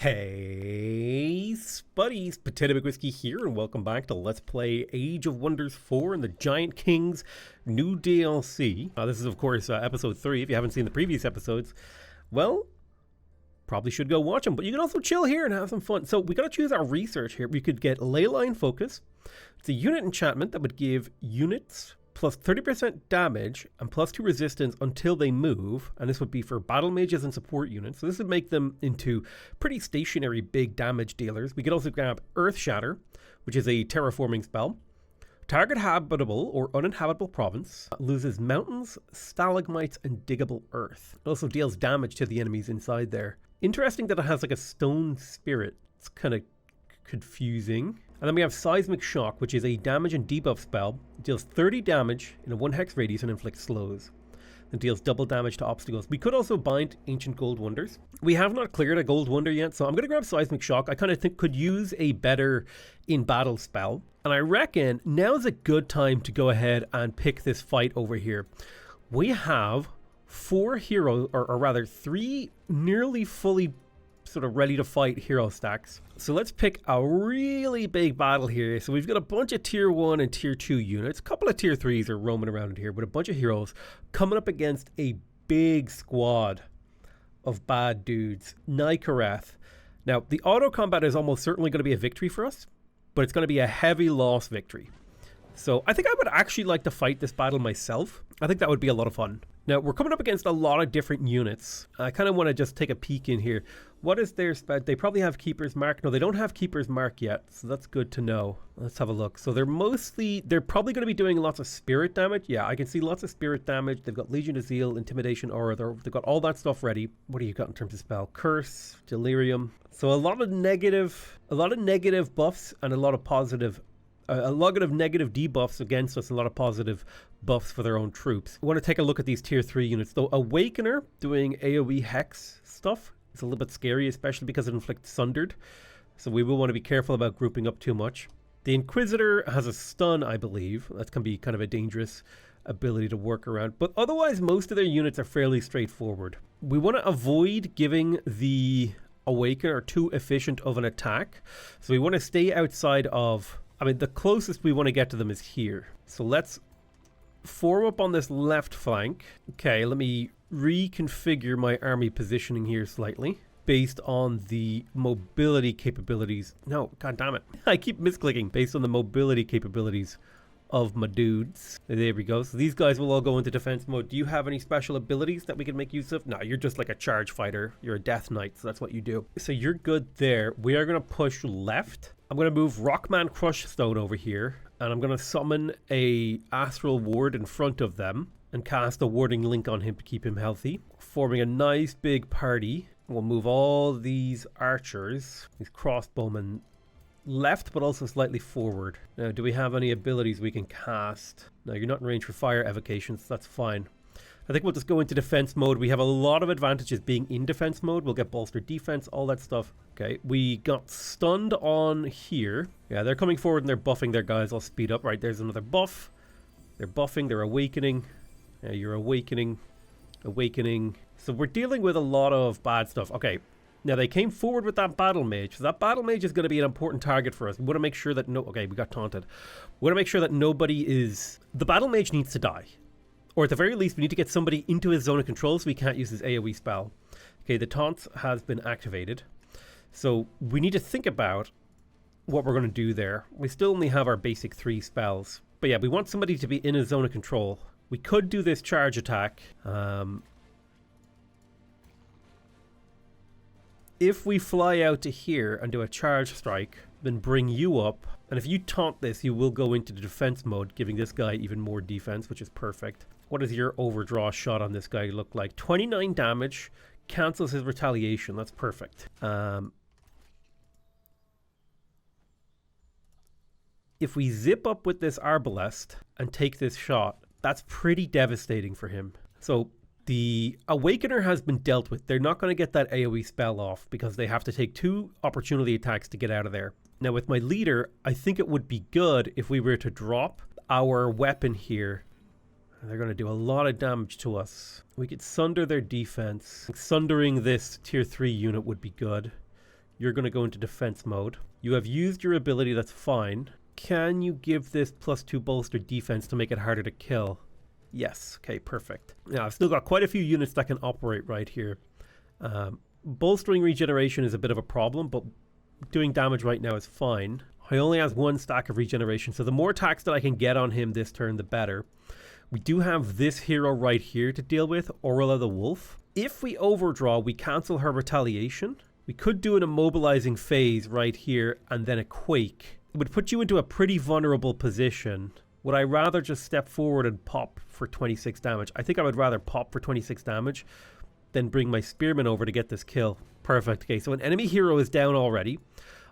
Hey, Spuddies, Potato Big Whiskey here, and welcome back to Let's Play Age of Wonders 4 and the Giant King's new DLC. This is, of course, episode 3. If you haven't seen the previous episodes, well, probably should go watch them, but you can also chill here and have some fun. So we got to choose our research here. We could get Leyline Focus. It's a unit enchantment that would give units plus 30% damage and plus 2 resistance until they move, and this would be for battle mages and support units. So this would make them into pretty stationary big damage dealers. We could also grab Earth Shatter, which is a terraforming spell. Target habitable or uninhabitable province loses mountains, stalagmites, and diggable earth. It also deals damage to the enemies inside there. Interesting that it has like a stone spirit. It's kind of confusing. And then we have Seismic Shock, which is a damage and debuff spell. It deals 30 damage in a 1 hex radius and inflicts slows. It deals double damage to obstacles. We could also bind Ancient Gold Wonders. We have not cleared a Gold Wonder yet, so I'm going to grab Seismic Shock. I kind of think could use a better in-battle spell. And I reckon now's a good time to go ahead and pick this fight over here. We have 4 heroes, or rather 3 nearly fully sort of ready to fight hero stacks. So let's pick a really big battle here. So we've got a bunch of tier 1 and tier 2 units. A couple of tier 3s are roaming around here, but a bunch of heroes coming up against a big squad of bad dudes. Nykareth. Now, the auto combat is almost certainly going to be a victory for us, but it's going to be a heavy loss victory. So I think I would actually like to fight this battle myself. I think that would be a lot of fun. Now, we're coming up against a lot of different units. I kind of want to just take a peek in here. What is their spec? They probably have Keeper's Mark. No, they don't have Keeper's Mark yet, so that's good to know. Let's have a look. So they're probably going to be doing lots of spirit damage. Yeah, I can see lots of spirit damage. They've got Legion of Zeal, Intimidation, Aura. They've got all that stuff ready. What do you got in terms of spell? Curse, Delirium. So a lot of negative buffs and a lot of positive a lot of negative debuffs against us, a lot of positive buffs for their own troops. I want to take a look at these tier 3 units. Though Awakener doing AoE hex stuff is a little bit scary, especially because it inflicts Sundered. So we will want to be careful about grouping up too much. The Inquisitor has a stun, I believe. That can be kind of a dangerous ability to work around. But otherwise, most of their units are fairly straightforward. We want to avoid giving the Awakener too efficient of an attack. So we want to stay outside of... I mean, the closest we want to get to them is here. So let's form up on this left flank. Okay, let me reconfigure my army positioning here slightly based on the mobility capabilities. No, god damn it. I keep misclicking based on the mobility capabilities of my dudes. There we go. So these guys will all go into defense mode. Do you have any special abilities that we can make use of? No, you're just like a charge fighter. You're a death knight, so that's what you do. So you're good there. We are going to push left. I'm going to move Rockman Crushstone over here, and I'm going to summon a Astral Ward in front of them and cast a warding link on him to keep him healthy, forming a nice big party. We'll move all these archers, these crossbowmen, left but also slightly forward. Now, do we have any abilities we can cast? No, you're not in range for fire evocations. That's fine. I think we'll just go into defense mode. We have a lot of advantages being in defense mode. We'll get bolstered defense, all that stuff. Okay, we got stunned on here. Yeah, they're coming forward and they're buffing their guys. I'll speed up. Right, there's another buff. They're buffing, they're awakening. Yeah, you're awakening. So we're dealing with a lot of bad stuff. Okay, now they came forward with that battle mage. So that battle mage is going to be an important target for us. We want to make sure that okay, we got taunted. We want to make sure that nobody is... The battle mage needs to die. Or at the very least, we need to get somebody into his zone of control so we can't use his AoE spell. Okay, the taunt has been activated. So we need to think about what we're going to do there. We still only have our basic 3 spells. But yeah, we want somebody to be in his zone of control. We could do this charge attack. If we fly out to here and do a charge strike, then bring you up. And if you taunt this, you will go into the defense mode, giving this guy even more defense, which is perfect. What does your overdraw shot on this guy look like? 29 damage, cancels his retaliation. That's perfect. If we zip up with this Arbalest and take this shot, that's pretty devastating for him. So the Awakener has been dealt with. They're not going to get that AoE spell off because they have to take 2 opportunity attacks to get out of there. Now with my leader, I think it would be good if we were to drop our weapon here. They're going to do a lot of damage to us. We could sunder their defense. Sundering this tier 3 unit would be good. You're going to go into defense mode. You have used your ability, that's fine. Can you give this +2 bolster defense to make it harder to kill? Yes. Okay, perfect. Now, I've still got quite a few units that can operate right here. Bolstering regeneration is a bit of a problem, but doing damage right now is fine. He only has 1 stack of regeneration, so the more attacks that I can get on him this turn, the better. We do have this hero right here to deal with, Orla the Wolf. If we overdraw, we cancel her retaliation. We could do an immobilizing phase right here and then a quake. It would put you into a pretty vulnerable position. Would I rather just step forward and pop for 26 damage? I think I would rather pop for 26 damage than bring my spearman over to get this kill. Perfect. Okay, so an enemy hero is down already.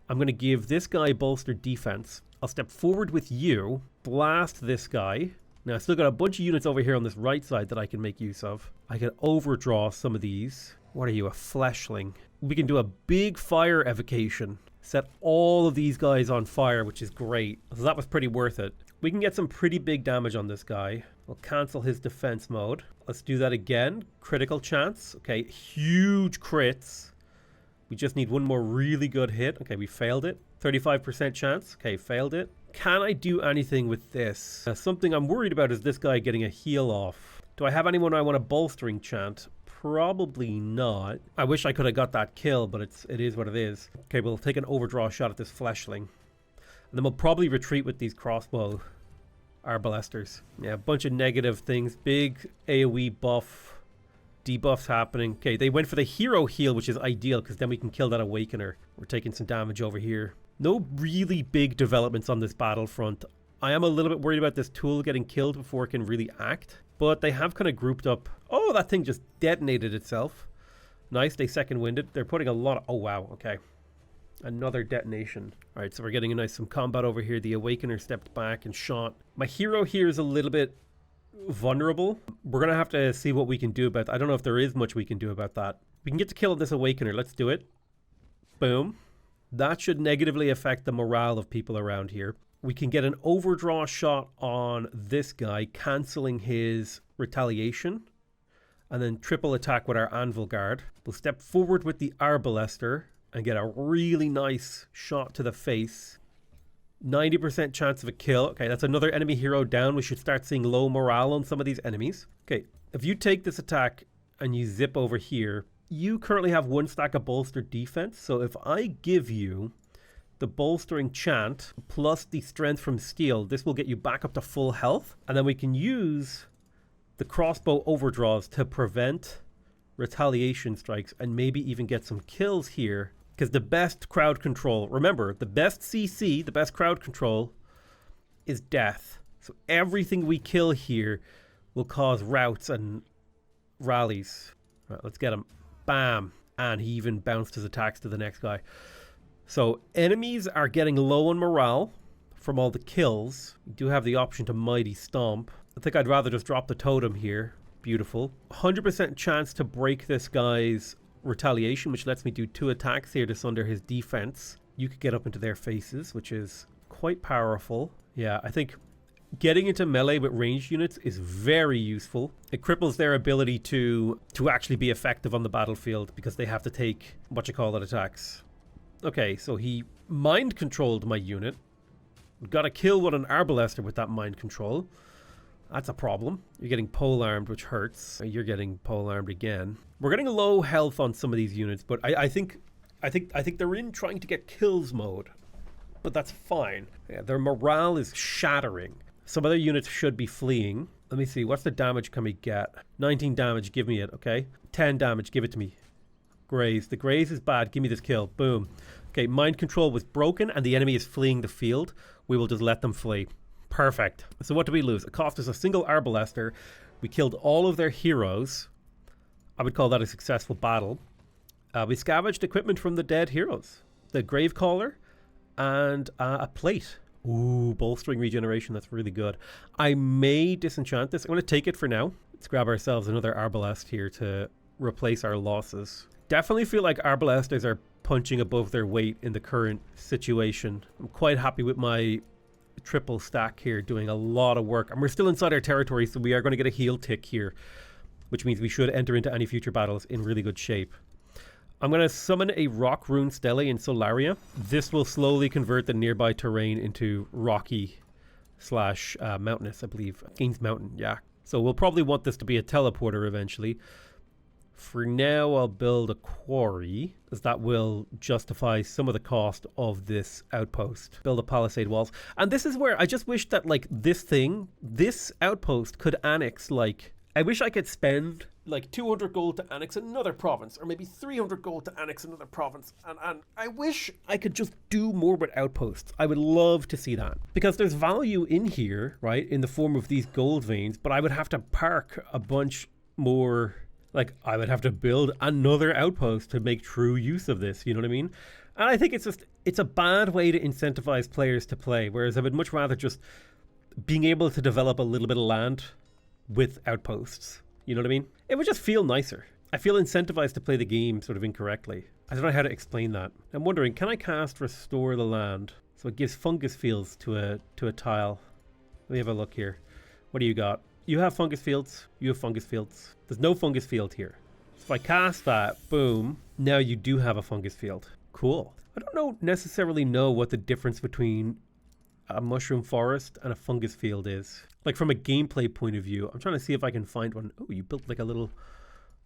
I'm going to give this guy bolstered defense. I'll step forward with you, blast this guy. Now, I've still got a bunch of units over here on this right side that I can make use of. I can overdraw some of these. What are you, a fleshling? We can do a big fire evocation. Set all of these guys on fire, which is great. So that was pretty worth it. We can get some pretty big damage on this guy. We'll cancel his defense mode. Let's do that again. Critical chance. Okay, huge crits. We just need one more really good hit. Okay, we failed it. 35% chance. Okay, failed it. Can I do anything with this? Something I'm worried about is this guy getting a heal off. Do I have anyone I want a bolstering chant? Probably not. I wish I could have got that kill, but it is what it is. Okay, we'll take an overdraw shot at this fleshling. And then we'll probably retreat with these crossbow arbalesters. Yeah, a bunch of negative things. Big AoE buff. Debuffs happening. Okay, they went for the hero heal, which is ideal because then we can kill that awakener. We're taking some damage over here. No really big developments on this battlefront. I am a little bit worried about this tool getting killed before it can really act. But they have kind of grouped up. Oh, that thing just detonated itself. Nice, they second winded. They're putting a lot of... Oh, wow, okay. Another detonation. All right, so we're getting a nice some combat over here. The awakener stepped back and shot. My hero here is a little bit vulnerable. We're going to have to see what we can do about that. I don't know if there is much we can do about that. We can get to kill this awakener. Let's do it. Boom. That should negatively affect the morale of people around here. We can get an overdraw shot on this guy, cancelling his retaliation. And then triple attack with our anvil guard. We'll step forward with the arbalester and get a really nice shot to the face. 90% chance of a kill. Okay, that's another enemy hero down. We should start seeing low morale on some of these enemies. Okay, if you take this attack and you zip over here, you currently have 1 stack of bolstered defense. So if I give you the bolstering chant plus the strength from steel, this will get you back up to full health. And then we can use the crossbow overdraws to prevent retaliation strikes and maybe even get some kills here. Because the best crowd control, remember, the best CC, the best crowd control is death. So everything we kill here will cause routs and rallies. All right, let's get him. Bam. And he even bounced his attacks to the next guy. So enemies are getting low on morale from all the kills. We do have the option to Mighty Stomp. I think I'd rather just drop the totem here. Beautiful. 100% chance to break this guy's retaliation, which lets me do 2 attacks here just under his defense. You could get up into their faces, which is quite powerful. Yeah, I think getting into melee with ranged units is very useful. It cripples their ability to actually be effective on the battlefield because they have to take attacks. Okay, so he mind controlled my unit. Got to kill with an arbalester with that mind control. That's a problem. You're getting pole-armed, which hurts. You're getting pole-armed again. We're getting low health on some of these units, but I think they're in trying to get kills mode. But that's fine. Yeah, their morale is shattering. Some other units should be fleeing. Let me see. What's the damage can we get? 19 damage. Give me it. Okay. 10 damage. Give it to me. Graze. The graze is bad. Give me this kill. Boom. Okay. Mind control was broken and the enemy is fleeing the field. We will just let them flee. Perfect. So what do we lose? It cost us a single arbalester. We killed all of their heroes. I would call that a successful battle. We scavenged equipment from the dead heroes. The Gravecaller and a plate. Ooh, bolstering regeneration. That's really good. I may disenchant this. I'm going to take it for now. Let's grab ourselves another arbalest here to replace our losses. Definitely feel like arbalesters are punching above their weight in the current situation. I'm quite happy with my triple stack here, doing a lot of work. And we're still inside our territory, so we are going to get a heal tick here, which means we should enter into any future battles in really good shape. I'm going to summon a rock rune stele in Solaria. This will slowly convert the nearby terrain into rocky slash mountainous, I believe. Gaines Mountain, yeah. So we'll probably want this to be a teleporter eventually. For now, I'll build a quarry, as that will justify some of the cost of this outpost. Build a palisade walls. And this is where I just wish that, like, this outpost could annex, like, I wish I could spend like 200 gold to annex another province, or maybe 300 gold to annex another province. And I wish I could just do more with outposts. I would love to see that. Because there's value in here, right, in the form of these gold veins, but I would have to park a bunch more, like, I would have to build another outpost to make true use of this, you know what I mean? And I think it's a bad way to incentivize players to play, whereas I would much rather just being able to develop a little bit of land with outposts. You know what I mean? It would just feel nicer. I feel incentivized to play the game sort of incorrectly. I don't know how to explain that. I'm wondering, can I cast Restore the Land? So it gives fungus fields to a tile. Let me have a look here. What do you got? You have fungus fields. You have fungus fields. There's no fungus field here. So if I cast that, boom, now you do have a fungus field. Cool. I don't necessarily know what the difference between a mushroom forest and a fungus field is. Like from a gameplay point of view, I'm trying to see if I can find one. Oh, you built like a little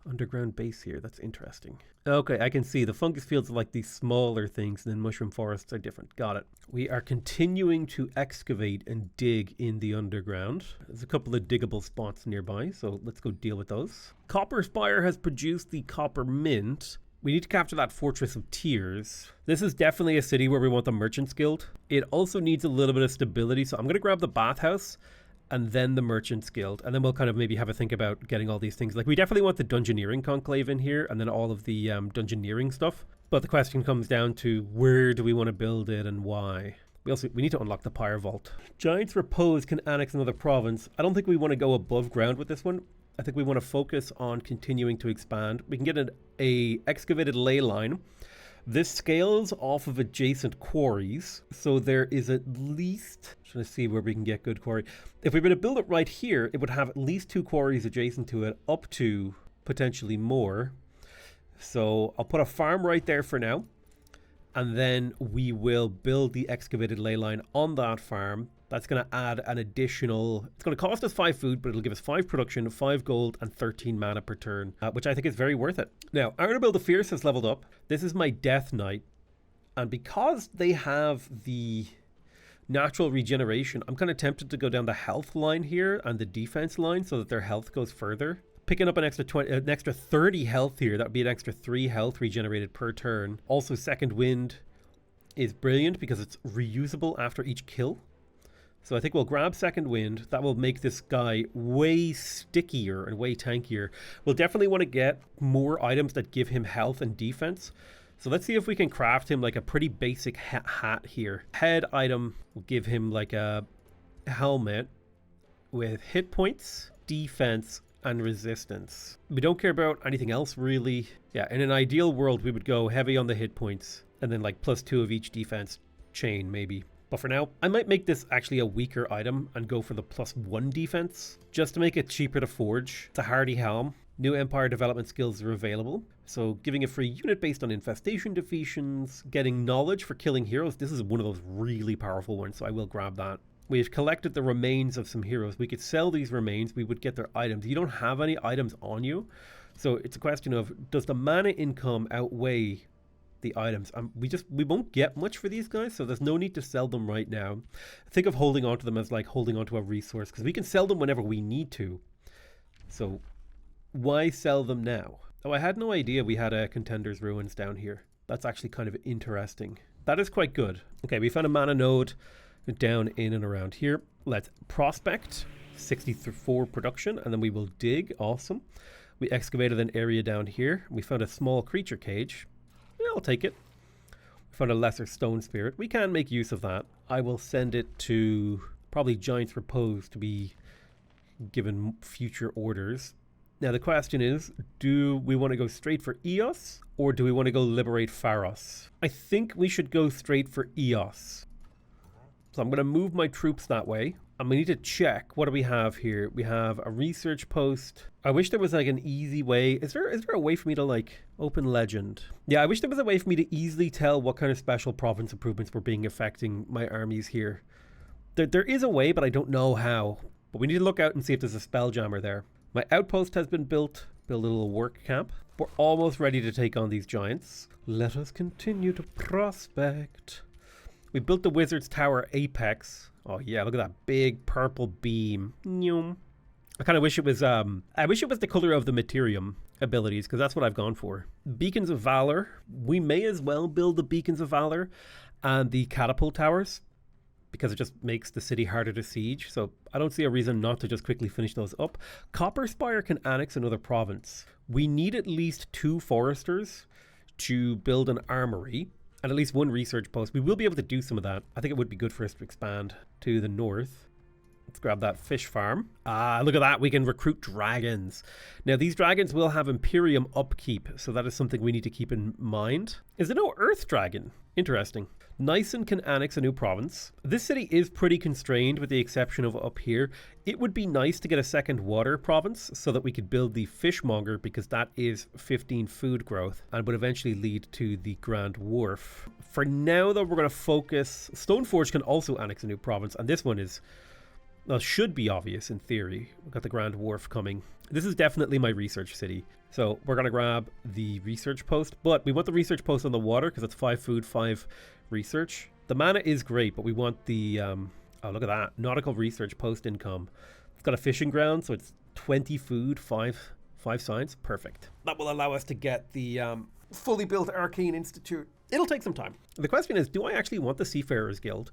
underground base here. That's interesting. Okay, I can see the fungus fields are like these smaller things, and then mushroom forests are different. Got it. We are continuing to excavate and dig in the underground. There's a couple of diggable spots nearby, so let's go deal with those. Copper Spire has produced the copper mint. We need to capture that Fortress of Tears. This is definitely a city where we want the Merchants Guild. It also needs a little bit of stability, so I'm going to grab the Bathhouse and then the Merchants Guild, and then we'll kind of maybe have a think about getting all these things. Like, we definitely want the Dungeoneering Conclave in here, and then all of the Dungeoneering stuff. But the question comes down to, where do we want to build it and why? We need to unlock the Pyre Vault. Giant's Repose can annex another province. I don't think we want to go above ground with this one. I think we want to focus on continuing to expand. We can get a excavated ley line. This scales off of adjacent quarries, so there is at least, trying to see where we can get good quarry. If we were to build it right here, it would have at least 2 quarries adjacent to it, up to potentially more. So I'll put a farm right there for now, and then we will build the excavated ley line on that farm. That's going to add an additional, it's going to cost us 5 food, but it'll give us 5 production, 5 gold, and 13 mana per turn, which I think is very worth it. Now, Arnabil the Fierce has leveled up. This is my Death Knight. And because they have the natural regeneration, I'm kind of tempted to go down the health line here and the defense line so that their health goes further. Picking up an extra 30 health here, that would be an extra 3 health regenerated per turn. Also, Second Wind is brilliant because it's reusable after each kill. So I think we'll grab Second Wind. That will make this guy way stickier and way tankier. We'll definitely want to get more items that give him health and defense. So let's see if we can craft him like a pretty basic hat here. Head item will give him like a helmet with hit points, defense, and resistance. We don't care about anything else really. Yeah, in an ideal world, we would go heavy on the hit points and then like +2 of each defense chain maybe. But for now, I might make this actually a weaker item and go for the +1 defense, just to make it cheaper to forge. It's a hardy helm. New Empire development skills are available. So giving a free unit based on infestation defeations, getting knowledge for killing heroes. This is one of those really powerful ones, so I will grab that. We've collected the remains of some heroes. We could sell these remains. We would get their items. You don't have any items on you. So it's a question of, does the mana income outweigh the items? We won't get much for these guys, so there's no need to sell them right now. Think of holding on to them as like holding on to a resource, because we can sell them whenever we need to. So why sell them now? Oh, I had no idea we had a Contender's Ruins down here. That's actually kind of interesting. That is quite good. Okay, we found a mana node down in and around here. Let's prospect. 64 production, and then we will dig. Awesome. We excavated an area down here. We found a small creature cage. Yeah, I'll take it. We found a lesser stone spirit. We can make use of that. I will send it to probably Giant's Repose to be given future orders. Now the question is, do we want to go straight for Eos, or do we want to go liberate Pharos? I think we should go straight for Eos. So I'm going to move my troops that way. And we need to check. What do we have here? We have a research post. I wish there was like an easy way. Is there a way for me to like open legend? Yeah, I wish there was a way for me to easily tell what kind of special province improvements were being affecting my armies here. There is a way, but I don't know how. But we need to look out and see if there's a spelljammer there. My outpost has been built. Build a little work camp. We're almost ready to take on these giants. Let us continue to prospect. We built the Wizard's Tower Apex. Oh yeah, look at that big purple beam. I kind of wish it was the color of the Materium abilities, because that's what I've gone for. Beacons of Valor. We may as well build the Beacons of Valor and the Catapult Towers, because it just makes the city harder to siege. So I don't see a reason not to just quickly finish those up. Copper Spire can annex another province. We need at least 2 foresters to build an armory and at least 1 research post. We will be able to do some of that. I think it would be good for us to expand to the north. Let's grab that fish farm. Ah, look at that. We can recruit dragons. Now, these dragons will have Imperium upkeep, so that is something we need to keep in mind. Is there no Earth Dragon? Interesting. Nyson can annex a new province. This city is pretty constrained with the exception of up here. It would be nice to get a second water province so that we could build the fishmonger, because that is 15 food growth and would eventually lead to the Grand Wharf. For now, though, we're going to focus. Stoneforge can also annex a new province, and this one is, well, should be obvious in theory. We've got the Grand Wharf coming. This is definitely my research city. So we're going to grab the research post, but we want the research post on the water because it's 5 food, 5 research. The mana is great, but we want the, oh, look at that. Nautical research post income. It's got a fishing ground, so it's 20 food, 5 science. Perfect. That will allow us to get the fully built Arcane Institute. It'll take some time. The question is, do I actually want the Seafarers Guild?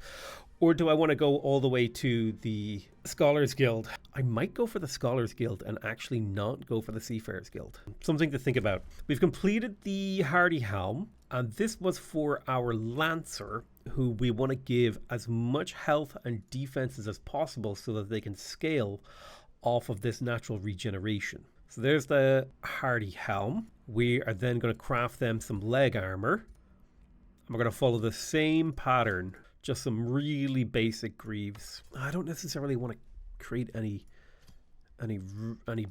Or do I want to go all the way to the Scholars Guild? I might go for the Scholars Guild and actually not go for the Seafarers Guild. Something to think about. We've completed the Hardy Helm, and this was for our Lancer, who we want to give as much health and defenses as possible so that they can scale off of this natural regeneration. So there's the Hardy Helm. We are then going to craft them some leg armor. And we're going to follow the same pattern. Just some really basic greaves. I don't necessarily want to create any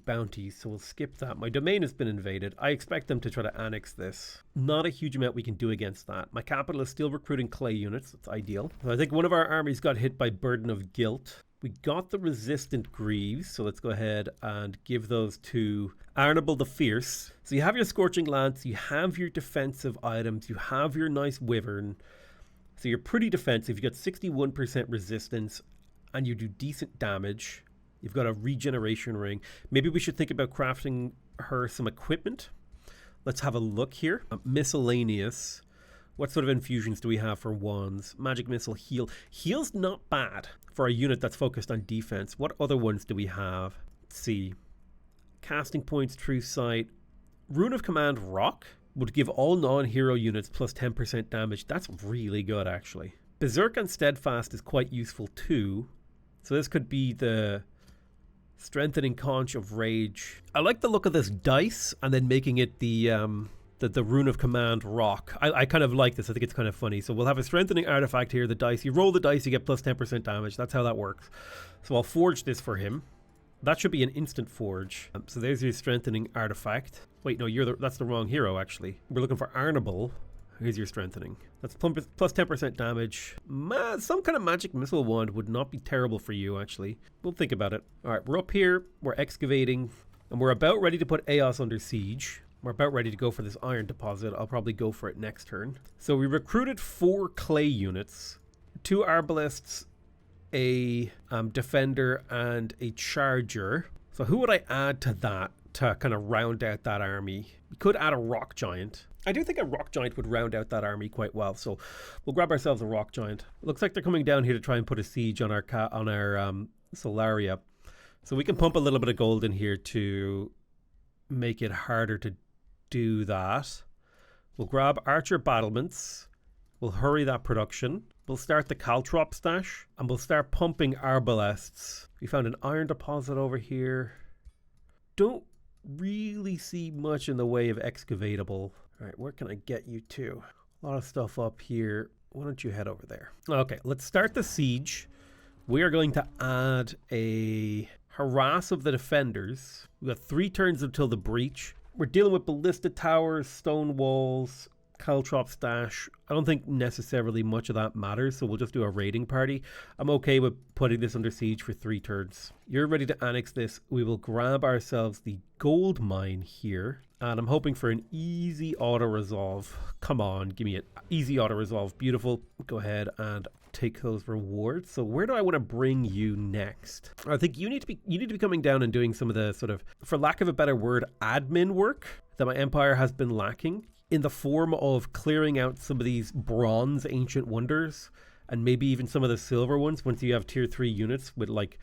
bounties, so we'll skip that. My domain has been invaded. I expect them to try to annex this. Not a huge amount we can do against that. My capital is still recruiting clay units. That's ideal. So I think one of our armies got hit by Burden of Guilt. We got the resistant greaves, so let's go ahead and give those to Arnable the Fierce. So you have your Scorching Lance, you have your defensive items, you have your nice Wyvern. So you're pretty defensive. You got 61% resistance and you do decent damage. You've got a regeneration ring. Maybe we should think about crafting her some equipment. Let's have a look here. Miscellaneous. What sort of infusions do we have for wands? Magic Missile, heal. Heal's not bad for a unit that's focused on defense. What other ones do we have? Let's see. Casting points, True Sight. Rune of Command, Rock. Would give all non-hero units plus 10% damage. That's really good, actually. Berserk and Steadfast is quite useful too. So this could be the Strengthening Conch of Rage. I like the look of this dice and then making it the Rune of Command Rock. I kind of like this. I think it's kind of funny. So we'll have a Strengthening Artifact here. The dice. You roll the dice, you get plus 10% damage. That's how that works. So I'll forge this for him. That should be an instant forge. So there's your Strengthening Artifact. Wait, no, that's the wrong hero, actually. We're looking for Arnable. Here's your Strengthening. That's plus 10% damage. Some kind of Magic Missile Wand would not be terrible for you, actually. We'll think about it. All right, we're up here. We're excavating. And we're about ready to put Eos under siege. We're about ready to go for this iron deposit. I'll probably go for it next turn. So we recruited 4 clay units. 2 Arbalists, a defender, and a charger. So who would I add to that to kind of round out that army? We could add a rock giant. I do think a rock giant would round out that army quite well. So we'll grab ourselves a rock giant. It looks like they're coming down here to try and put a siege on our Solaria. So we can pump a little bit of gold in here to make it harder to do that. We'll grab archer battlements. We'll hurry that production. We'll start the caltrop stash and we'll start pumping arbalests. We found an iron deposit over here. Don't really see much in the way of excavatable. All right, where can I get you to? A lot of stuff up here. Why don't you head over there? Okay, let's start the siege. We are going to add a harass of the defenders. We've got 3 turns until the breach. We're dealing with ballista towers, stone walls, caltrop stash. I don't think necessarily much of that matters, so we'll just do a raiding party. I'm okay with putting this under siege for 3 turns. You're ready to annex this. We will grab ourselves the gold mine here, and I'm hoping for an easy auto-resolve. Come on, give me an easy auto-resolve. Beautiful. Go ahead and take those rewards. So where do I want to bring you next? I think you need to be coming down and doing some of the sort of, for lack of a better word, admin work that my empire has been lacking, in the form of clearing out some of these bronze ancient wonders and maybe even some of the silver ones once you have tier 3 units with like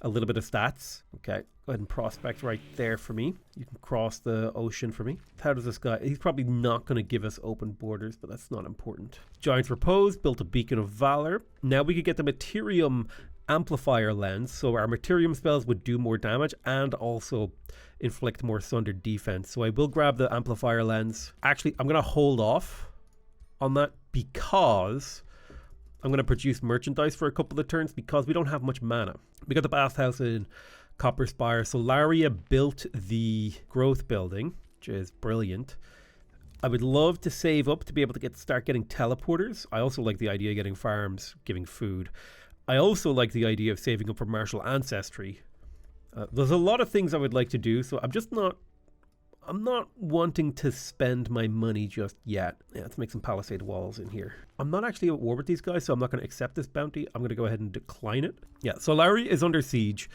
a little bit of stats. Okay, go ahead and prospect right there for me. You can cross the ocean for me. How does this guy? He's probably not going to give us open borders, but that's not important. Giants Repose, built a Beacon of Valor. Now we could get the Materium Amplifier lens, so our Materium spells would do more damage and also inflict more sundered defense. So I will grab the Amplifier lens. Actually, I'm going to hold off on that because I'm going to produce merchandise for a couple of turns because we don't have much mana. We got the bathhouse in Copper Spire. Solaria built the growth building, which is brilliant. I would love to save up to be able to start getting teleporters. I also like the idea of getting farms, giving food. I also like the idea of saving up for martial ancestry. There's a lot of things I would like to do, so I'm not wanting to spend my money just yet. Yeah, let's make some palisade walls in here. I'm not actually at war with these guys, so I'm not going to accept this bounty. I'm going to go ahead and decline it. Yeah, Solaria is under siege.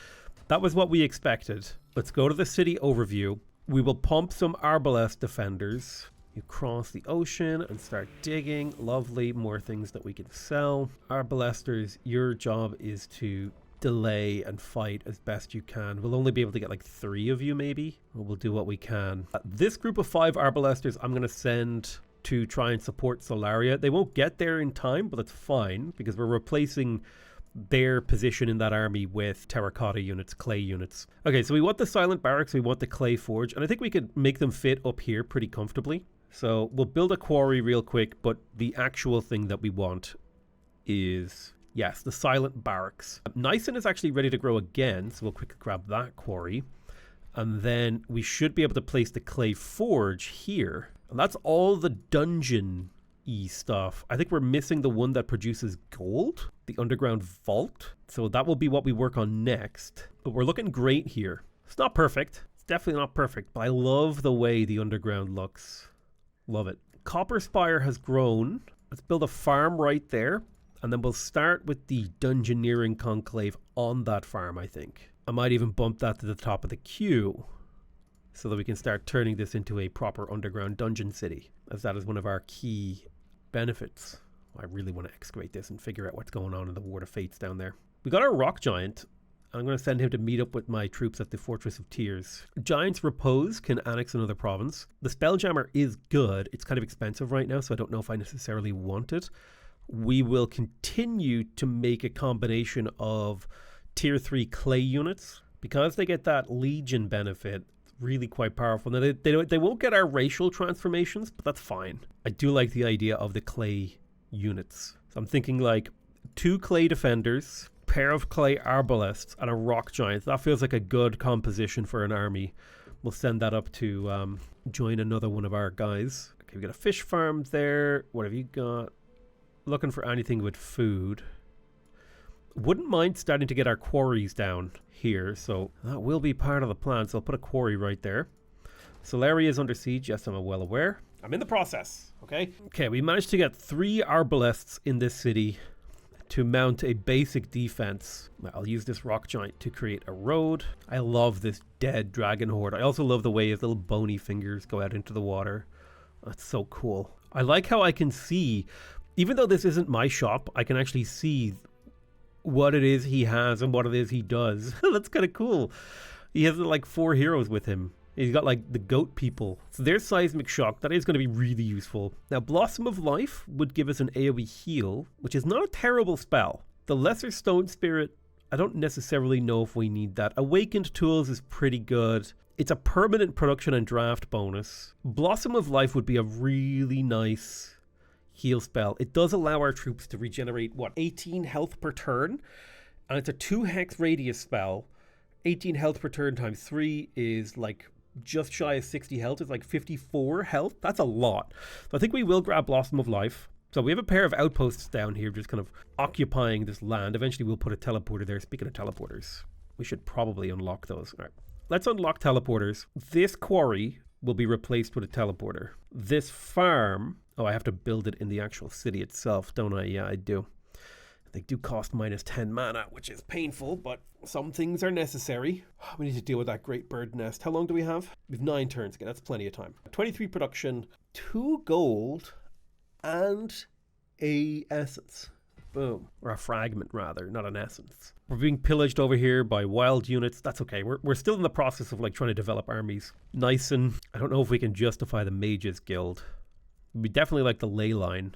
That was what we expected. Let's go to the city overview. We will pump some Arbalest defenders. You cross the ocean and start digging. Lovely, more things that we can sell. Arbalesters, your job is to delay and fight as best you can. We'll only be able to get like 3 of you maybe. We'll do what we can. This group of 5 Arbalesters I'm going to send to try and support Solaria. They won't get there in time, but that's fine because we're replacing their position in that army with terracotta units, clay units. Okay, so we want the silent barracks, we want the clay forge, and I think we could make them fit up here pretty comfortably. So we'll build a quarry real quick, but the actual thing that we want is, yes, the silent barracks. Nyson is actually ready to grow again, so we'll quickly grab that quarry. And then we should be able to place the clay forge here. And that's all the dungeon-y stuff. I think we're missing the one that produces gold, the underground vault. So that will be what we work on next. But we're looking great here. It's not perfect. It's definitely not perfect, but I love the way the underground looks. Love it. Copper Spire has grown. Let's build a farm right there. And then we'll start with the Dungeoneering Conclave on that farm, I think. I might even bump that to the top of the queue so that we can start turning this into a proper underground dungeon city, as that is one of our key benefits. I really want to excavate this and figure out what's going on in the Ward of Fates down there. We got our Rock Giant. I'm going to send him to meet up with my troops at the Fortress of Tears. Giants Repose can annex another province. The Spelljammer is good. It's kind of expensive right now, so I don't know if I necessarily want it. We will continue to make a combination of tier 3 clay units because they get that legion benefit. Really quite powerful. Now they won't get our racial transformations, but that's fine. I do like the idea of the clay units. So I'm thinking like 2 clay defenders, pair of clay arbalests, and a rock giant. That feels like a good composition for an army. We'll send that up to join another one of our guys. Okay, we got a fish farm there. What have you got? Looking for anything with food. Wouldn't mind starting to get our quarries down here, so that will be part of the plan. So I'll put a quarry right there. Solaria is under siege. Yes, I'm well aware. I'm in the process, okay? Okay, we managed to get 3 arbalests in this city to mount a basic defense. I'll use this rock giant to create a road. I love this dead dragon horde. I also love the way his little bony fingers go out into the water. That's so cool. I like how I can see, even though this isn't my shop, I can actually see what it is he has and what it is he does. That's kind of cool. He has like 4 heroes with him. He's got like the goat people. So there's Seismic Shock. That is going to be really useful. Now Blossom of Life would give us an AoE heal, which is not a terrible spell. The Lesser Stone Spirit, I don't necessarily know if we need that. Awakened Tools is pretty good. It's a permanent production and draft bonus. Blossom of Life would be a really nice heal spell. It does allow our troops to regenerate, 18 health per turn. And it's a 2 hex radius spell. 18 health per turn times 3 is like just shy of 60 health. It's like 54 health. That's a lot. So I think we will grab Blossom of Life. So we have a pair of outposts down here just kind of occupying this land. Eventually we'll put a teleporter there. Speaking of teleporters, we should probably unlock those. All right, let's unlock teleporters. This quarry will be replaced with a teleporter. This farm, oh, I have to build it in the actual city itself, don't I? Yeah, I do. They do cost minus 10 mana, which is painful, but some things are necessary. We need to deal with that great bird nest. How long do we have? We have 9 turns. Okay, that's plenty of time. 23 production, 2 gold, and a essence. Boom. Or a fragment, rather, not an essence. We're being pillaged over here by wild units. That's okay. We're still in the process of like trying to develop armies. Nyson. I don't know if we can justify the Mages Guild. We definitely like the ley line.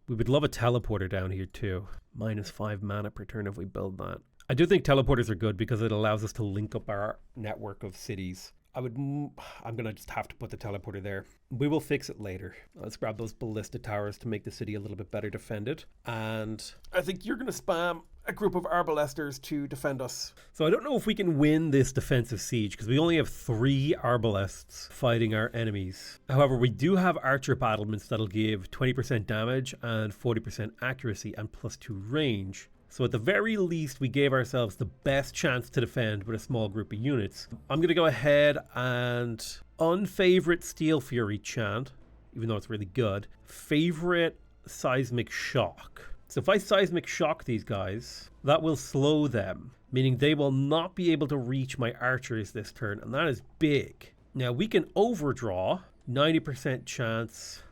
We would love a teleporter down here too. Minus 5 mana per turn if we build that. I do think teleporters are good because it allows us to link up our network of cities. I'm going to just have to put the teleporter there. We will fix it later. Let's grab those ballista towers to make the city a little bit better defended. And I think you're going to spam a group of arbalesters to defend us. So I don't know if we can win this defensive siege because we only have 3 arbalests fighting our enemies. However, we do have archer battlements that'll give 20% damage and 40% accuracy and +2 range. So at the very least, we gave ourselves the best chance to defend with a small group of units. I'm going to go ahead and unfavorite Steel Fury chant, even though it's really good. Favorite Seismic Shock. So if I Seismic Shock these guys, that will slow them, meaning they will not be able to reach my archers this turn, and that is big. Now we can overdraw, 90% chance.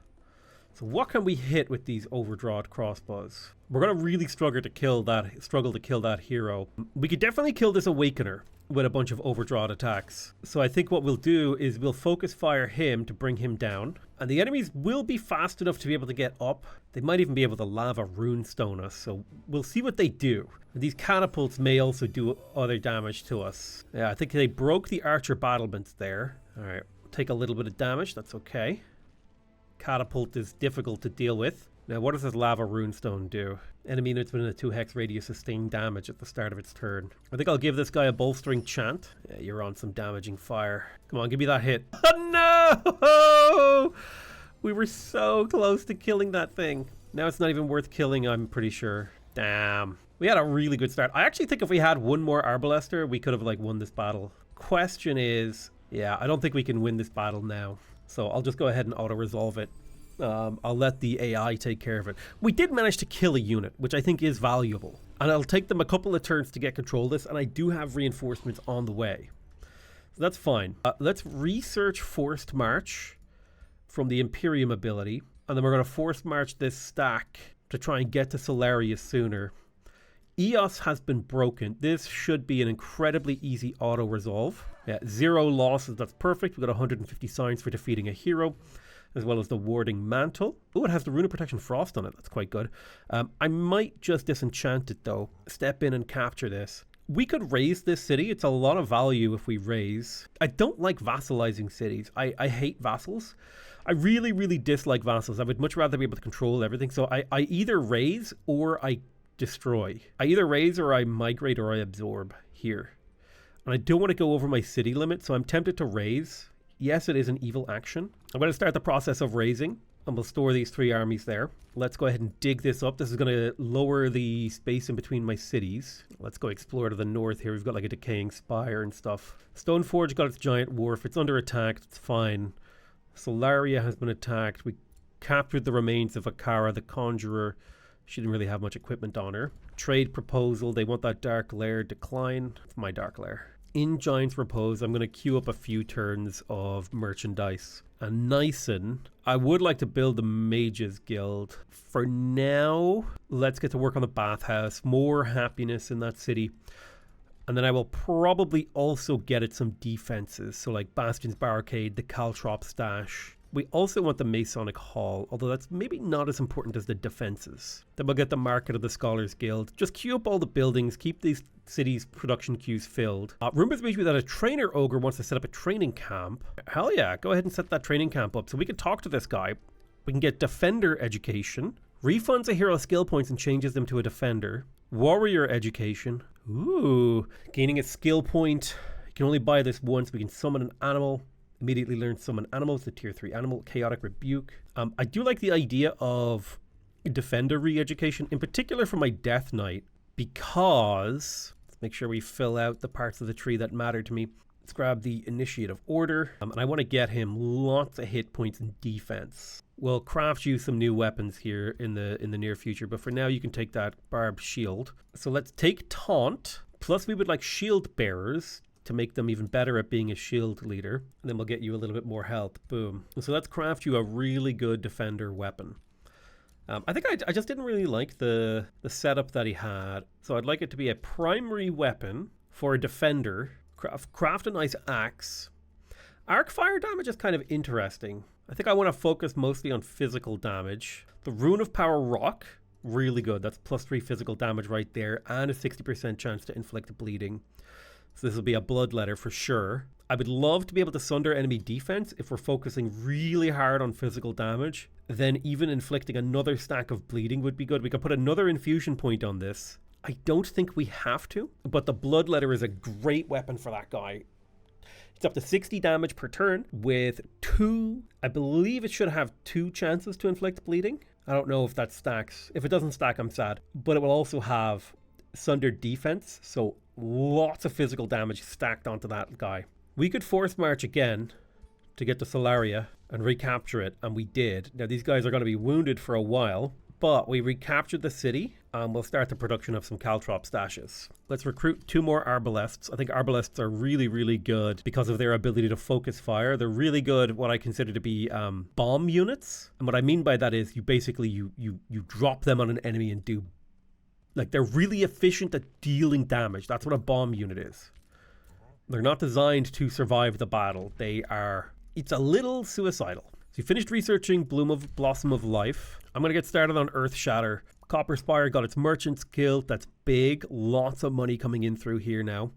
So what can we hit with these overdrawed crossbows? We're going to really struggle to kill that hero. We could definitely kill this Awakener with a bunch of overdrawed attacks. So I think what we'll do is we'll focus fire him to bring him down. And the enemies will be fast enough to be able to get up. They might even be able to lava runestone us. So we'll see what they do. These catapults may also do other damage to us. Yeah, I think they broke the archer battlements there. All right, take a little bit of damage. That's okay. Catapult is difficult to deal with. Now, what does this lava runestone do? Enemy units within a 2 hex radius sustain damage at the start of its turn. I think I'll give this guy a bolstering chant. Yeah, you're on some damaging fire. Come on, give me that hit. Oh no! We were so close to killing that thing. Now it's not even worth killing, I'm pretty sure. Damn. We had a really good start. I actually think if we had one more Arbalester, we could have like won this battle. Question is, yeah, I don't think we can win this battle now. So I'll just go ahead and auto-resolve it. I'll let the AI take care of it. We did manage to kill a unit, which I think is valuable. And it'll take them a couple of turns to get control of this, and I do have reinforcements on the way. So that's fine. Let's research Forced March from the Imperium ability, and then we're going to Forced March this stack to try and get to Solarius sooner. EOS has been broken. This should be an incredibly easy auto-resolve. Yeah, 0 losses, that's perfect. We've got 150 signs for defeating a hero, as well as the Warding Mantle. Oh, it has the Rune of Protection Frost on it. That's quite good. I might just disenchant it, though. Step in and capture this. We could raise this city. It's a lot of value if we raise. I don't like vassalizing cities. I hate vassals. I really, really dislike vassals. I would much rather be able to control everything. So I either raise or I destroy. I either raise or I migrate or I absorb here. And I don't want to go over my city limit, so I'm tempted to raise. Yes, it is an evil action. I'm going to start the process of raising, and we'll store these 3 armies there. Let's go ahead and dig this up. This is going to lower the space in between my cities. Let's go explore to the north here. We've got like a decaying spire and stuff. Stoneforge got its giant wharf. It's under attack. It's fine. Solaria has been attacked. We captured the remains of Akara, the Conjurer. She didn't really have much equipment on her. Trade proposal. They want that Dark Lair decline. It's my Dark Lair. In Giant's Repose, I'm going to queue up a few turns of merchandise. And Nyson, I would like to build the Mages Guild. For now, let's get to work on the bathhouse. More happiness in that city. And then I will probably also get it some defenses. So like Bastion's Barricade, the Caltrop Stash. We also want the Masonic Hall, although that's maybe not as important as the defenses. Then we'll get the Market of the Scholars Guild. Just queue up all the buildings, keep these cities' production queues filled. Rumors reach me that a trainer ogre wants to set up a training camp. Hell yeah, go ahead and set that training camp up. So we can talk to this guy. We can get Defender Education. Refunds a hero skill points and changes them to a Defender. Warrior education. Ooh. Gaining a skill point. You can only buy this once. We can summon an animal. Immediately learn summon animals. The tier 3 animal. Chaotic rebuke. I do like the idea of defender re-education, in particular for my Death Knight, because let's make sure we fill out the parts of the tree that matter to me. Let's grab the initiative order, and I want to get him lots of hit points and defense. We'll craft you some new weapons here in the near future, but for now you can take that barbed shield. So let's take taunt, plus we would like shield bearers to make them even better at being a shield leader, and then we'll get you a little bit more health. Boom. So let's craft you a really good defender weapon. I think I just didn't really like the setup that he had, so I'd like it to be a primary weapon for a defender. Craft a nice axe. Arc fire damage is kind of interesting. I think I want to focus mostly on physical damage. The Rune of Power Rock, really good. That's +3 physical damage right there, and a 60% chance to inflict bleeding. So this will be a bloodletter for sure. I would love to be able to sunder enemy defense if we're focusing really hard on physical damage. Then even inflicting another stack of bleeding would be good. We could put another infusion point on this. I don't think we have to, but the bloodletter is a great weapon for that guy. It's up to 60 damage per turn with 2, I believe it should have 2 chances to inflict bleeding. I don't know if that stacks. If it doesn't stack, I'm sad. But it will also have sundered defense, so lots of physical damage stacked onto that guy. We could force march again to get to Solaria and recapture it, and we did. Now these guys are going to be wounded for a while, but we recaptured the city, and we'll start the production of some caltrop stashes. Let's recruit 2 more arbalests. I think arbalests are really, really good because of their ability to focus fire. They're really good, what I consider to be bomb units. And what I mean by that is you basically, you drop them on an enemy and do, like, they're really efficient at dealing damage. That's what a bomb unit is. They're not designed to survive the battle. It's a little suicidal. So you finished researching Blossom of Life. I'm going to get started on Earth Shatter. Copper Spire got its Merchant's Guild. That's big. Lots of money coming in through here now.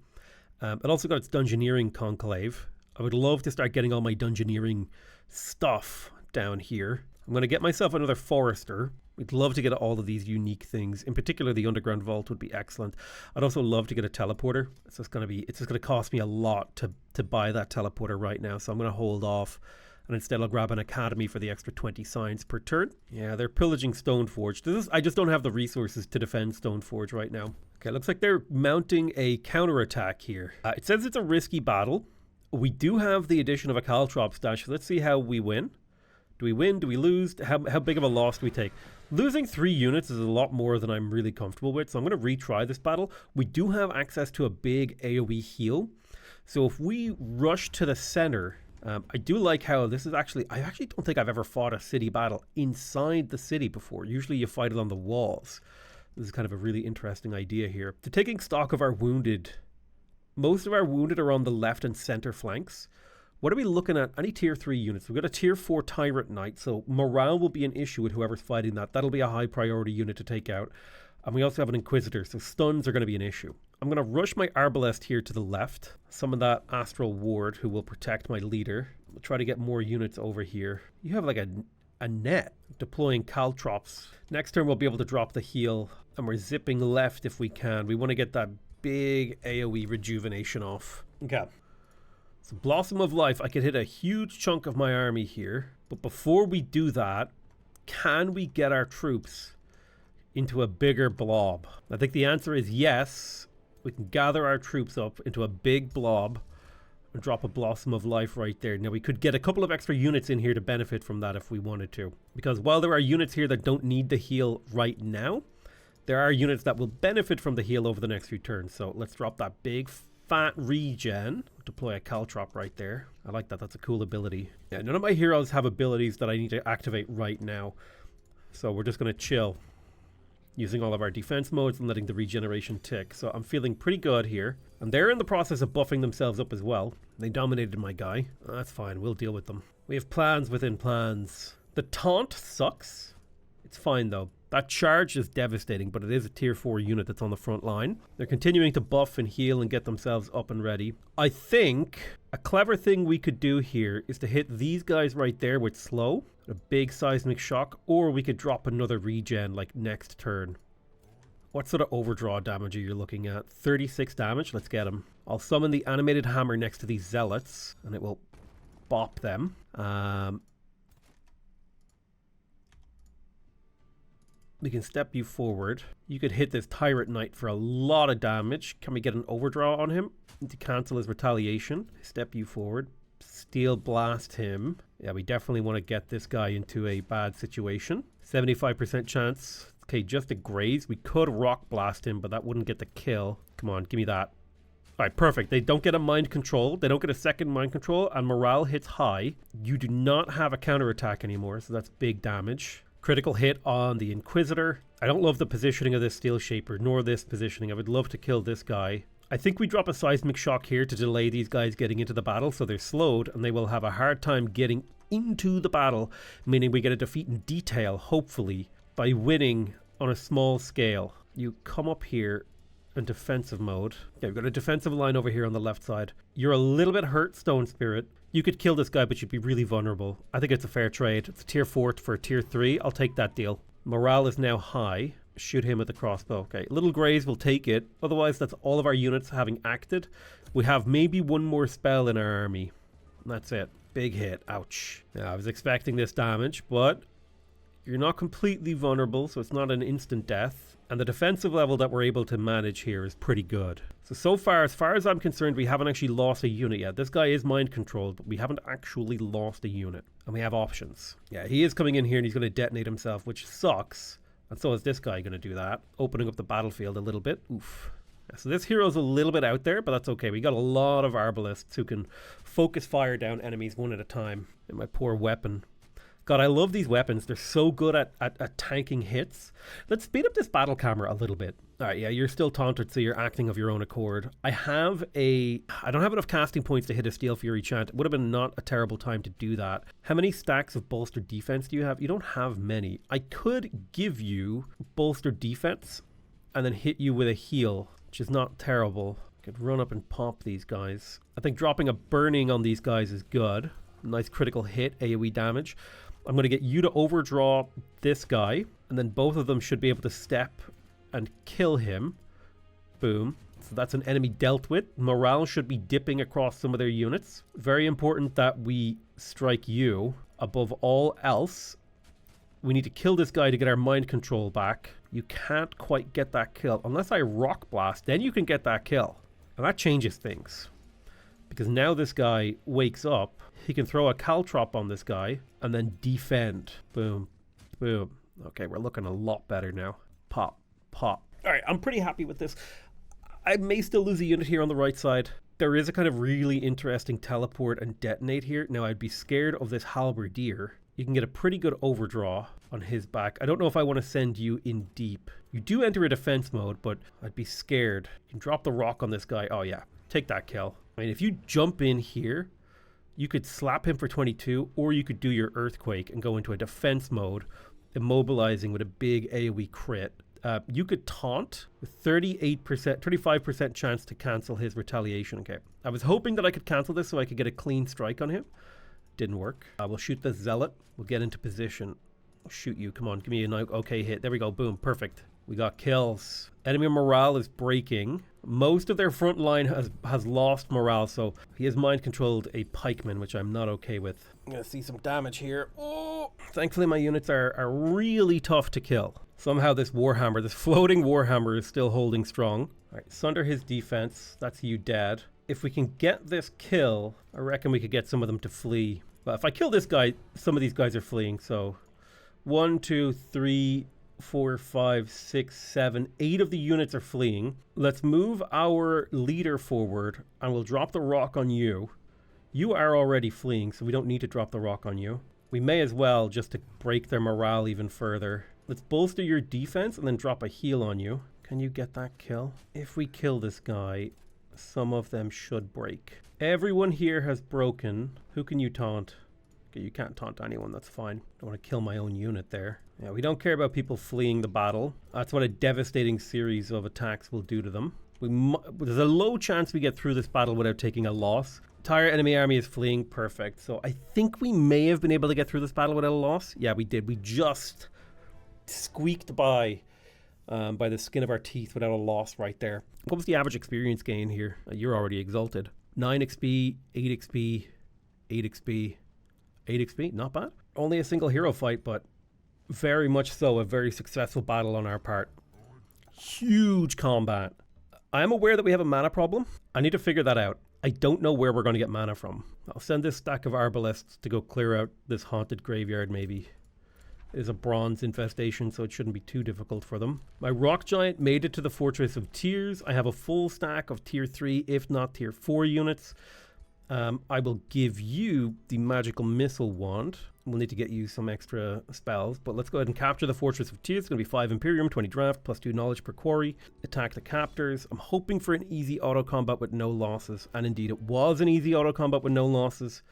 It also got its Dungeoneering Conclave. I would love to start getting all my Dungeoneering stuff down here. I'm going to get myself another Forester. We'd love to get all of these unique things. In particular, the Underground Vault would be excellent. I'd also love to get a teleporter. It's just going to cost me a lot to buy that teleporter right now. So I'm going to hold off. And instead I'll grab an academy for the extra 20 signs per turn. Yeah, they're pillaging Stoneforge. I just don't have the resources to defend Stoneforge right now. Okay, looks like they're mounting a counterattack here. It says it's a risky battle. We do have the addition of a caltrop stash. So let's see how we win. Do we win? Do we lose? How big of a loss do we take? Losing 3 units is a lot more than I'm really comfortable with. So I'm going to retry this battle. We do have access to a big AoE heal. So if we rush to the center... I do like how this is I actually don't think I've ever fought a city battle inside the city before. Usually you fight it on the walls. This is kind of a really interesting idea here. So taking stock of our wounded, most of our wounded are on the left and center flanks. What are we looking at? Any tier 3 units. We've got a tier 4 Tyrant Knight, so morale will be an issue with whoever's fighting that. That'll be a high priority unit to take out. And we also have an Inquisitor, so stuns are going to be an issue. I'm going to rush my Arbalest here to the left. Summon that Astral Ward who will protect my leader. We'll try to get more units over here. You have like a net deploying caltrops. Next turn we'll be able to drop the heal. And we're zipping left if we can. We want to get that big AoE rejuvenation off. Okay. So Blossom of Life. I could hit a huge chunk of my army here. But before we do that, can we get our troops into a bigger blob? I think the answer is yes. We can gather our troops up into a big blob and drop a Blossom of Life right there. Now we could get a couple of extra units in here to benefit from that if we wanted to. Because while there are units here that don't need the heal right now, there are units that will benefit from the heal over the next few turns. So let's drop that big fat regen. Deploy a caltrop right there. I like that. That's a cool ability. Yeah, none of my heroes have abilities that I need to activate right now. So we're just going to chill, using all of our defense modes and letting the regeneration tick. So I'm feeling pretty good here. And they're in the process of buffing themselves up as well. They dominated my guy. That's fine. We'll deal with them. We have plans within plans. The taunt sucks. It's fine though. That charge is devastating, but it is a tier 4 unit that's on the front line. They're continuing to buff and heal and get themselves up and ready. I think a clever thing we could do here is to hit these guys right there with slow, a big seismic shock, or we could drop another regen like next turn. What sort of overdraw damage are you looking at? 36 damage. Let's get him. I'll summon the animated hammer next to these zealots, and it will bop them. We can step you forward. You could hit this Tyrant Knight for a lot of damage. Can we get an overdraw on him to cancel his retaliation? Step you forward. Steel Blast him. Yeah, we definitely want to get this guy into a bad situation. 75% chance. Okay, just a graze. We could Rock Blast him, but that wouldn't get the kill. Come on, give me that. All right, perfect. They don't get a mind control. They don't get a second mind control, and morale hits high. You do not have a counterattack anymore, so that's big damage. Critical hit on the Inquisitor. I don't love the positioning of this Steel Shaper, nor this positioning. I would love to kill this guy. I think we drop a Seismic Shock here to delay these guys getting into the battle, so they're slowed, and they will have a hard time getting into the battle, meaning we get a defeat in detail, hopefully, by winning on a small scale. You come up here in defensive mode. Okay, we've got a defensive line over here on the left side. You're a little bit hurt, Stone Spirit. You could kill this guy, but you'd be really vulnerable. I think it's a fair trade. It's a tier 4 for a tier 3. I'll take that deal. Morale is now high. Shoot him with the crossbow. Okay, Little Graze will take it. Otherwise, that's all of our units having acted. We have maybe one more spell in our army. That's it. Big hit. Ouch. Now, I was expecting this damage, but you're not completely vulnerable, so it's not an instant death. And the defensive level that we're able to manage here is pretty good. So far as I'm concerned, we haven't actually lost a unit yet. This guy is mind controlled, but we haven't actually lost a unit. And we have options. Yeah, he is coming in here and he's going to detonate himself, which sucks. And so is this guy going to do that, opening up the battlefield a little bit. Oof. Yeah, so this hero's a little bit out there, but that's okay. We got a lot of Arbalists who can focus fire down enemies one at a time. And my poor weapon. God, I love these weapons. They're so good at tanking hits. Let's speed up this battle camera a little bit. All right, yeah, you're still taunted, so you're acting of your own accord. I don't have enough casting points to hit a Steel Fury chant. It would have been not a terrible time to do that. How many stacks of bolstered defense do you have? You don't have many. I could give you bolstered defense and then hit you with a heal, which is not terrible. I could run up and pop these guys. I think dropping a burning on these guys is good. Nice critical hit, AoE damage. I'm going to get you to overdraw this guy, and then both of them should be able to step and kill him. Boom. So that's an enemy dealt with. Morale should be dipping across some of their units. Very important that we strike you. Above all else, we need to kill this guy to get our mind control back. You can't quite get that kill. Unless I Rock Blast, then you can get that kill. And that changes things. Because now this guy wakes up, he can throw a Caltrop on this guy and then defend. Boom. Boom. Okay, we're looking a lot better now. Pop. Pop. All right, I'm pretty happy with this. I may still lose a unit here on the right side. There is a kind of really interesting teleport and detonate here. Now, I'd be scared of this Halberdier. You can get a pretty good overdraw on his back. I don't know if I want to send you in deep. You do enter a defense mode, but I'd be scared. You can drop the rock on this guy. Oh, yeah. Take that kill. I mean, if you jump in here, you could slap him for 22, or you could do your Earthquake and go into a defense mode, immobilizing with a big AoE crit. You could taunt with 35% chance to cancel his retaliation. Okay, I was hoping that I could cancel this so I could get a clean strike on him. Didn't work. We'll shoot the Zealot. We'll get into position. I'll shoot you. Come on, give me an okay hit. There we go. Boom. Perfect. We got kills. Enemy morale is breaking. Most of their front line has lost morale, so he has mind controlled a pikeman, which I'm not okay with. I'm gonna see some damage here. Oh, thankfully my units are really tough to kill. Somehow this Warhammer, this floating Warhammer, is still holding strong. All right, sunder his defense. That's you dead. If we can get this kill, I reckon we could get some of them to flee. But if I kill this guy, some of these guys are fleeing. So 1, 2, 3, 4, 5, 6, 7, 8 of the units are fleeing. Let's move our leader forward and we'll drop the rock on you. You are already fleeing, so we don't need to drop the rock on you. We may as well, just to break their morale even further. Let's bolster your defense and then drop a heal on you. Can you get that kill? If we kill this guy, some of them should break. Everyone here has broken. Who can you taunt? Okay, you can't taunt anyone, that's fine. Don't want to kill my own unit there. Yeah, we don't care about people fleeing the battle. That's what a devastating series of attacks will do to them. There's a low chance we get through this battle without taking a loss. Entire enemy army is fleeing. Perfect. So I think we may have been able to get through this battle without a loss. Yeah, we did. We just squeaked by by the skin of our teeth without a loss right there. What was the average experience gain here? You're already exalted. 9 XP, 8 XP, 8 XP, 8 XP. Not bad. Only a single hero fight, but very much so a very successful battle on our part. Huge combat. I am aware that we have a mana problem. I need to figure that out. I don't know where we're going to get mana from. I'll send this stack of arbalests to go clear out this haunted graveyard maybe. It is a bronze infestation, so it shouldn't be too difficult for them. My rock giant made it to the Fortress of Tears. I have a full stack of tier 3, if not tier 4 units. I will give you the magical missile wand. We'll need to get you some extra spells, but let's go ahead and capture the Fortress of Tears. It's going to be 5 Imperium, 20 draft, plus 2 knowledge per quarry. Attack the captors. I'm hoping for an easy auto combat with no losses, and indeed it was an easy auto combat with no losses.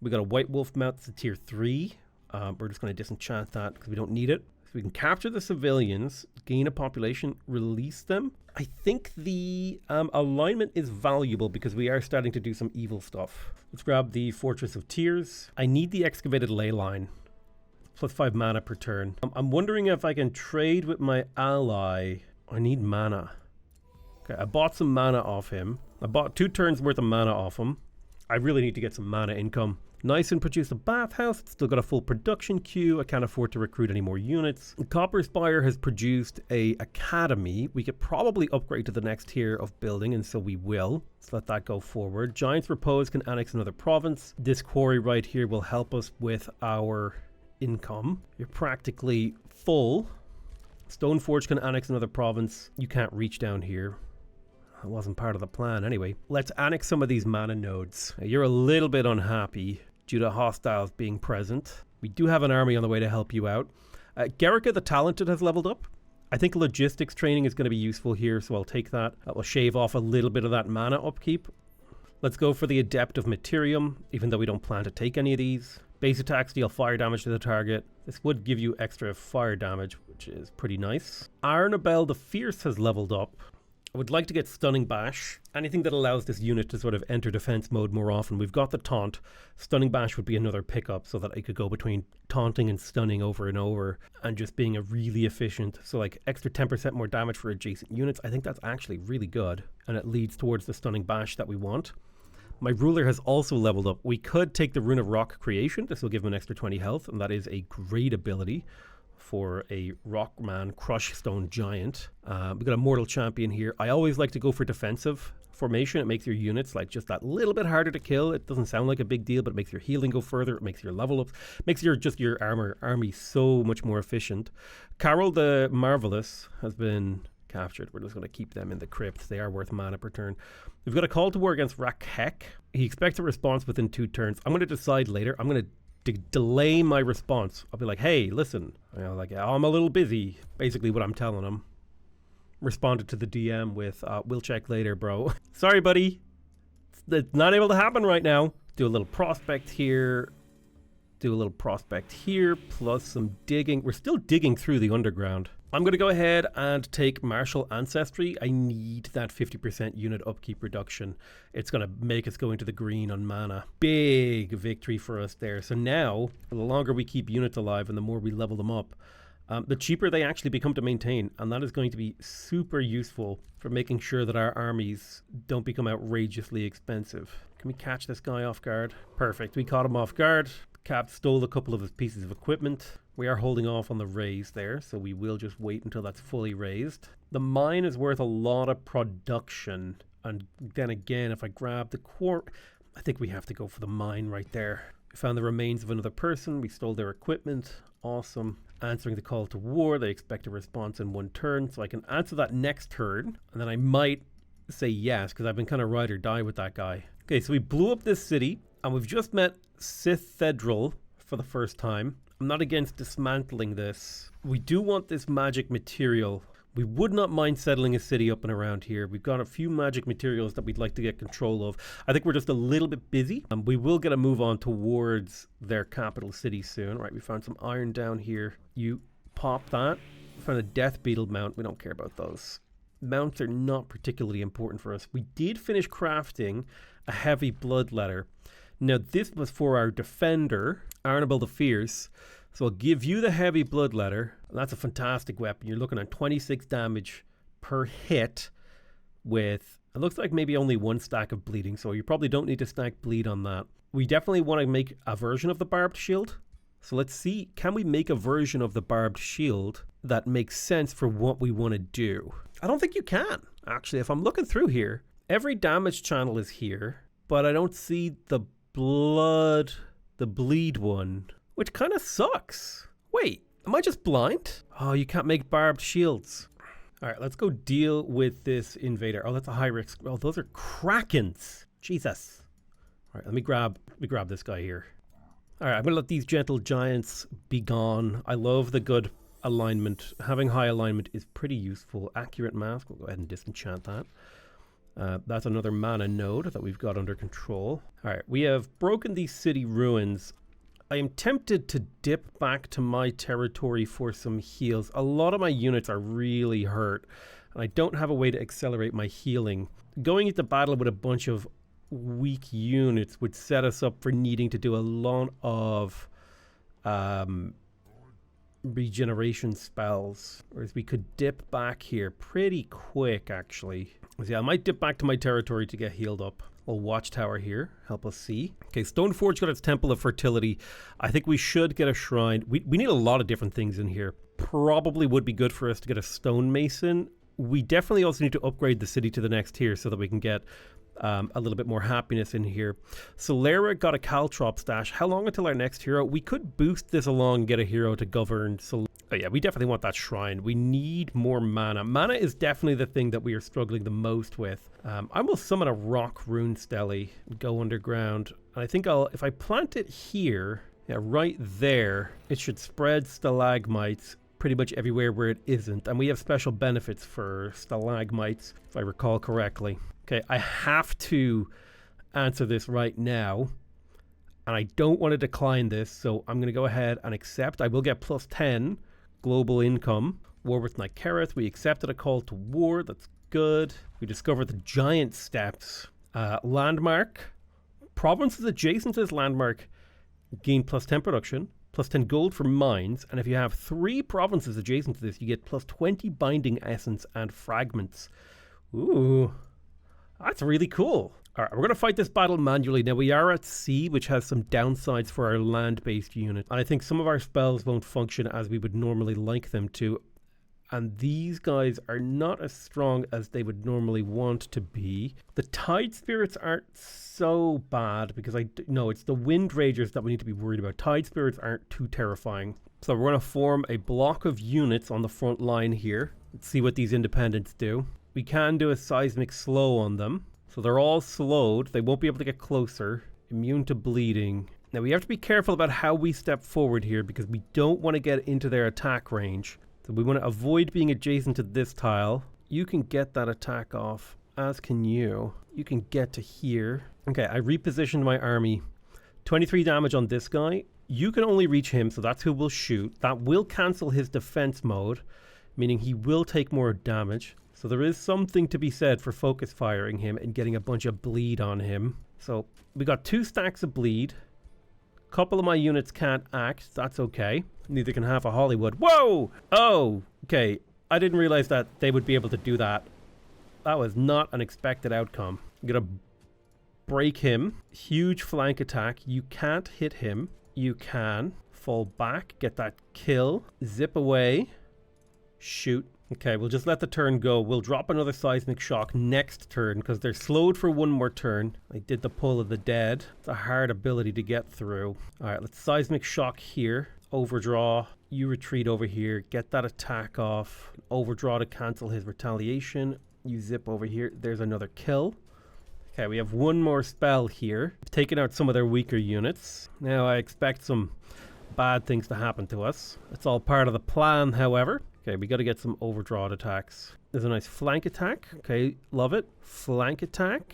We got a White Wolf mount that's a tier 3. We're just going to disenchant that because we don't need it. So we can capture the civilians, gain a population, release them. I think the alignment is valuable because we are starting to do some evil stuff. Let's grab the Fortress of Tears. I need the excavated ley line. Plus 5 mana per turn. I'm wondering if I can trade with my ally. I need mana. Okay, I bought some mana off him. I bought 2 turns worth of mana off him. I really need to get some mana income. Nice and produced a bathhouse. It's still got a full production queue. I can't afford to recruit any more units. Copper Spire has produced a academy. We could probably upgrade to the next tier of building, and so we will. Let's let that go forward. Giant's Repose can annex another province. This quarry right here will help us with our income. You're practically full. Stoneforge can annex another province. You can't reach down here. That wasn't part of the plan anyway. Let's annex some of these mana nodes. You're a little bit unhappy due to hostiles being present. We do have an army on the way to help you out. Gerika the Talented has leveled up. I think logistics training is going to be useful here, so I'll take that. That will shave off a little bit of that mana upkeep. Let's go for the Adept of Materium, even though we don't plan to take any of these. Base attacks deal fire damage to the target. This would give you extra fire damage, which is pretty nice. Arnabel the Fierce has leveled up. I would like to get Stunning Bash. Anything that allows this unit to sort of enter defense mode more often. We've got the Taunt. Stunning Bash would be another pickup so that I could go between taunting and stunning over and over and just being a really efficient. So like extra 10% more damage for adjacent units. I think that's actually really good. And it leads towards the Stunning Bash that we want. My ruler has also leveled up. We could take the Rune of Rock Creation. This will give him an extra 20 health, and that is a great ability for a Rockman Crush Stone Giant. We've got a Mortal Champion here. I always like to go for defensive formation. It makes your units like just that little bit harder to kill. It doesn't sound like a big deal, but it makes your healing go further. It makes your level ups, makes your army so much more efficient. Carol the Marvelous has been captured. We're just going to keep them in the crypt. They are worth mana per turn. We've got a Call to War against Rakhek. He expects a response within 2 turns. I'm going to decide later. I'm going to delay my response. I'll be like, hey, listen, I'm a little busy. Basically what I'm telling him. Responded to the DM with, we'll check later, bro. Sorry, buddy. It's not able to happen right now. Do a little prospect here. Do a little prospect here, plus some digging. We're still digging through the underground. I'm going to go ahead and take Martial Ancestry. I need that 50% unit upkeep reduction. It's going to make us go into the green on mana. Big victory for us there. So now, the longer we keep units alive and the more we level them up, the cheaper they actually become to maintain. And that is going to be super useful for making sure that our armies don't become outrageously expensive. Can we catch this guy off guard? Perfect. We caught him off guard. Cap stole a couple of his pieces of equipment. We are holding off on the raise there, so we will just wait until that's fully raised. The mine is worth a lot of production, and then again, if I grab the quartz, I think we have to go for the mine right there. We found the remains of another person. We stole their equipment. Awesome. Answering the call to war. They expect a response in 1 turn, so I can answer that next turn, and then I might say yes, because I've been kind of ride or die with that guy. Okay, so we blew up this city, and we've just met Sithedral for the first time. I'm not against dismantling this. We do want this magic material. We would not mind settling a city up and around here. We've got a few magic materials that we'd like to get control of. I think we're just a little bit busy. We will get a move on towards their capital city soon. Right, we found some iron down here. You pop that. We found a Death Beetle mount. We don't care about those. Mounts are not particularly important for us. We did finish crafting a heavy bloodletter. Now, this was for our defender, Arnabel the Fierce. So I'll give you the heavy bloodletter. That's a fantastic weapon. You're looking at 26 damage per hit with, it looks like maybe only 1 stack of bleeding. So you probably don't need to stack bleed on that. We definitely want to make a version of the barbed shield. So let's see, can we make a version of the barbed shield that makes sense for what we want to do? I don't think you can. Actually, if I'm looking through here, every damage channel is here, but I don't see the bleed one, which kind of sucks. Wait, am I just blind? Oh, you can't make barbed shields. All right, let's go deal with this invader. Oh, that's a high risk. Oh, those are krakens. Jesus. All right, let me grab this guy here. All right, I'm going to let these gentle giants be gone. I love the good alignment. Having high alignment is pretty useful. Accurate mask, we'll go ahead and disenchant that. That's another mana node that we've got under control. All right, we have broken these city ruins. I am tempted to dip back to my territory for some heals. A lot of my units are really hurt, and I don't have a way to accelerate my healing. Going into battle with a bunch of weak units would set us up for needing to do a lot of regeneration spells, whereas we could dip back here pretty quick, actually. So yeah, I might dip back to my territory to get healed up. A watchtower here, help us see. Okay, Stoneforge got its Temple of Fertility. I think we should get a shrine. We need a lot of different things in here. Probably would be good for us to get a stonemason. We definitely also need to upgrade the city to the next tier so that we can get a little bit more happiness in here. Solera got a caltrop stash. How long until our next hero? We could boost this along and get a hero to govern. So yeah, we definitely want that shrine. We need more mana. Mana is definitely the thing that we are struggling the most with. I will summon a rock rune stele, go underground. And I think if I plant it here, yeah, right there, it should spread stalagmites pretty much everywhere where it isn't. And we have special benefits for stalagmites, if I recall correctly. Okay, I have to answer this right now, and I don't want to decline this, so I'm going to go ahead and accept. I will get plus 10 global income. War with Nykereth, we accepted a call to war, that's good. We discovered the giant steps. Landmark, provinces adjacent to this landmark gain plus 10 production, plus 10 gold for mines, and if you have 3 provinces adjacent to this, you get plus 20 binding essence and fragments. Ooh. That's really cool. All right, we're going to fight this battle manually. Now, we are at sea, which has some downsides for our land-based unit. And I think some of our spells won't function as we would normally like them to. And these guys are not as strong as they would normally want to be. The Tide Spirits aren't so bad because it's the Wind Ragers that we need to be worried about. Tide Spirits aren't too terrifying. So we're going to form a block of units on the front line here. Let's see what these independents do. We can do a seismic slow on them. So they're all slowed. They won't be able to get closer. Immune to bleeding. Now we have to be careful about how we step forward here because we don't want to get into their attack range. So we want to avoid being adjacent to this tile. You can get that attack off, as can you. You can get to here. Okay, I repositioned my army. 23 damage on this guy. You can only reach him, so that's who we'll shoot. That will cancel his defense mode, meaning he will take more damage. So there is something to be said for focus firing him and getting a bunch of bleed on him. So we got 2 stacks of bleed. A couple of my units can't act. That's okay. Neither can half a Hollywood. Whoa! Oh, okay. I didn't realize that they would be able to do that. That was not an expected outcome. I'm going to break him. Huge flank attack. You can't hit him. You can fall back, get that kill, zip away, shoot. Okay, we'll just let the turn go. We'll drop another seismic shock next turn because they're slowed for 1 more turn. I did the pull of the dead. It's a hard ability to get through. All right, let's seismic shock here. Overdraw. You retreat over here. Get that attack off. Overdraw to cancel his retaliation. You zip over here. There's another kill. Okay, we have 1 more spell here. I've taken out some of their weaker units. Now I expect some bad things to happen to us. It's all part of the plan, however. Okay, we got to get some overdrawed attacks. There's a nice flank attack. Okay, love it. Flank attack.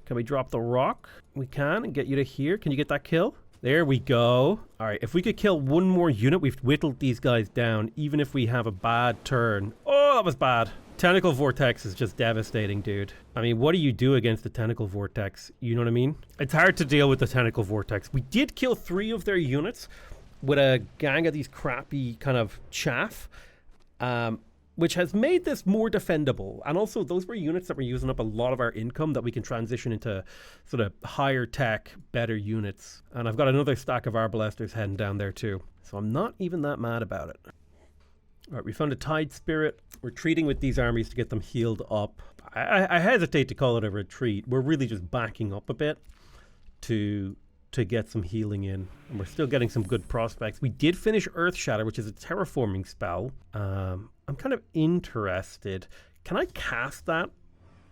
Can we drop the rock? We can, and get you to here. Can you get that kill? There we go. All right, if we could kill 1 more unit, we've whittled these guys down, even if we have a bad turn. Oh, that was bad. Tentacle Vortex is just devastating, dude. I mean, what do you do against the Tentacle Vortex? You know what I mean? It's hard to deal with the Tentacle Vortex. We did kill 3 of their units. with a gang of these crappy kind of chaff, which has made this more defendable. And also, those were units that were using up a lot of our income that we can transition into sort of higher tech, better units. And I've got another stack of Arbalesters heading down there too. So I'm not even that mad about it. All right, we found a Tide Spirit. We're treating with these armies to get them healed up. I hesitate to call it a retreat. We're really just backing up a bit to get some healing in. And we're still getting some good prospects. We did finish Earth Shatter, which is a terraforming spell. I'm kind of interested. Can I cast that?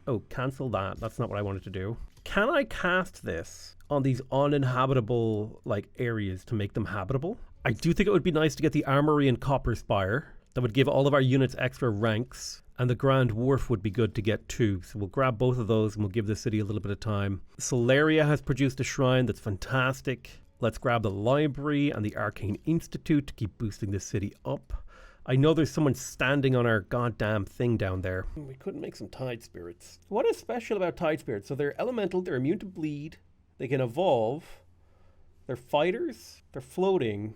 Oh, cancel that. That's not what I wanted to do. Can I cast this on these uninhabitable areas to make them habitable? I do think it would be nice to get the Armory and Copper Spire. That would give all of our units extra ranks. And the Grand Wharf would be good to get too. So we'll grab both of those and we'll give the city a little bit of time. Solaria has produced a shrine that's fantastic. Let's grab the library and the Arcane Institute to keep boosting this city up. I know there's someone standing on our goddamn thing down there. We couldn't make some Tide Spirits. What is special about Tide Spirits? So they're elemental, they're immune to bleed, they can evolve, they're fighters, they're floating,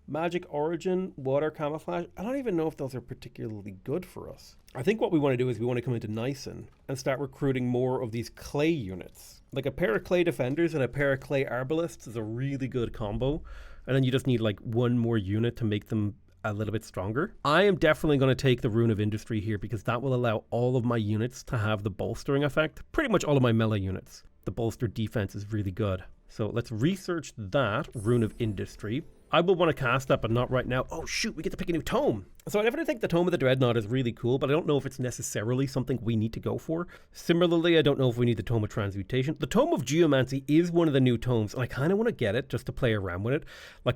magic origin, water camouflage. I don't even know if those are particularly good for us. I think what we want to do is we want to come into Nyson and start recruiting more of these clay units. Like a pair of clay defenders and a pair of clay arbalists is a really good combo. And then you just need one more unit to make them a little bit stronger. I am definitely going to take the Rune of Industry here because that will allow all of my units to have the bolstering effect. Pretty much all of my melee units. The bolstered defense is really good. So let's research that Rune of Industry. I will want to cast that, but not right now. Oh shoot, we get to pick a new tome. So I definitely think the Tome of the Dreadnought is really cool, but I don't know if it's necessarily something we need to go for. Similarly, I don't know if we need the Tome of Transmutation. The Tome of Geomancy is one of the new tomes, and I kind of want to get it just to play around with it.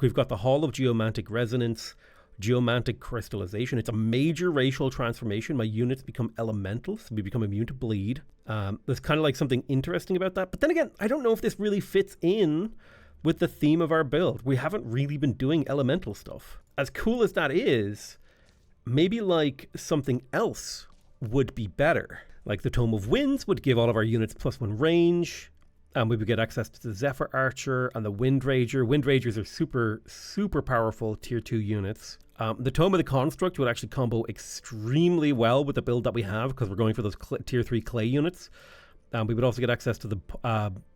We've got the Hall of Geomantic Resonance, Geomantic Crystallization. It's a major racial transformation. My units become elemental, so we become immune to bleed. There's kind of something interesting about that. But then again, I don't know if this really fits in with the theme of our build. We haven't really been doing elemental stuff. As cool as that is, maybe something else would be better. The Tome of Winds would give all of our units +1 range, and we would get access to the Zephyr Archer and the Wind Rager. Wind Ragers are super, super powerful tier 2 units. The Tome of the Construct would actually combo extremely well with the build that we have because we're going for those tier 3 clay units. We would also get access to the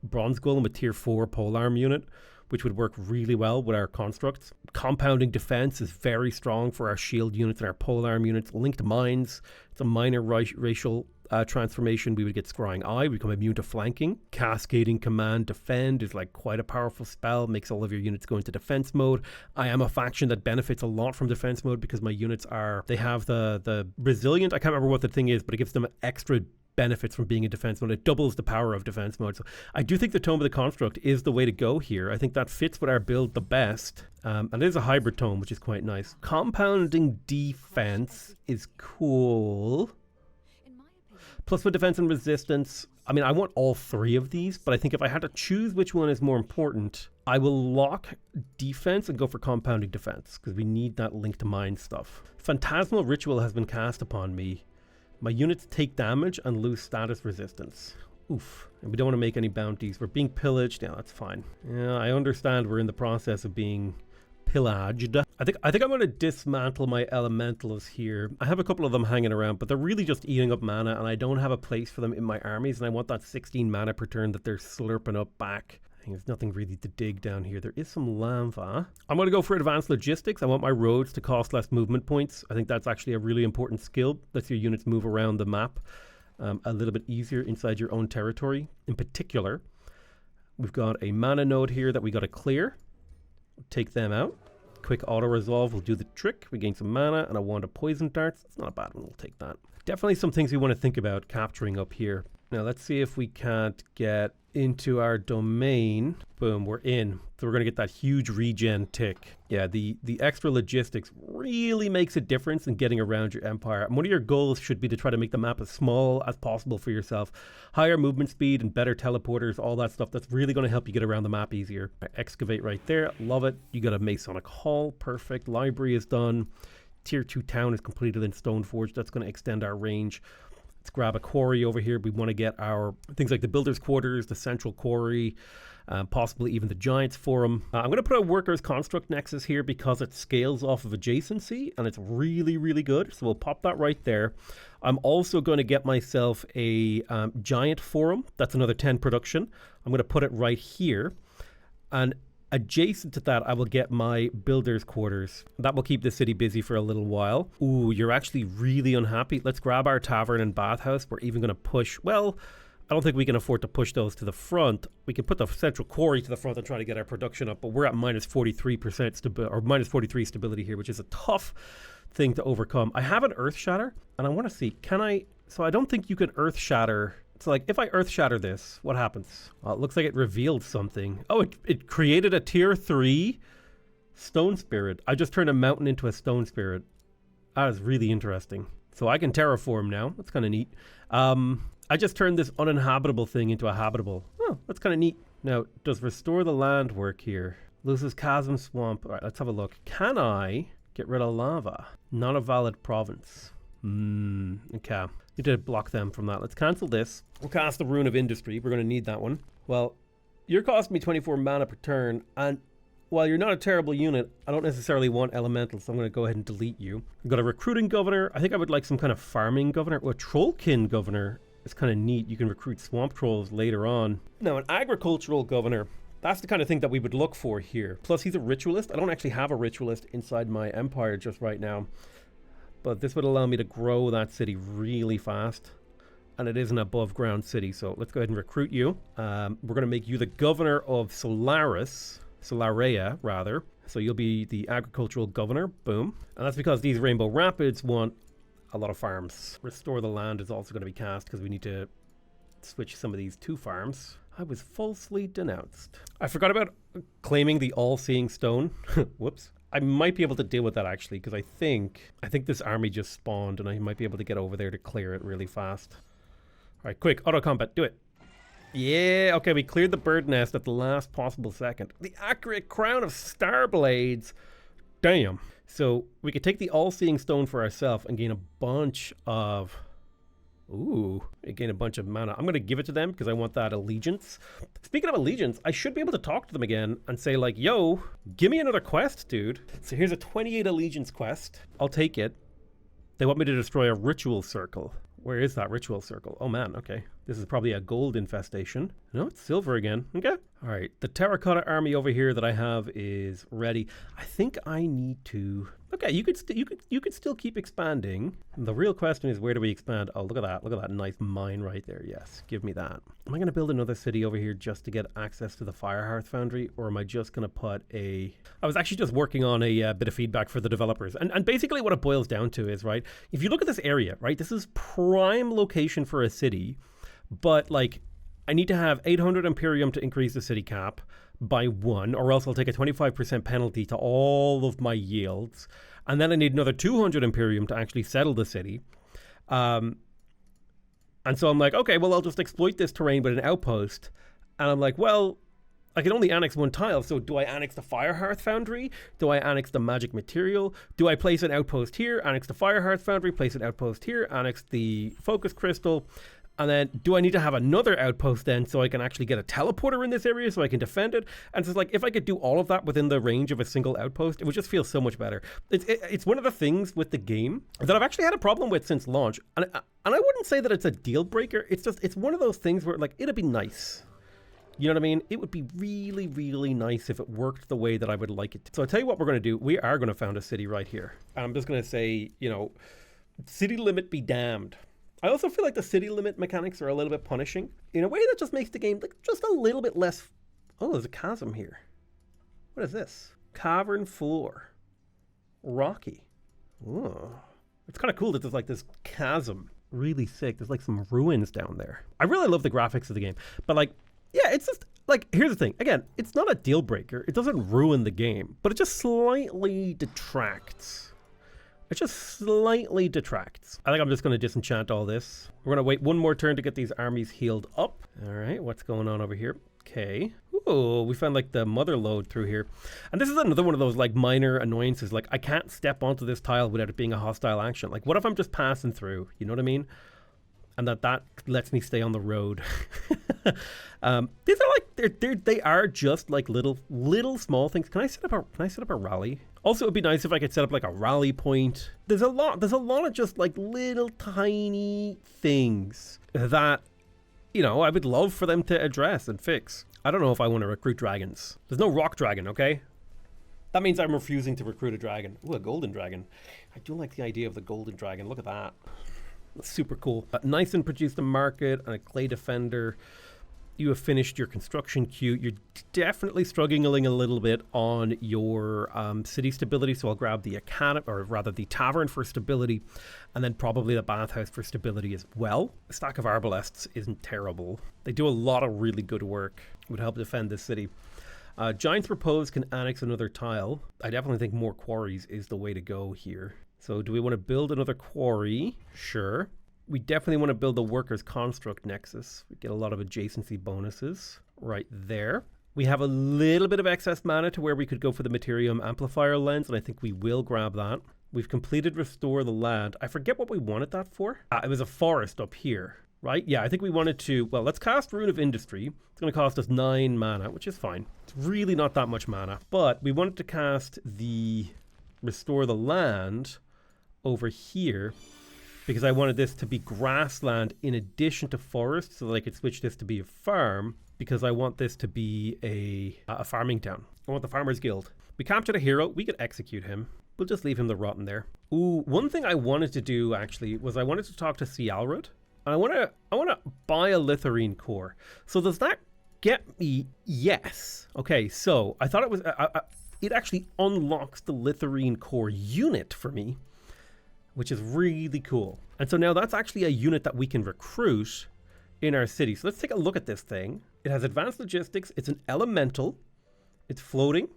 Bronze Golem with tier 4 polearm unit, which would work really well with our constructs. Compounding defense is very strong for our shield units and our polearm units. Linked Mines, it's a minor racial transformation. We would get Scrying Eye, we become immune to flanking. Cascading Command Defend is quite a powerful spell, makes all of your units go into defense mode. I am a faction that benefits a lot from defense mode because my units they have the Resilient, I can't remember what the thing is, but it gives them extra benefits from being in defense mode. It doubles the power of defense mode. So I do think the Tome of the Construct is the way to go here. I think that fits with our build the best. And it is a hybrid tome, which is quite nice. Compounding defense is cool. Plus with defense and resistance, I want all three of these, but I think if I had to choose which one is more important, I will lock defense and go for compounding defense because we need that linked mind stuff. Phantasmal Ritual has been cast upon me. My units take damage and lose status resistance. Oof. And we don't want to make any bounties. We're being pillaged. Yeah, that's fine. Yeah, I understand we're in the process of being pillaged. I think I'm going to dismantle my elementals here. I have a couple of them hanging around, but they're really just eating up mana, and I don't have a place for them in my armies, and I want that 16 mana per turn that they're slurping up back. There's nothing really to dig down here. There is some lava. I'm going to go for advanced logistics. I want my roads to cost less movement points. I think that's actually a really important skill. Lets your units move around the map a little bit easier inside your own territory. In particular, we've got a mana node here that we got to clear. Take them out. Quick auto resolve will do the trick. We gain some mana and a wand of poison darts. It's not a bad one. We'll take that. Definitely some things we want to think about capturing up here. Now let's see if we can't get into our domain. Boom, we're in. So we're going to get that huge regen tick. Yeah, the extra logistics really makes a difference in getting around your empire. And one of your goals should be to try to make the map as small as possible for yourself. Higher movement speed and better teleporters, all that stuff. That's really going to help you get around the map easier. Excavate right there. Love it. You got a Masonic Hall. Perfect. Library is done. Tier 2 town is completed in Stoneforge. That's going to extend our range. Let's grab a quarry over here. We want to get our things like the builder's quarters, the central quarry, possibly even the Giants Forum. I'm going to put a Workers Construct Nexus here because it scales off of adjacency, and it's really, really good. So we'll pop that right there. I'm also going to get myself a Giant Forum. That's another 10 production. I'm going to put it right here. And adjacent to that, I will get my builder's quarters. That will keep the city busy for a little while. Ooh, you're actually really unhappy. Let's grab our tavern and bathhouse. We're even going to push, well, I don't think we can afford to push those to the front. We can put the central quarry to the front and try to get our production up, but we're at minus 43% or minus 43 stability here, which is a tough thing to overcome. I have an Earth Shatter, and I want to see, can I, so I don't think you can Earth Shatter. So like if I Earth Shatter this, what happens? It looks like it revealed something. Oh, it created a tier 3 stone spirit. I just turned a mountain into a stone spirit. That is really interesting. So I can terraform now. That's kind of neat. I just turned this uninhabitable thing into a habitable. Oh, that's kind of neat. Now, does restore the land work here? Loses chasm swamp. All right, let's have a look. Can I get rid of lava? Not a valid province. Okay. Need to block them from that. Let's cancel this. We'll cast the Rune of Industry. We're going to need that one. Well, you're costing me 24 mana per turn, and while you're not a terrible unit, I don't necessarily want elemental, so I'm going to go ahead and delete you. I've got a recruiting governor. I think I would like some kind of farming governor. Well, a trollkin governor is kind of neat. You can recruit swamp trolls later on. Now, an agricultural governor. That's the kind of thing that we would look for here. Plus, he's a ritualist. I don't actually have a ritualist inside my empire just right now. But this would allow me to grow that city really fast. And it is an above ground city. So let's go ahead and recruit you. We're going to make you the governor of Solarea, rather. So you'll be the agricultural governor. Boom. And that's because these Rainbow Rapids want a lot of farms. Restore the land is also going to be cast because we need to switch some of these to farms. I was falsely denounced. I forgot about claiming the all-seeing stone. Whoops. I might be able to deal with that actually, because I think this army just spawned and I might be able to get over there to clear it really fast. All right, quick, auto combat, do it. Yeah, okay, we cleared the bird nest at the last possible second. The accurate crown of star blades. Damn. So we could take the all-seeing stone for ourselves and gain a bunch of... Ooh, gain a bunch of mana. I'm going to give it to them because I want that allegiance. Speaking of allegiance, I should be able to talk to them again and say like, yo, give me another quest, dude. So here's a 28 allegiance quest. I'll take it. They want me to destroy a ritual circle. Where is that ritual circle? Oh man, okay. This is probably a gold infestation. No, it's silver again. Okay. All right, the terracotta army over here that I have is ready. I think I need to... Okay, you could still keep expanding. The real question is, where do we expand? Oh, look at that. Look at that nice mine right there. Yes, give me that. Am I going to build another city over here just to get access to the Firehearth Foundry? Or am I just going to put a... I was actually just working on a bit of feedback for the developers. And basically what it boils down to is, right, if you look at this area, right, this is prime location for a city. But, like, I need to have 800 Imperium to increase the city cap by 1, or else I'll take a 25% penalty to all of my yields. And then I need another 200 Imperium to actually settle the city. And so I'm like, okay, well, I'll just exploit this terrain with an outpost. And I'm like, well, I can only annex one tile. So do I annex the Firehearth Foundry? Do I annex the magic material? Do I place an outpost here, annex the Firehearth Foundry, place an outpost here, annex the focus crystal? And then do I need to have another outpost then so I can actually get a teleporter in this area so I can defend it? And so it's like, if I could do all of that within the range of a single outpost, it would just feel so much better. It's one of the things with the game that I've actually had a problem with since launch. And I wouldn't say that it's a deal breaker. It's one of those things where like, it'd be nice. You know what I mean? It would be really, really nice if it worked the way that I would like it to. So I'll tell you what we're going to do. We are going to found a city right here. And I'm just going to say, you know, city limit be damned. I also feel like the city limit mechanics are a little bit punishing in a way that just makes the game like just a little bit less... Oh, there's a chasm here. What is this? Cavern floor. Rocky. Oh. It's kind of cool that there's like this chasm. Really sick. There's like some ruins down there. I really love the graphics of the game. But like, yeah, it's just... Like, here's the thing. Again, it's not a deal breaker. It doesn't ruin the game. But it just slightly detracts. It just slightly detracts. I think I'm just going to disenchant all this. We're going to wait one more turn to get these armies healed up. All right, what's going on over here? Okay. Ooh, we found like the mother lode through here. And this is another one of those like minor annoyances. Like, I can't step onto this tile without it being a hostile action. Like, what if I'm just passing through? You know what I mean? and that lets me stay on the road. These are like they are just like little small things. Can I set up a rally? Also, it'd be nice if I could set up like a rally point. There's a lot of just like little tiny things that, you know, I would love for them to address and fix. I don't know if I want to recruit dragons. There's no rock dragon, okay? That means I'm refusing to recruit a dragon. Ooh, a golden dragon. I do like the idea of the golden dragon. Look at that. That's super cool. Nyson produced a market and a clay defender. You have finished your construction queue. You're definitely struggling a little bit on your city stability, so I'll grab the academy, or rather the tavern for stability, and then probably the bathhouse for stability as well. A stack of arbalests isn't terrible. They do a lot of really good work. It would help defend this city. Giants proposed can annex another tile. I definitely think more quarries is the way to go here. So do we want to build another quarry? Sure. We definitely want to build the workers construct nexus. We get a lot of adjacency bonuses right there. We have a little bit of excess mana to where we could go for the Materium Amplifier lens, and I think we will grab that. We've completed Restore the Land. I forget what we wanted that for. It was a forest up here, right? Yeah, I think we wanted to, well, let's cast Rune of Industry. It's going to cost us 9 mana, which is fine. It's really not that much mana. But we wanted to cast the Restore the Land over here, because I wanted this to be grassland in addition to forest, so that I could switch this to be a farm, because I want this to be a farming town. I want the Farmers Guild. We captured a hero. We could execute him. We'll just leave him the rotten there. Ooh, one thing I wanted to do, actually, was I wanted to talk to Cialrud, and I want to buy a Litharine core. So does that get me? Yes. Okay, so I thought it was... it actually unlocks the Litharine core unit for me, which is really cool. And so now that's actually a unit that we can recruit in our city. So let's take a look at this thing. It has advanced logistics. It's an elemental. It's floating.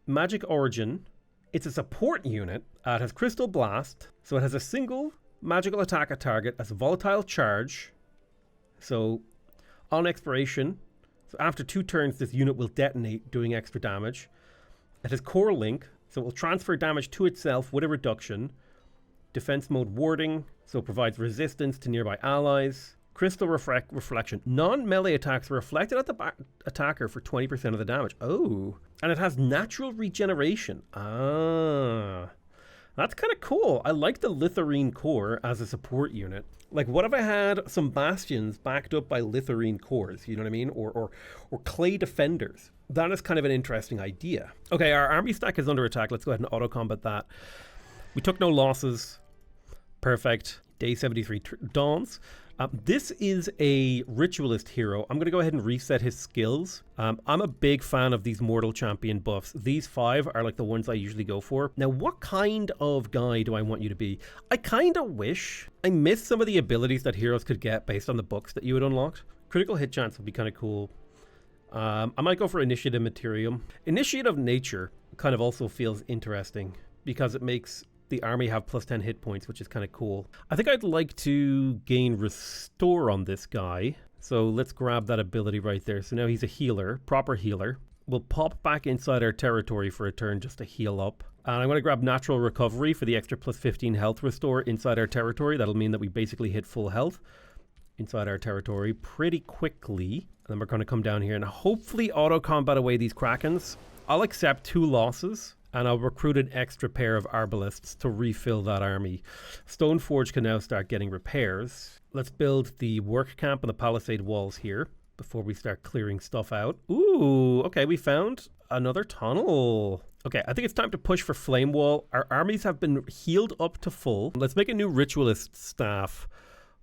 Magic origin. It's a support unit. It has crystal blast. So it has a single magical attack at target as a volatile charge. So on expiration, so after 2 turns, this unit will detonate, doing extra damage. It has core link, so it will transfer damage to itself with a reduction. Defense mode warding, so it provides resistance to nearby allies. Crystal reflection. Non-melee attacks are reflected at the attacker for 20% of the damage. Oh. And it has natural regeneration. Ah. That's kind of cool. I like the Litharine core as a support unit. Like, what if I had some bastions backed up by Litharine cores? You know what I mean? Or clay defenders. That is kind of an interesting idea. Okay, our army stack is under attack. Let's go ahead and auto-combat that. We took no losses. Perfect. Day 73 dawns. This is a ritualist hero. I'm going to go ahead and reset his skills. I'm a big fan of these Mortal Champion buffs. These 5 are like the ones I usually go for. Now, what kind of guy do I want you to be? I kind of wish I missed some of the abilities that heroes could get based on the books that you had unlocked. Critical hit chance would be kind of cool. I might go for Initiative Materium. Initiative Nature kind of also feels interesting because it makes the army have plus 10 hit points, which is kind of cool. I think I'd like to gain Restore on this guy. So let's grab that ability right there. So now he's a healer, proper healer. We'll pop back inside our territory for a turn just to heal up. And I'm going to grab Natural Recovery for the extra plus 15 health restore inside our territory. That'll mean that we basically hit full health inside our territory pretty quickly. And then we're going to come down here and hopefully auto-combat away these Krakens. I'll accept 2 losses. And I'll recruit an extra pair of arbalists to refill that army. Stoneforge can now start getting repairs. Let's build the work camp and the palisade walls here before we start clearing stuff out. Ooh, okay, we found another tunnel. Okay, I think it's time to push for Flame Wall. Our armies have been healed up to full. Let's make a new ritualist staff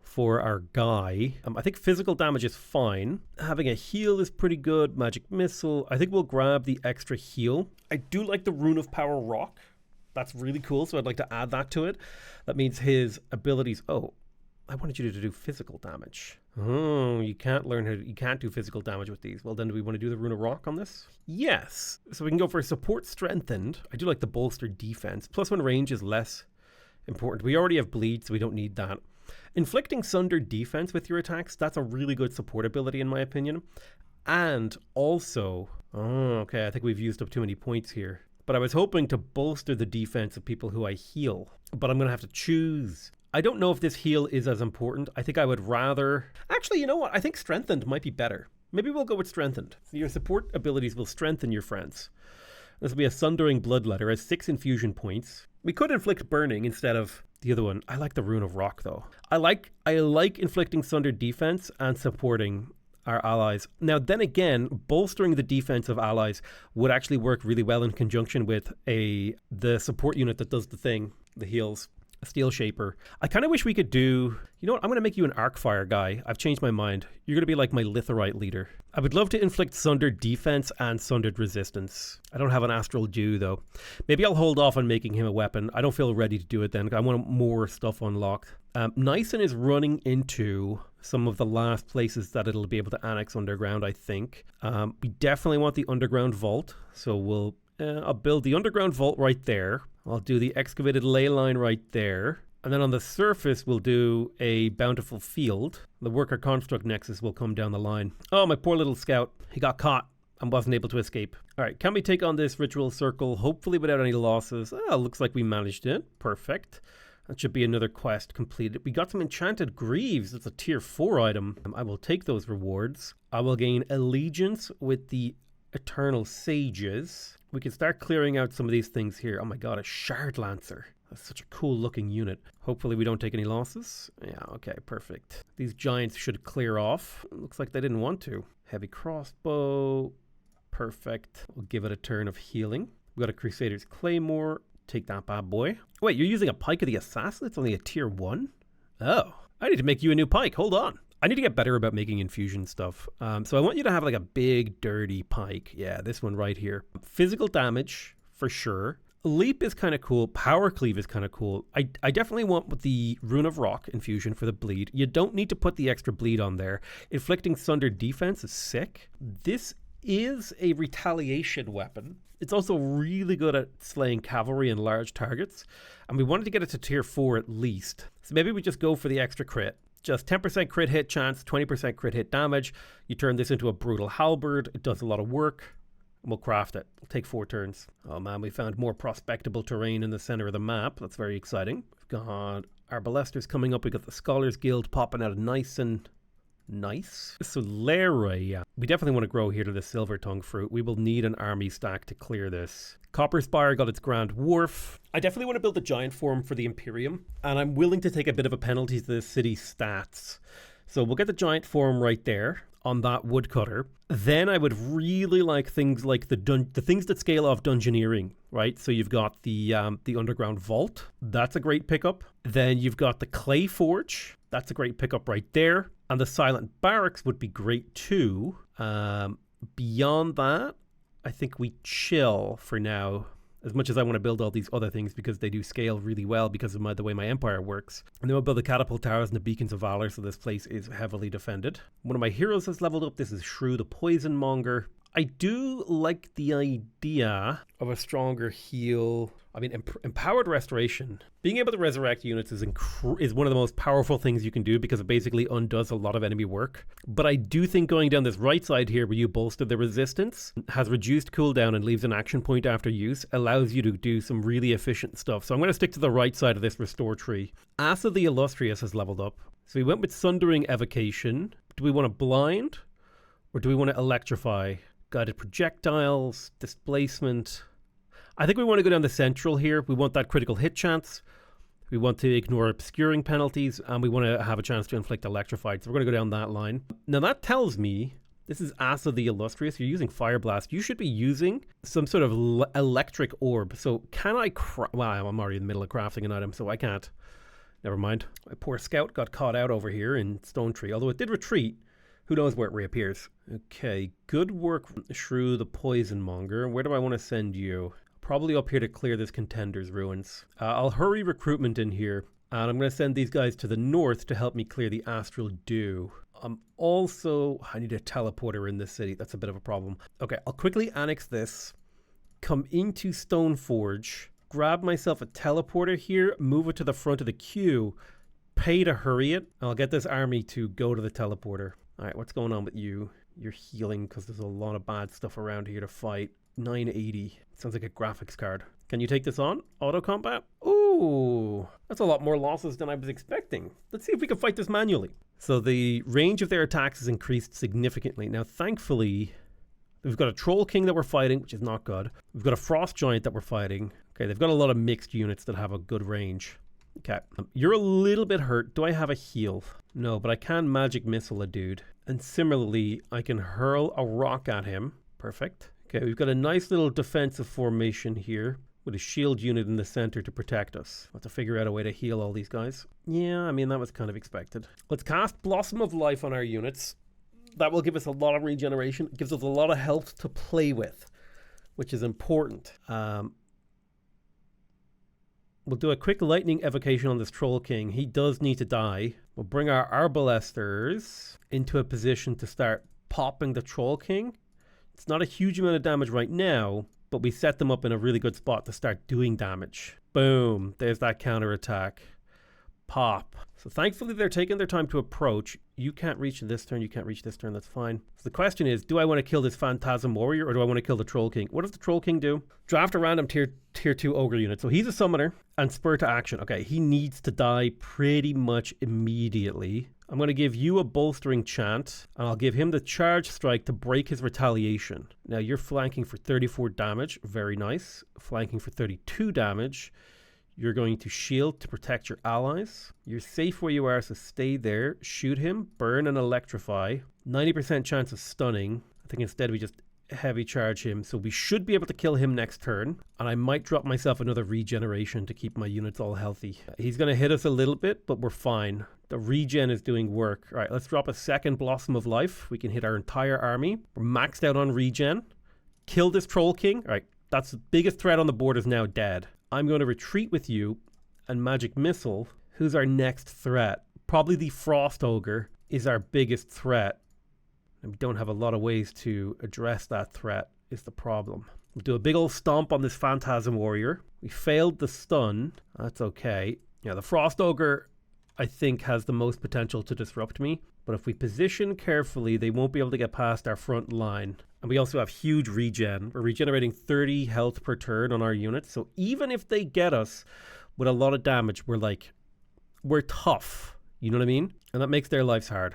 for our guy. I think physical damage is fine. Having a heal is pretty good. Magic missile. I think we'll grab the extra heal. I do like the Rune of Power Rock. That's really cool, so I'd like to add that to it. That means his abilities... Oh, I wanted you to do physical damage. Oh, you can't do physical damage with these. Well, then do we want to do the Rune of Rock on this? Yes. So we can go for support strengthened. I do like the bolstered defense. +1 range is less important. We already have bleed, so we don't need that. Inflicting sundered defense with your attacks, that's a really good support ability in my opinion. And also, okay, I think we've used up too many points here. But I was hoping to bolster the defense of people who I heal. But I'm going to have to choose. I don't know if this heal is as important. I think I would rather... Actually, you know what? I think Strengthened might be better. Maybe we'll go with Strengthened. So your support abilities will strengthen your friends. This will be a Sundering Bloodletter, has 6 infusion points. We could inflict Burning instead of the other one. I like the Rune of Rock, though. I like inflicting Sundered defense and supporting our allies. Now, then again, bolstering the defense of allies would actually work really well in conjunction with the support unit that does the thing, the heals. Steel Shaper. I kind of wish we could do... You know what? I'm going to make you an Arcfire guy. I've changed my mind. You're going to be like my Litherite leader. I would love to inflict Sundered Defense and Sundered Resistance. I don't have an Astral Dew, though. Maybe I'll hold off on making him a weapon. I don't feel ready to do it then. I want more stuff unlocked. Nyson is running into some of the last places that it'll be able to annex underground, I think. We definitely want the Underground Vault. So I'll build the Underground Vault right there. I'll do the excavated ley line right there. And then on the surface, we'll do a bountiful field. The worker construct nexus will come down the line. Oh, my poor little scout. He got caught and wasn't able to escape. All right, can we take on this ritual circle? Hopefully without any losses. Looks like we managed it. Perfect. That should be another quest completed. We got some enchanted greaves. That's a tier 4 item. I will take those rewards. I will gain allegiance with the Eternal Sages. We can start clearing out some of these things here. Oh my god, a Shard Lancer. That's such a cool looking unit. Hopefully we don't take any losses. Yeah, okay, perfect. These giants should clear off. It looks like they didn't want to. Heavy crossbow. Perfect. We'll give it a turn of healing. We got a Crusader's Claymore. Take that bad boy. Wait, you're using a Pike of the Assassin? It's only a tier 1? Oh, I need to make you a new pike. Hold on. I need to get better about making infusion stuff. So I want you to have like a big, dirty pike. Yeah, this one right here. Physical damage, for sure. Leap is kind of cool. Power Cleave is kind of cool. I definitely want the Rune of Rock infusion for the bleed. You don't need to put the extra bleed on there. Inflicting Sundered Defense is sick. This is a retaliation weapon. It's also really good at slaying cavalry and large targets. And we wanted to get it to tier 4 at least. So maybe we just go for the extra crit. Just 10% crit hit chance, 20% crit hit damage. You turn this into a brutal halberd. It does a lot of work. And we'll craft it. It'll take 4 turns. Oh man, we found more prospectable terrain in the center of the map. That's very exciting. We've got our Ballesters coming up. We got the Scholars Guild popping out nice and nice. So Lara, we definitely want to grow here to the Silver Tongue Fruit. We will need an army stack to clear this. Copper Spire got its Grand Wharf. I definitely want to build a giant form for the Imperium, and I'm willing to take a bit of a penalty to the city stats. So we'll get the giant form right there on that woodcutter. Then I would really like things like the things that scale off dungeoneering, right? So you've got the Underground Vault. That's a great pickup. Then you've got the Clay Forge. That's a great pickup right there. And the Silent Barracks would be great too. Beyond that, I think we chill for now, as much as I want to build all these other things because they do scale really well because of the way my empire works. And then we'll build the Catapult Towers and the Beacons of Valor, so this place is heavily defended. One of my heroes has leveled up. This is Shrew the Poison Monger. I do like the idea of a stronger heal. I mean, empowered restoration. Being able to resurrect units is one of the most powerful things you can do because it basically undoes a lot of enemy work. But I do think going down this right side here where you bolster the resistance, has reduced cooldown and leaves an action point after use, allows you to do some really efficient stuff. So I'm going to stick to the right side of this restore tree. Asa the Illustrious has leveled up. So we went with Sundering Evocation. Do we want to blind or do we want to electrify? Guided projectiles, displacement. I think we want to go down the central here. We want that critical hit chance. We want to ignore obscuring penalties, and we want to have a chance to inflict electrified. So we're going to go down that line. Now that tells me, this is Asa the Illustrious. You're using Fire Blast. You should be using some sort of electric orb. So can I wow, I'm already in the middle of crafting an item, so I can't. Never mind. My poor scout got caught out over here in Stone Tree, although it did retreat. Who knows where it reappears. Okay, good work, Shrew the Poison Monger. Where do I want to send you? Probably up here to clear this Contender's Ruins. I'll hurry recruitment in here, and I'm going to send these guys to the north to help me clear the Astral Dew. I need a teleporter in this city. That's a bit of a problem. Okay, I'll quickly annex this, come into Stoneforge, grab myself a teleporter here, move it to the front of the queue, pay to hurry it, and I'll get this army to go to the teleporter. All right, what's going on with you? You're healing because there's a lot of bad stuff around here to fight. 980. Sounds like a graphics card. Can you take this on? Auto combat? Ooh, that's a lot more losses than I was expecting. Let's see if we can fight this manually. So the range of their attacks is increased significantly. Now, thankfully, we've got a Troll King that we're fighting, which is not good. We've got a Frost Giant that we're fighting. Okay, they've got a lot of mixed units that have a good range. Okay, you're a little bit hurt. Do I have a heal? No, but I can magic missile a dude. And similarly, I can hurl a rock at him. Perfect. Okay, we've got a nice little defensive formation here with a shield unit in the center to protect us. We'll have to figure out a way to heal all these guys. Yeah, I mean, that was kind of expected. Let's cast Blossom of Life on our units. That will give us a lot of regeneration. It gives us a lot of health to play with, which is important. We'll do a quick lightning evocation on this Troll King. He does need to die. We'll bring our Arbalesters into a position to start popping the Troll King. It's not a huge amount of damage right now, but we set them up in a really good spot to start doing damage. Boom. There's that counterattack. Pop. So thankfully they're taking their time to approach. You can't reach this turn, you can't reach this turn, that's fine. So the question is, do I want to kill this Phantasm Warrior or do I want to kill the Troll King? What does the Troll King do? Draft a random tier 2 Ogre unit. So he's a summoner and spur to action. Okay, he needs to die pretty much immediately. I'm going to give you a bolstering chant and I'll give him the charge strike to break his retaliation. Now you're flanking for 34 damage. Very nice. Flanking for 32 damage. You're going to shield to protect your allies. You're safe where you are, so stay there. Shoot him, burn and electrify. 90% chance of stunning. I think instead we just heavy charge him. So we should be able to kill him next turn. And I might drop myself another regeneration to keep my units all healthy. He's going to hit us a little bit, but we're fine. The regen is doing work. All right, let's drop a second Blossom of Life. We can hit our entire army. We're maxed out on regen. Kill this Troll King. All right, that's the biggest threat on the board is now dead. I'm going to retreat with you and magic missile. Who's our next threat? Probably the Frost Ogre is our biggest threat. And we don't have a lot of ways to address that threat is the problem. We'll do a big old stomp on this Phantasm Warrior. We failed the stun. That's okay. Yeah, the Frost Ogre, I think, has the most potential to disrupt me. But if we position carefully, they won't be able to get past our front line. And we also have huge regen. We're regenerating 30 health per turn on our units. So even if they get us with a lot of damage, we're tough. You know what I mean? And that makes their lives hard.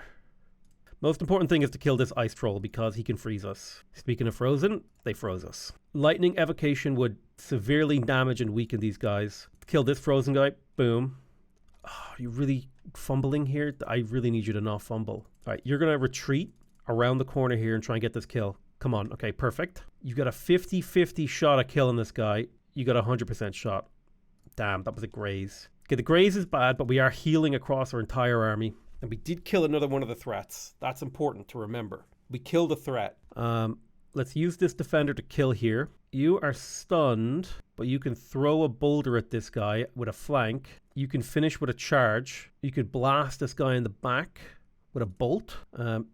Most important thing is to kill this Ice Troll because he can freeze us. Speaking of frozen, they froze us. Lightning Evocation would severely damage and weaken these guys. Kill this frozen guy. Boom. Oh, are you really fumbling here? I really need you to not fumble. All right, you're going to retreat around the corner here and try and get this kill. Come on. Okay, perfect. You got a 50-50 shot at killing this guy. You got a 100% shot. Damn, that was a graze. Okay, the graze is bad, but we are healing across our entire army. And we did kill another one of the threats. That's important to remember. We killed a threat. Let's use this defender to kill here. You are stunned, but you can throw a boulder at this guy with a flank. You can finish with a charge. You could blast this guy in the back with a bolt.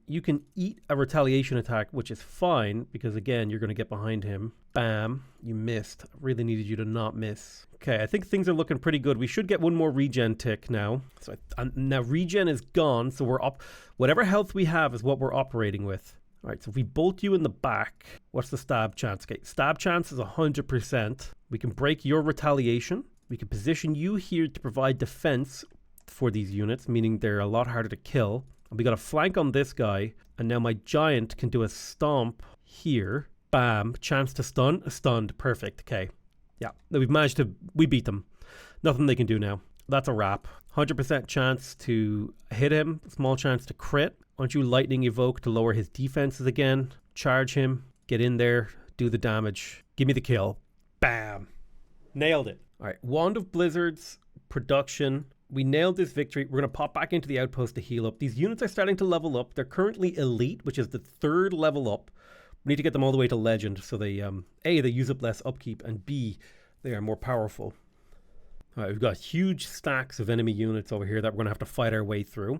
You can eat a retaliation attack, which is fine because, again, you're going to get behind him. Bam. You missed. I really needed you to not miss. Okay, I think things are looking pretty good. We should get one more regen tick now. So now regen is gone, so we're up. Whatever health we have is what we're operating with. All right, so if we bolt you in the back, what's the stab chance? Okay, stab chance is 100%. We can break your retaliation. We can position you here to provide defense for these units, meaning they're a lot harder to kill. And we got a flank on this guy, and now my giant can do a stomp here. Bam, chance to stun, stunned, perfect. Okay, yeah, we beat them. Nothing they can do now. That's a wrap. 100% chance to hit him, small chance to crit. Why don't you lightning evoke to lower his defenses again? Charge him, get in there, do the damage. Give me the kill. Bam. Nailed it. All right, Wand of Blizzards, production. We nailed this victory. We're going to pop back into the outpost to heal up. These units are starting to level up. They're currently elite, which is the 3rd level up. We need to get them all the way to legend so they, A, they use up less upkeep, and B, they are more powerful. All right, we've got huge stacks of enemy units over here that we're going to have to fight our way through.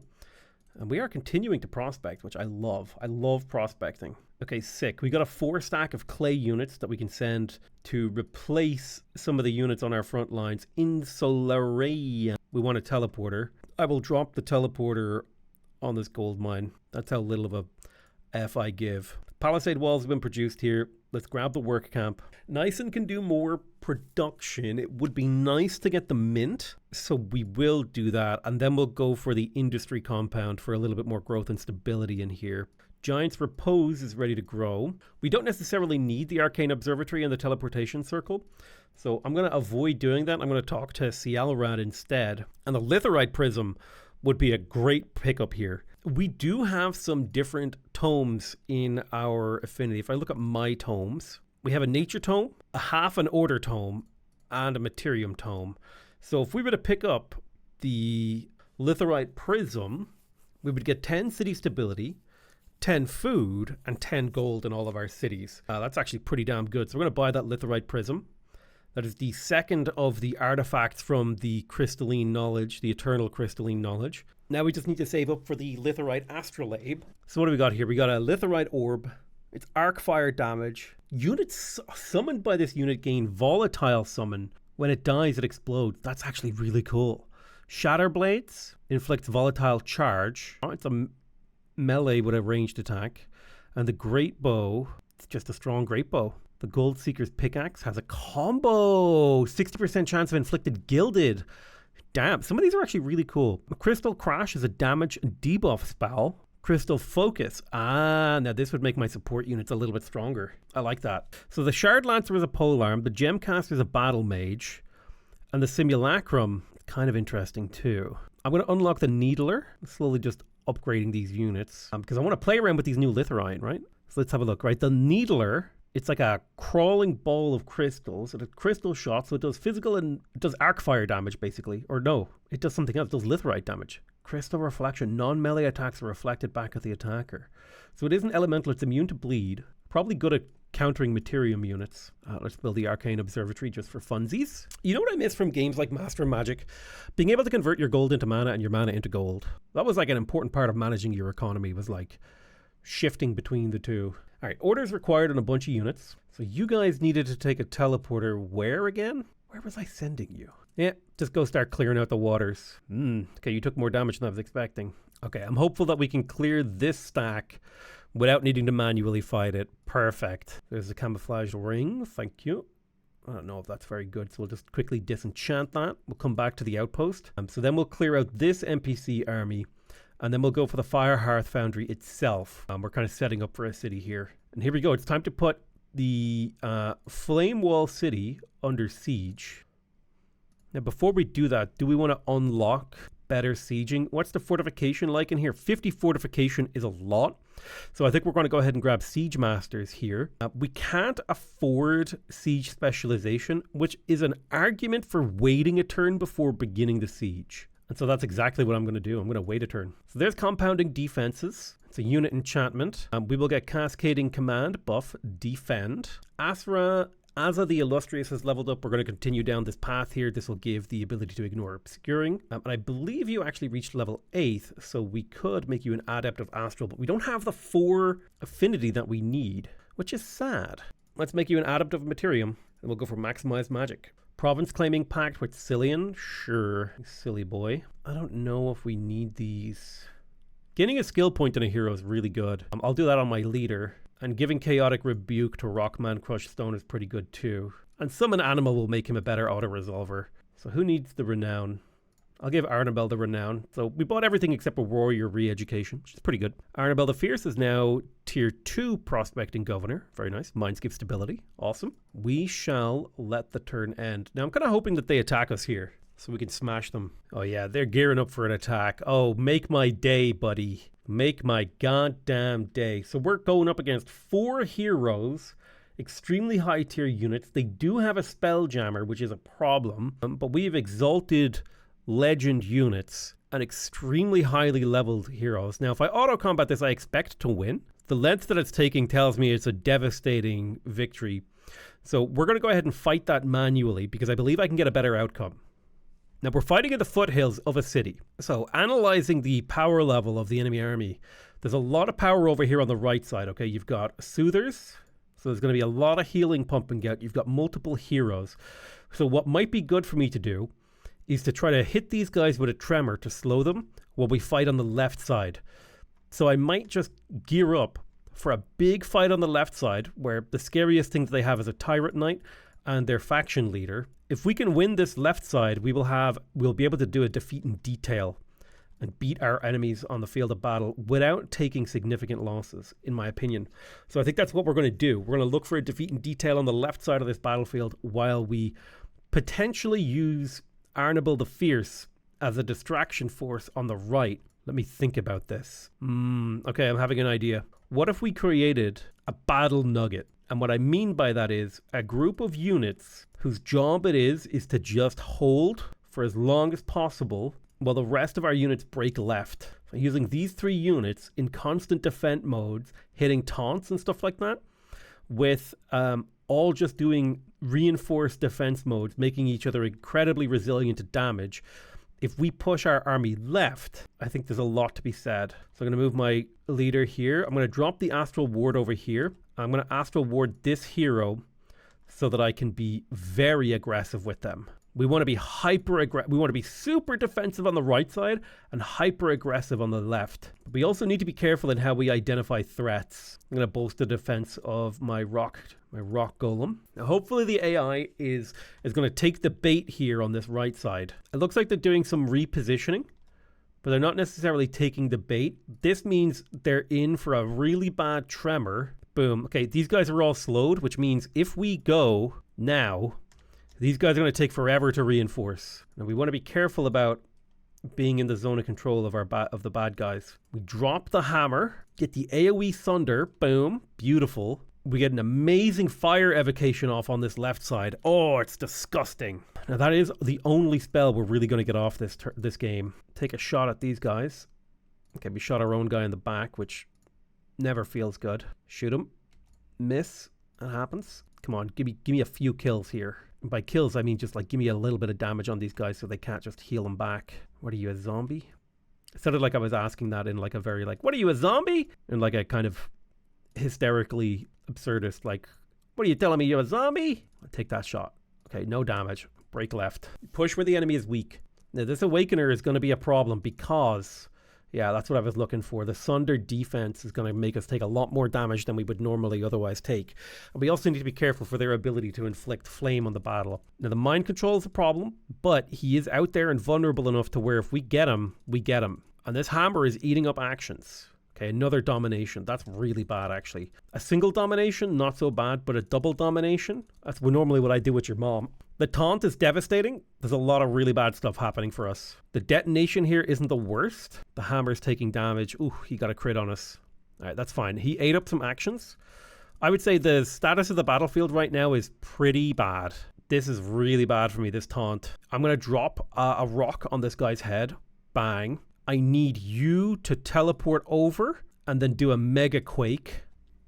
And we are continuing to prospect, which I love. I love prospecting. Okay, sick. We got a 4 stack of clay units that we can send to replace some of the units on our front lines. Insularia. We want a teleporter. I will drop the teleporter on this gold mine. That's how little of a F I give. Palisade walls have been produced here. Let's grab the work camp. Nyson can do more production. It would be nice to get the mint, so we will do that, and then we'll go for the industry compound for a little bit more growth and stability in here. Giant's Repose is ready to grow. We don't necessarily need the Arcane Observatory and the Teleportation Circle, so I'm going to avoid doing that. I'm going to talk to Cialrad instead. And the Litherite Prism would be a great pickup here. We do have some different tomes in our affinity. If I look at my tomes, we have a Nature Tome, a half an Order Tome, and a Materium Tome. So if we were to pick up the Litherite Prism, we would get 10 city stability, 10 food, and 10 gold in all of our cities. That's actually pretty damn good. So we're going to buy that Litherite Prism. That is the second of the artifacts from the Crystalline Knowledge, the Eternal Crystalline Knowledge. Now we just need to save up for the Litherite Astrolabe. So what do we got here? We got a Litherite Orb. It's arc fire damage. Units summoned by this unit gain volatile summon. When it dies, it explodes. That's actually really cool. Shatter Blades inflicts volatile charge. It's a melee with a ranged attack. And the Great Bow, it's just a strong Great Bow. The Gold Seeker's Pickaxe has a combo. 60% chance of inflicted gilded. Damn, some of these are actually really cool. Crystal Crash is a damage debuff spell. Crystal Focus. Now this would make my support units a little bit stronger. I like that. So the Shard Lancer is a polearm. The Gemcaster is a battle mage. And the Simulacrum is kind of interesting too. I'm going to unlock the Needler. Slowly just upgrading these units. Because I want to play around with these new Litherite, right? So let's have a look, right? The Needler, it's like a crawling ball of crystals. It has crystal shots, so it does physical and it does arc fire damage, basically. Or no, it does something else. It does Litherite damage. Crystal Reflection. Non-melee attacks are reflected back at the attacker. So it isn't elemental. It's immune to bleed. Probably good at countering Materium units. Let's build the Arcane Observatory just for funsies. You know what I miss from games like Master and Magic? Being able to convert your gold into mana and your mana into gold. That was like an important part of managing your economy, was like shifting between the two. All right, orders required on a bunch of units. So you guys needed to take a teleporter where again? Where was I sending you? Yeah, just go start clearing out the waters. Okay, you took more damage than I was expecting. Okay, I'm hopeful that we can clear this stack without needing to manually fight it. Perfect. There's a camouflage ring. Thank you. I don't know if that's very good, so we'll just quickly disenchant that. We'll come back to the outpost. So then we'll clear out this NPC army, and then we'll go for the Fire Hearth Foundry itself. We're kind of setting up for a city here. And here we go. It's time to put the Flame Wall City under siege. Now, before we do that, do we want to unlock better sieging? What's the fortification like in here? 50 fortification is a lot. So I think we're going to go ahead and grab Siege Masters here. We can't afford siege specialization, which is an argument for waiting a turn before beginning the siege. And so that's exactly what I'm going to do. I'm going to wait a turn. So there's Compounding Defenses. It's a unit enchantment. We will get Cascading Command buff, Defend. Asa the Illustrious has leveled up. We're going to continue down this path here. This will give the ability to ignore obscuring. And I believe you actually reached level 8, so we could make you an Adept of Astral, but we don't have the 4 affinity that we need, which is sad. Let's make you an Adept of Materium, and we'll go for Maximized Magic. Province Claiming Pact with Cillian. Sure, silly boy. I don't know if we need these. Gaining a skill point in a hero is really good. I'll do that on my leader. And giving Chaotic Rebuke to Rockman Crush Stone is pretty good too. And Summon Animal will make him a better auto-resolver. So who needs the Renown? I'll give Arnabel the Renown. So we bought everything except for Warrior Re-Education, which is pretty good. Arnabel the Fierce is now Tier 2 Prospecting Governor. Very nice. Mindskip Stability. Awesome. We shall let the turn end. Now I'm kind of hoping that they attack us here, so we can smash them. Oh yeah, they're gearing up for an attack. Oh, make my day, buddy. Make my goddamn day. So we're going up against 4 heroes, extremely high tier units. They do have a Spelljammer, which is a problem, but we've exalted legend units and extremely highly leveled heroes. Now, if I auto-combat this, I expect to win. The length that it's taking tells me it's a devastating victory. So we're going to go ahead and fight that manually because I believe I can get a better outcome. Now, we're fighting in the foothills of a city. So, analyzing the power level of the enemy army, there's a lot of power over here on the right side, okay? You've got Soothers, so there's going to be a lot of healing pumping out. You've got multiple heroes. So, what might be good for me to do is to try to hit these guys with a Tremor to slow them while we fight on the left side. So, I might just gear up for a big fight on the left side, where the scariest things they have is a tyrant knight and their faction leader. If we can win this left side, we'll be able to do a defeat in detail and beat our enemies on the field of battle without taking significant losses, in my opinion. So I think that's what we're going to do. We're going to look for a defeat in detail on the left side of this battlefield while we potentially use Arnable the Fierce as a distraction force on the right. Let me think about this. Okay, I'm having an idea. What if we created a battle nugget? And what I mean by that is a group of units whose job it is to just hold for as long as possible while the rest of our units break left. So using these 3 units in constant defense modes, hitting taunts and stuff like that, with all just doing reinforced defense modes, making each other incredibly resilient to damage. If we push our army left, I think there's a lot to be said. So I'm going to move my leader here. I'm going to drop the Astral Ward over here. I'm going to Astral Ward this hero so that I can be very aggressive with them. We want to be we want to be super defensive on the right side and hyper aggressive on the left. But we also need to be careful in how we identify threats. I'm going to bolster the defense of my rock golem. Now hopefully the AI is going to take the bait here on this right side. It looks like they're doing some repositioning, but they're not necessarily taking the bait. This means they're in for a really bad tremor. Boom. Okay, these guys are all slowed, which means if we go now, these guys are going to take forever to reinforce. Now we want to be careful about being in the zone of control of the bad guys. We drop the hammer, get the AoE thunder, boom, beautiful. We get an amazing fire evocation off on this left side. Oh, it's disgusting. Now that is the only spell we're really going to get off this game. Take a shot at these guys. Okay, we shot our own guy in the back, which never feels good. Shoot him. Miss. That happens. Come on, give me a few kills here. And by kills, I mean just like give me a little bit of damage on these guys so they can't just heal them back. What are you, a zombie? It sounded like I was asking that in like a very like, what are you, a zombie? In like a kind of hysterically absurdist, like, what are you telling me, you're a zombie? I'll take that shot. Okay, no damage. Break left. Push where the enemy is weak. Now this Awakener is going to be a problem because, yeah, that's what I was looking for. The Sunder defense is going to make us take a lot more damage than we would normally otherwise take. And we also need to be careful for their ability to inflict flame on the battle. Now the mind control is a problem, but he is out there and vulnerable enough to where if we get him, we get him. And this hammer is eating up actions. Okay, another domination. That's really bad, actually. A single domination, not so bad, but a double domination? That's normally what I do with your mom. The taunt is devastating. There's a lot of really bad stuff happening for us. The detonation here isn't the worst. The hammer's taking damage. Ooh, he got a crit on us. All right, that's fine. He ate up some actions. I would say the status of the battlefield right now is pretty bad. This is really bad for me, this taunt. I'm going to drop a rock on this guy's head. Bang. I need you to teleport over and then do a mega quake.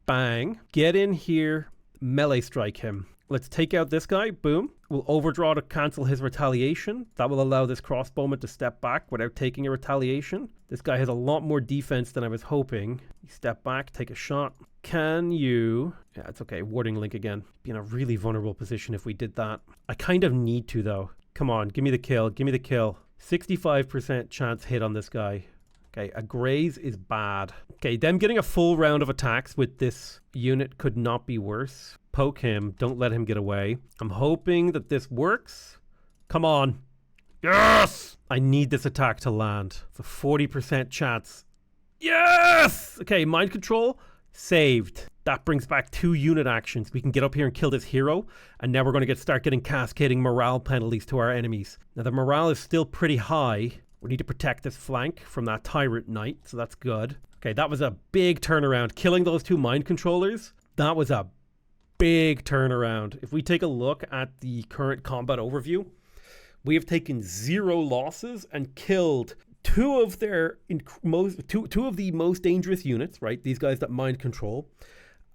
Bang. Get in here. Melee strike him. Let's take out this guy. Boom. We'll overdraw to cancel his retaliation. That will allow this crossbowman to step back without taking a retaliation. This guy has a lot more defense than I was hoping. You step back, take a shot. Can you... Yeah, it's okay. Warding link again. Be in a really vulnerable position if we did that. I kind of need to, though. Come on. Give me the kill. Give me the kill. 65% chance hit on this guy. Okay, a graze is bad. Okay, them getting a full round of attacks with this unit could not be worse. Poke him. Don't let him get away. I'm hoping that this works. Come on. Yes! I need this attack to land. It's a 40% chance. Yes! Okay, mind control. Saved. That brings back 2 unit actions. We can get up here and kill this hero. And now we're going to start getting cascading morale penalties to our enemies. Now the morale is still pretty high. We need to protect this flank from that tyrant knight. So that's good. Okay, that was a big turnaround. Killing those 2 mind controllers. That was a big turnaround. If we take a look at the current combat overview, we have taken 0 losses and killed two of the most dangerous units, right? These guys that mind control,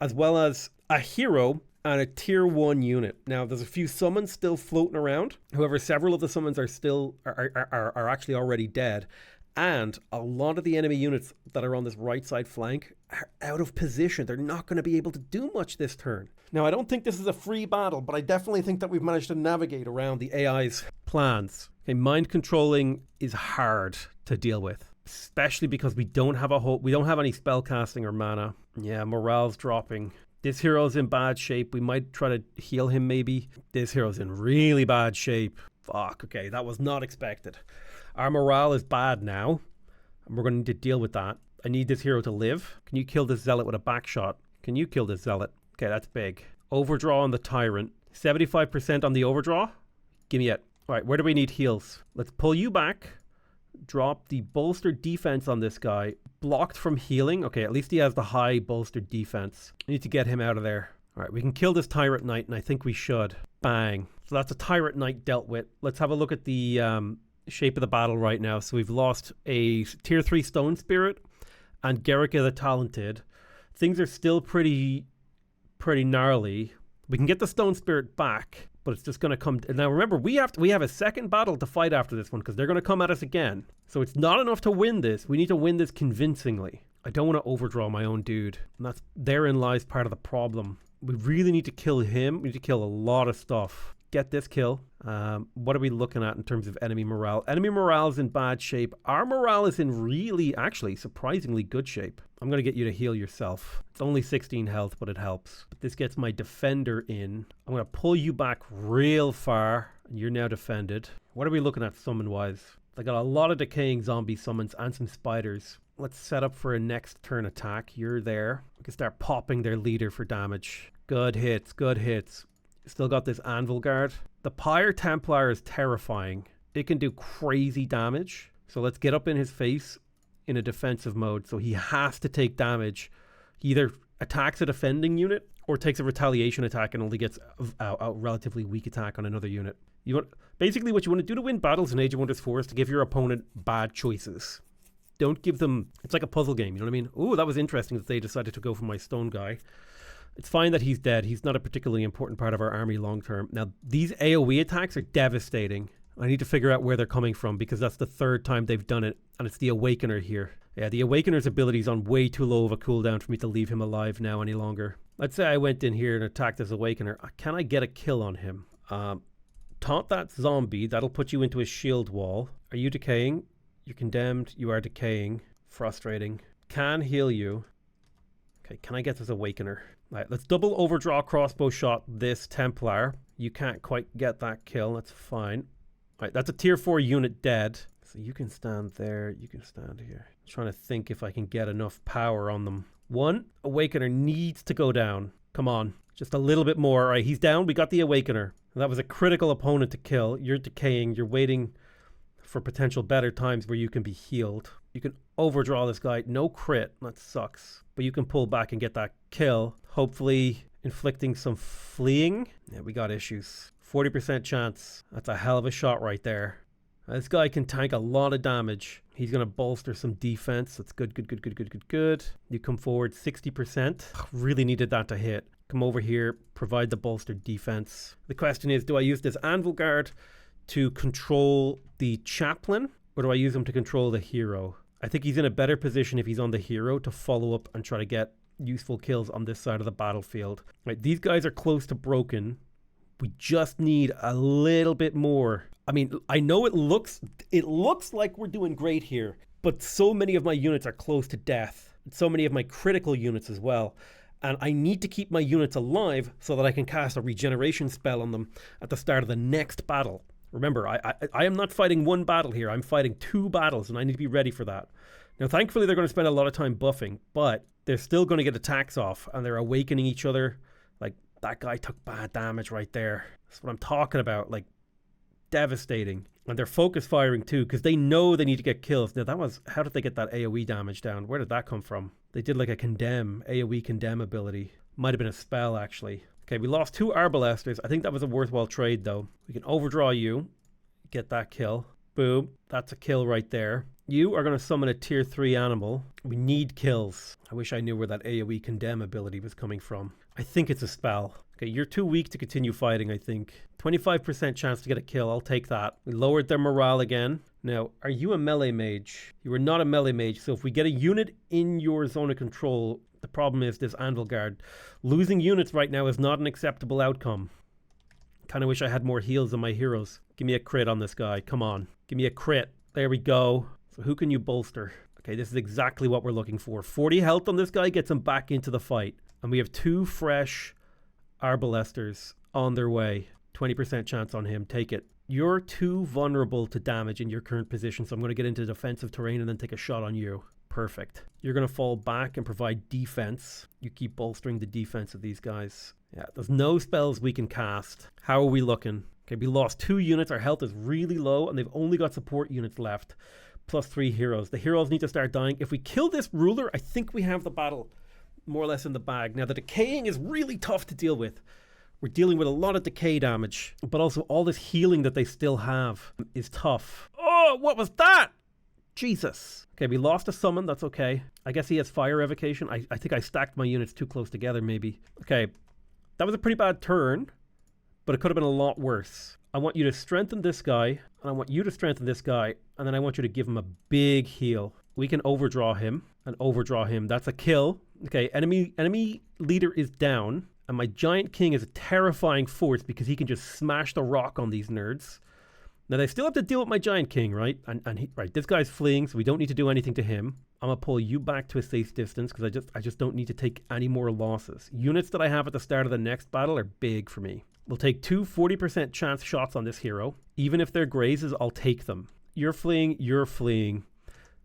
as well as a hero and a tier 1 unit. Now, there's a few summons still floating around. However, several of the summons are actually already dead. And a lot of the enemy units that are on this right side flank are out of position. They're not going to be able to do much this turn. Now, I don't think this is a free battle, but I definitely think that we've managed to navigate around the AI's plans. Okay, mind controlling is hard to deal with. especially because we don't have any spell casting or mana. Yeah, morale's dropping. This hero's in bad shape. We might try to heal him maybe. This hero's in really bad shape. Fuck, okay, that was not expected. Our morale is bad now, and we're going to need to deal with that. I need this hero to live. Can you kill this zealot with a back shot? Can you kill this zealot? Okay, that's big. Overdraw on the tyrant. 75% on the overdraw? Give me it. All right, where do we need heals? Let's pull you back. Drop the bolstered defense on this guy. Blocked from healing. Okay, at least he has the high bolstered defense. I need to get him out of there. All right, we can kill this Tyrant Knight, and I think we should. Bang. So that's a Tyrant Knight dealt with. Let's have a look at the shape of the battle right now. So we've lost a Tier 3 Stone Spirit and Gerika the Talented. Things are still pretty gnarly. We can get the Stone Spirit back, but it's just going to come... Now remember, we have a second battle to fight after this one because they're going to come at us again. So it's not enough to win this. We need to win this convincingly. I don't want to overdraw my own dude. And therein lies part of the problem. We really need to kill him. We need to kill a lot of stuff. Get this kill. What are we looking at in terms of enemy morale? Enemy morale is in bad shape. Our morale is in really, actually, surprisingly good shape. I'm going to get you to heal yourself. It's only 16 health, but it helps. But this gets my defender in. I'm going to pull you back real far. And you're now defended. What are we looking at summon-wise? I got a lot of decaying zombie summons and some spiders. Let's set up for a next turn attack. You're there. We can start popping their leader for damage. Good hits, good hits. Still got this Anvil Guard. The Pyre Templar is terrifying. It can do crazy damage. So let's get up in his face in a defensive mode. So he has to take damage. He either attacks a defending unit or takes a retaliation attack and only gets a relatively weak attack on another unit. Basically what you want to do to win battles in Age of Wonders 4 is to give your opponent bad choices. Don't give them... It's like a puzzle game, you know what I mean? Ooh, that was interesting that they decided to go for my stone guy. It's fine that he's dead. He's not a particularly important part of our army long term. Now, these AoE attacks are devastating. I need to figure out where they're coming from because that's the third time they've done it. And it's the Awakener here. Yeah, the Awakener's ability is on way too low of a cooldown for me to leave him alive now any longer. Let's say I went in here and attacked this Awakener. Can I get a kill on him? Taunt that zombie. That'll put you into a shield wall. Are you decaying? You're condemned. You are decaying. Frustrating. Can heal you. Okay, can I get this Awakener? Right, let's double overdraw crossbow shot this Templar. You can't quite get that kill. That's fine. Right, that's a tier 4 unit dead. So you can stand there. You can stand here. I'm trying to think if I can get enough power on them. One, Awakener needs to go down. Come on. Just a little bit more. All right, he's down. We got the Awakener. That was a critical opponent to kill. You're decaying. You're waiting for potential better times where you can be healed. You can overdraw this guy. No crit. That sucks. But you can pull back and get that kill. Hopefully inflicting some fleeing. Yeah, we got issues. 40% chance. That's a hell of a shot right there. This guy can tank a lot of damage. He's going to bolster some defense. That's good, good, good, good, good, good, good. You come forward 60%. Really needed that to hit. Come over here. Provide the bolstered defense. The question is, do I use this Anvil Guard to control the chaplain? Or do I use him to control the hero? I think he's in a better position if he's on the hero to follow up and try to get useful kills on this side of the battlefield. Right, these guys are close to broken. We just need a little bit more. I mean, I know it looks like we're doing great here, but so many of my units are close to death. So many of my critical units as well. And I need to keep my units alive so that I can cast a regeneration spell on them at the start of the next battle. Remember, I am not fighting one battle here. I'm fighting 2 battles, and I need to be ready for that. Now, thankfully, they're going to spend a lot of time buffing, but they're still going to get attacks off, and they're awakening each other. Like, that guy took bad damage right there. That's what I'm talking about. Like, devastating. And they're focus firing, too, because they know they need to get kills. Now, how did they get that AoE damage down? Where did that come from? They did, like, a AoE condemn ability. Might have been a spell, actually. Okay, we lost 2 Arbalesters. I think that was a worthwhile trade, though. We can overdraw you. Get that kill. Boom. That's a kill right there. You are going to summon a tier 3 animal. We need kills. I wish I knew where that AoE condemn ability was coming from. I think it's a spell. Okay, you're too weak to continue fighting, I think. 25% chance to get a kill. I'll take that. We lowered their morale again. Now, are you a melee mage? You are not a melee mage, so if we get a unit in your zone of control, the problem is this Anvil Guard. Losing units right now is not an acceptable outcome. Kind of wish I had more heals than my heroes. Give me a crit on this guy. Come on. Give me a crit. There we go. So who can you bolster? Okay, this is exactly what we're looking for. 40 health on this guy gets him back into the fight. And we have 2 fresh Arbalesters on their way. 20% chance on him. Take it. You're too vulnerable to damage in your current position, so I'm going to get into defensive terrain and then take a shot on you. Perfect. You're going to fall back and provide defense. You keep bolstering the defense of these guys. Yeah, there's no spells we can cast. How are we looking? Okay, we lost 2 units. Our health is really low, and they've only got support units left. Plus 3 heroes. The heroes need to start dying. If we kill this ruler, I think we have the battle more or less in the bag. Now, the decaying is really tough to deal with. We're dealing with a lot of decay damage, but also all this healing that they still have is tough. Oh, what was that? Jesus. Okay, we lost a summon. That's okay. I guess he has fire evocation. I think I stacked my units too close together, maybe. Okay, that was a pretty bad turn, but it could have been a lot worse. I want you to strengthen this guy, and I want you to strengthen this guy, and then I want you to give him a big heal. We can overdraw him and overdraw him. That's a kill. Okay, enemy leader is down. And my Giant King is a terrifying force because he can just smash the rock on these nerds. Now, they still have to deal with my Giant King, right? Right, this guy's fleeing, so we don't need to do anything to him. I'm going to pull you back to a safe distance because I just don't need to take any more losses. Units that I have at the start of the next battle are big for me. We'll take 2 40% chance shots on this hero. Even if they're grazes, I'll take them. You're fleeing, you're fleeing.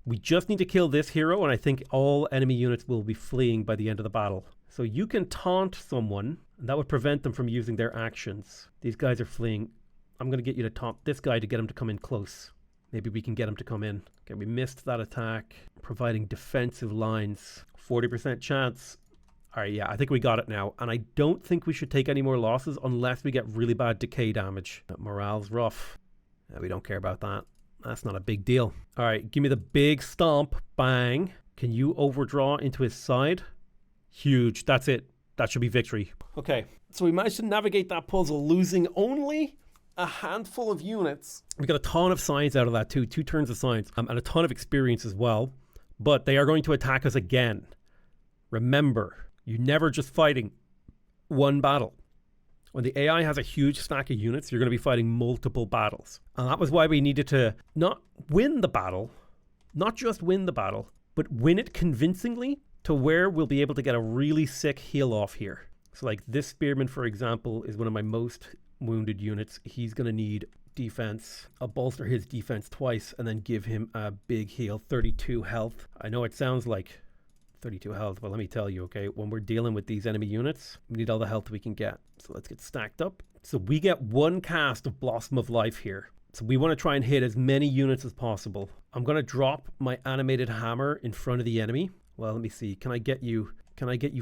We just need to kill this hero, and I think all enemy units will be fleeing by the end of the battle. So you can taunt someone, and that would prevent them from using their actions. These guys are fleeing. I'm going to get you to taunt this guy to get him to come in close. Maybe we can get him to come in. Okay, we missed that attack. Providing defensive lines. 40% chance. All right, yeah, I think we got it now. And I don't think we should take any more losses unless we get really bad decay damage. That morale's rough. Yeah, we don't care about that. That's not a big deal. All right, give me the big stomp. Bang. Can you overdraw into his side? Huge. That's it. That should be victory. Okay, so we managed to navigate that puzzle, losing only a handful of units. We got a ton of science out of that too. 2 turns of science and a ton of experience as well. But they are going to attack us again. Remember, you're never just fighting one battle. When the AI has a huge stack of units, you're going to be fighting multiple battles. And that was why we needed to not win the battle, not just win the battle, but win it convincingly to where we'll be able to get a really sick heal off here. So like this spearman, for example, is one of my most wounded units. He's going to need defense. I'll bolster his defense twice and then give him a big heal. 32 health. I know it sounds like 32 health, but let me tell you, okay, when we're dealing with these enemy units, we need all the health we can get. So let's get stacked up. So we get 1 cast of Blossom of Life here. So we want to try and hit as many units as possible. I'm going to drop my animated hammer in front of the enemy. Well, let me see. Can I get you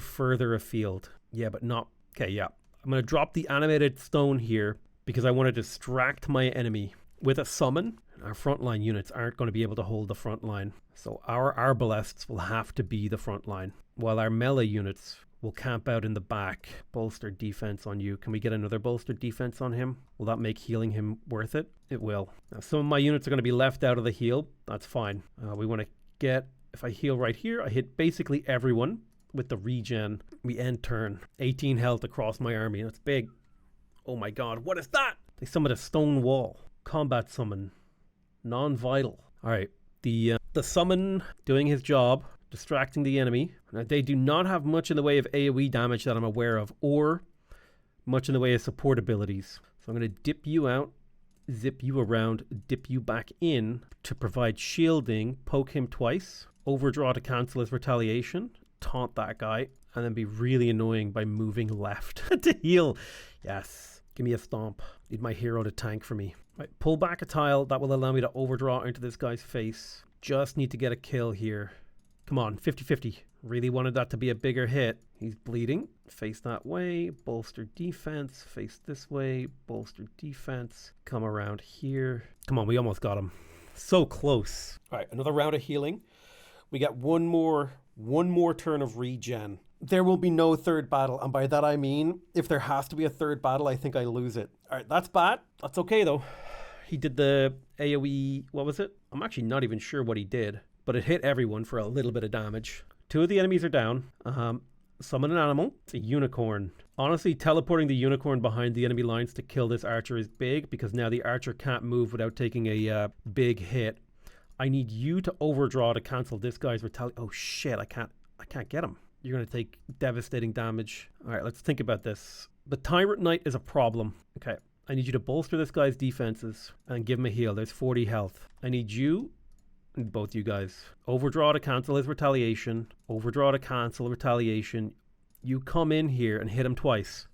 further afield? Yeah, but not. Okay, yeah. I'm going to drop the animated stone here because I want to distract my enemy with a summon. Our frontline units aren't going to be able to hold the front line. So our Arbalests will have to be the front line, while our melee units will camp out in the back. Bolster defense on you. Can we get another bolstered defense on him? Will that make healing him worth it? It will. Now, some of my units are going to be left out of the heal. That's fine. We want to get... If I heal right here, I hit basically everyone with the regen. We end turn. 18 health across my army. That's big. Oh my god, what is that? They summoned a stone wall. Combat summon. Non-vital. Alright, the summon doing his job, distracting the enemy. Now, they do not have much in the way of AoE damage that I'm aware of, or much in the way of support abilities. So I'm going to dip you out, zip you around, dip you back in to provide shielding, poke him twice. Overdraw to cancel his retaliation, taunt that guy, and then be really annoying by moving left to heal. Yes, give me a stomp. Need my hero to tank for me. Right, pull back a tile. That will allow me to overdraw into this guy's face. Just need to get a kill here. Come on, 50-50. Really wanted that to be a bigger hit. He's bleeding. Face that way. Bolster defense. Face this way. Bolster defense. Come around here. Come on, we almost got him. So close. All right, another round of healing. We got one more turn of regen. There will be no third battle, and by that I mean, if there has to be a third battle, I think I lose it. All right, that's bad. That's okay, though. He did the AoE, what was it? I'm actually not even sure what he did, but it hit everyone for a little bit of damage. 2 of the enemies are down. Summon an animal. It's a unicorn. Honestly, teleporting the unicorn behind the enemy lines to kill this archer is big, because now the archer can't move without taking a big hit. I need you to overdraw to cancel this guy's retaliation. Oh shit, I can't get him. You're going to take devastating damage. All right, let's think about this. The Tyrant Knight is a problem. Okay, I need you to bolster this guy's defenses and give him a heal. There's 40 health. I need you, and both you guys, overdraw to cancel his retaliation. Overdraw to cancel retaliation. You come in here and hit him twice.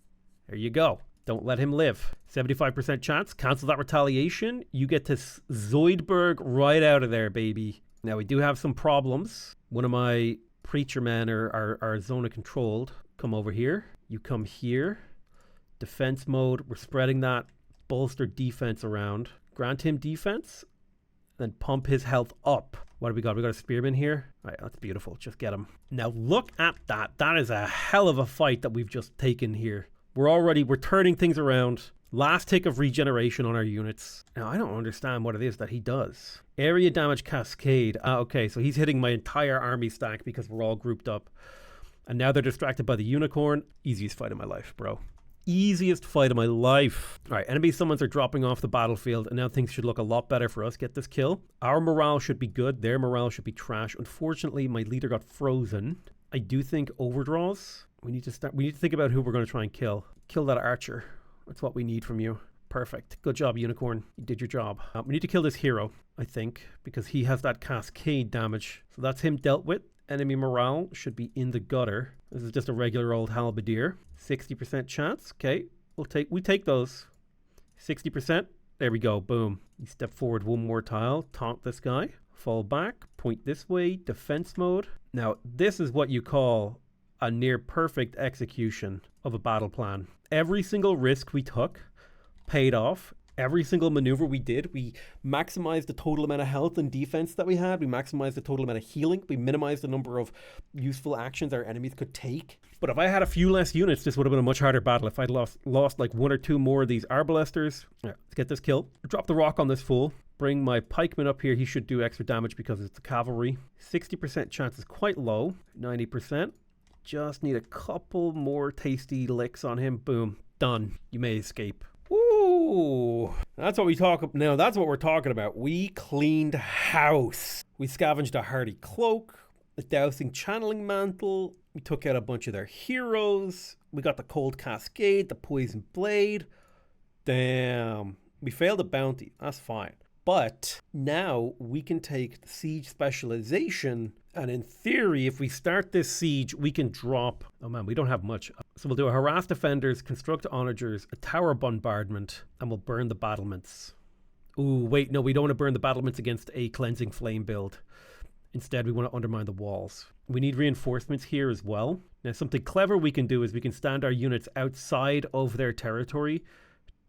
There you go. Don't let him live. 75% chance. Cancel that retaliation. You get to Zoidberg right out of there, baby. Now, we do have some problems. One of my preacher men are zone of controlled. Come over here. You come here. Defense mode. We're spreading that bolster defense around. Grant him defense. Then pump his health up. What do we got? We got a spearman here. All right, that's beautiful. Just get him. Now, look at that. That is a hell of a fight that we've just taken here. We're turning things around. Last tick of regeneration on our units. Now, I don't understand what it is that he does. Area damage cascade. Okay, so he's hitting my entire army stack because we're all grouped up. And now they're distracted by the unicorn. Easiest fight of my life, bro. Easiest fight of my life. All right, enemy summons are dropping off the battlefield, and now things should look a lot better for us. Get this kill. Our morale should be good. Their morale should be trash. Unfortunately, my leader got frozen. I do think overdraws. We need to think about who we're going to try and kill. Kill that archer. That's what we need from you. Perfect. Good job, Unicorn. You did your job. We need to kill this hero, I think, because he has that cascade damage. So that's him dealt with. Enemy morale should be in the gutter. This is just a regular old halberdier. 60% chance. Okay, we take those. 60%. There we go. Boom. You step forward one more tile. Taunt this guy. Fall back. Point this way. Defense mode. Now, this is what you call a near perfect execution of a battle plan. Every single risk we took paid off. Every single maneuver we did, we maximized the total amount of health and defense that we had. We maximized the total amount of healing. We minimized the number of useful actions our enemies could take. But if I had a few less units, this would have been a much harder battle. If I'd lost like one or two more of these arbalesters. Yeah, let's get this kill. Drop the rock on this fool. Bring my pikeman up here. He should do extra damage because it's the cavalry. 60% chance is quite low. 90%. Just need a couple more tasty licks on him. Boom. Done. You may escape. Ooh, that's what we're talking about. We cleaned house. We scavenged a hardy cloak, a dousing channeling mantle. We took out a bunch of their heroes. We got the cold cascade, the poison blade. Damn. We failed a bounty. That's fine. But now we can take the siege specialization, and in theory, if we start this siege, we can drop... Oh man, we don't have much. So we'll do a harass defenders, construct onagers, a tower bombardment, and we'll burn the battlements. Ooh, wait, no, we don't want to burn the battlements against a cleansing flame build. Instead, we want to undermine the walls. We need reinforcements here as well. Now, something clever we can do is we can stand our units outside of their territory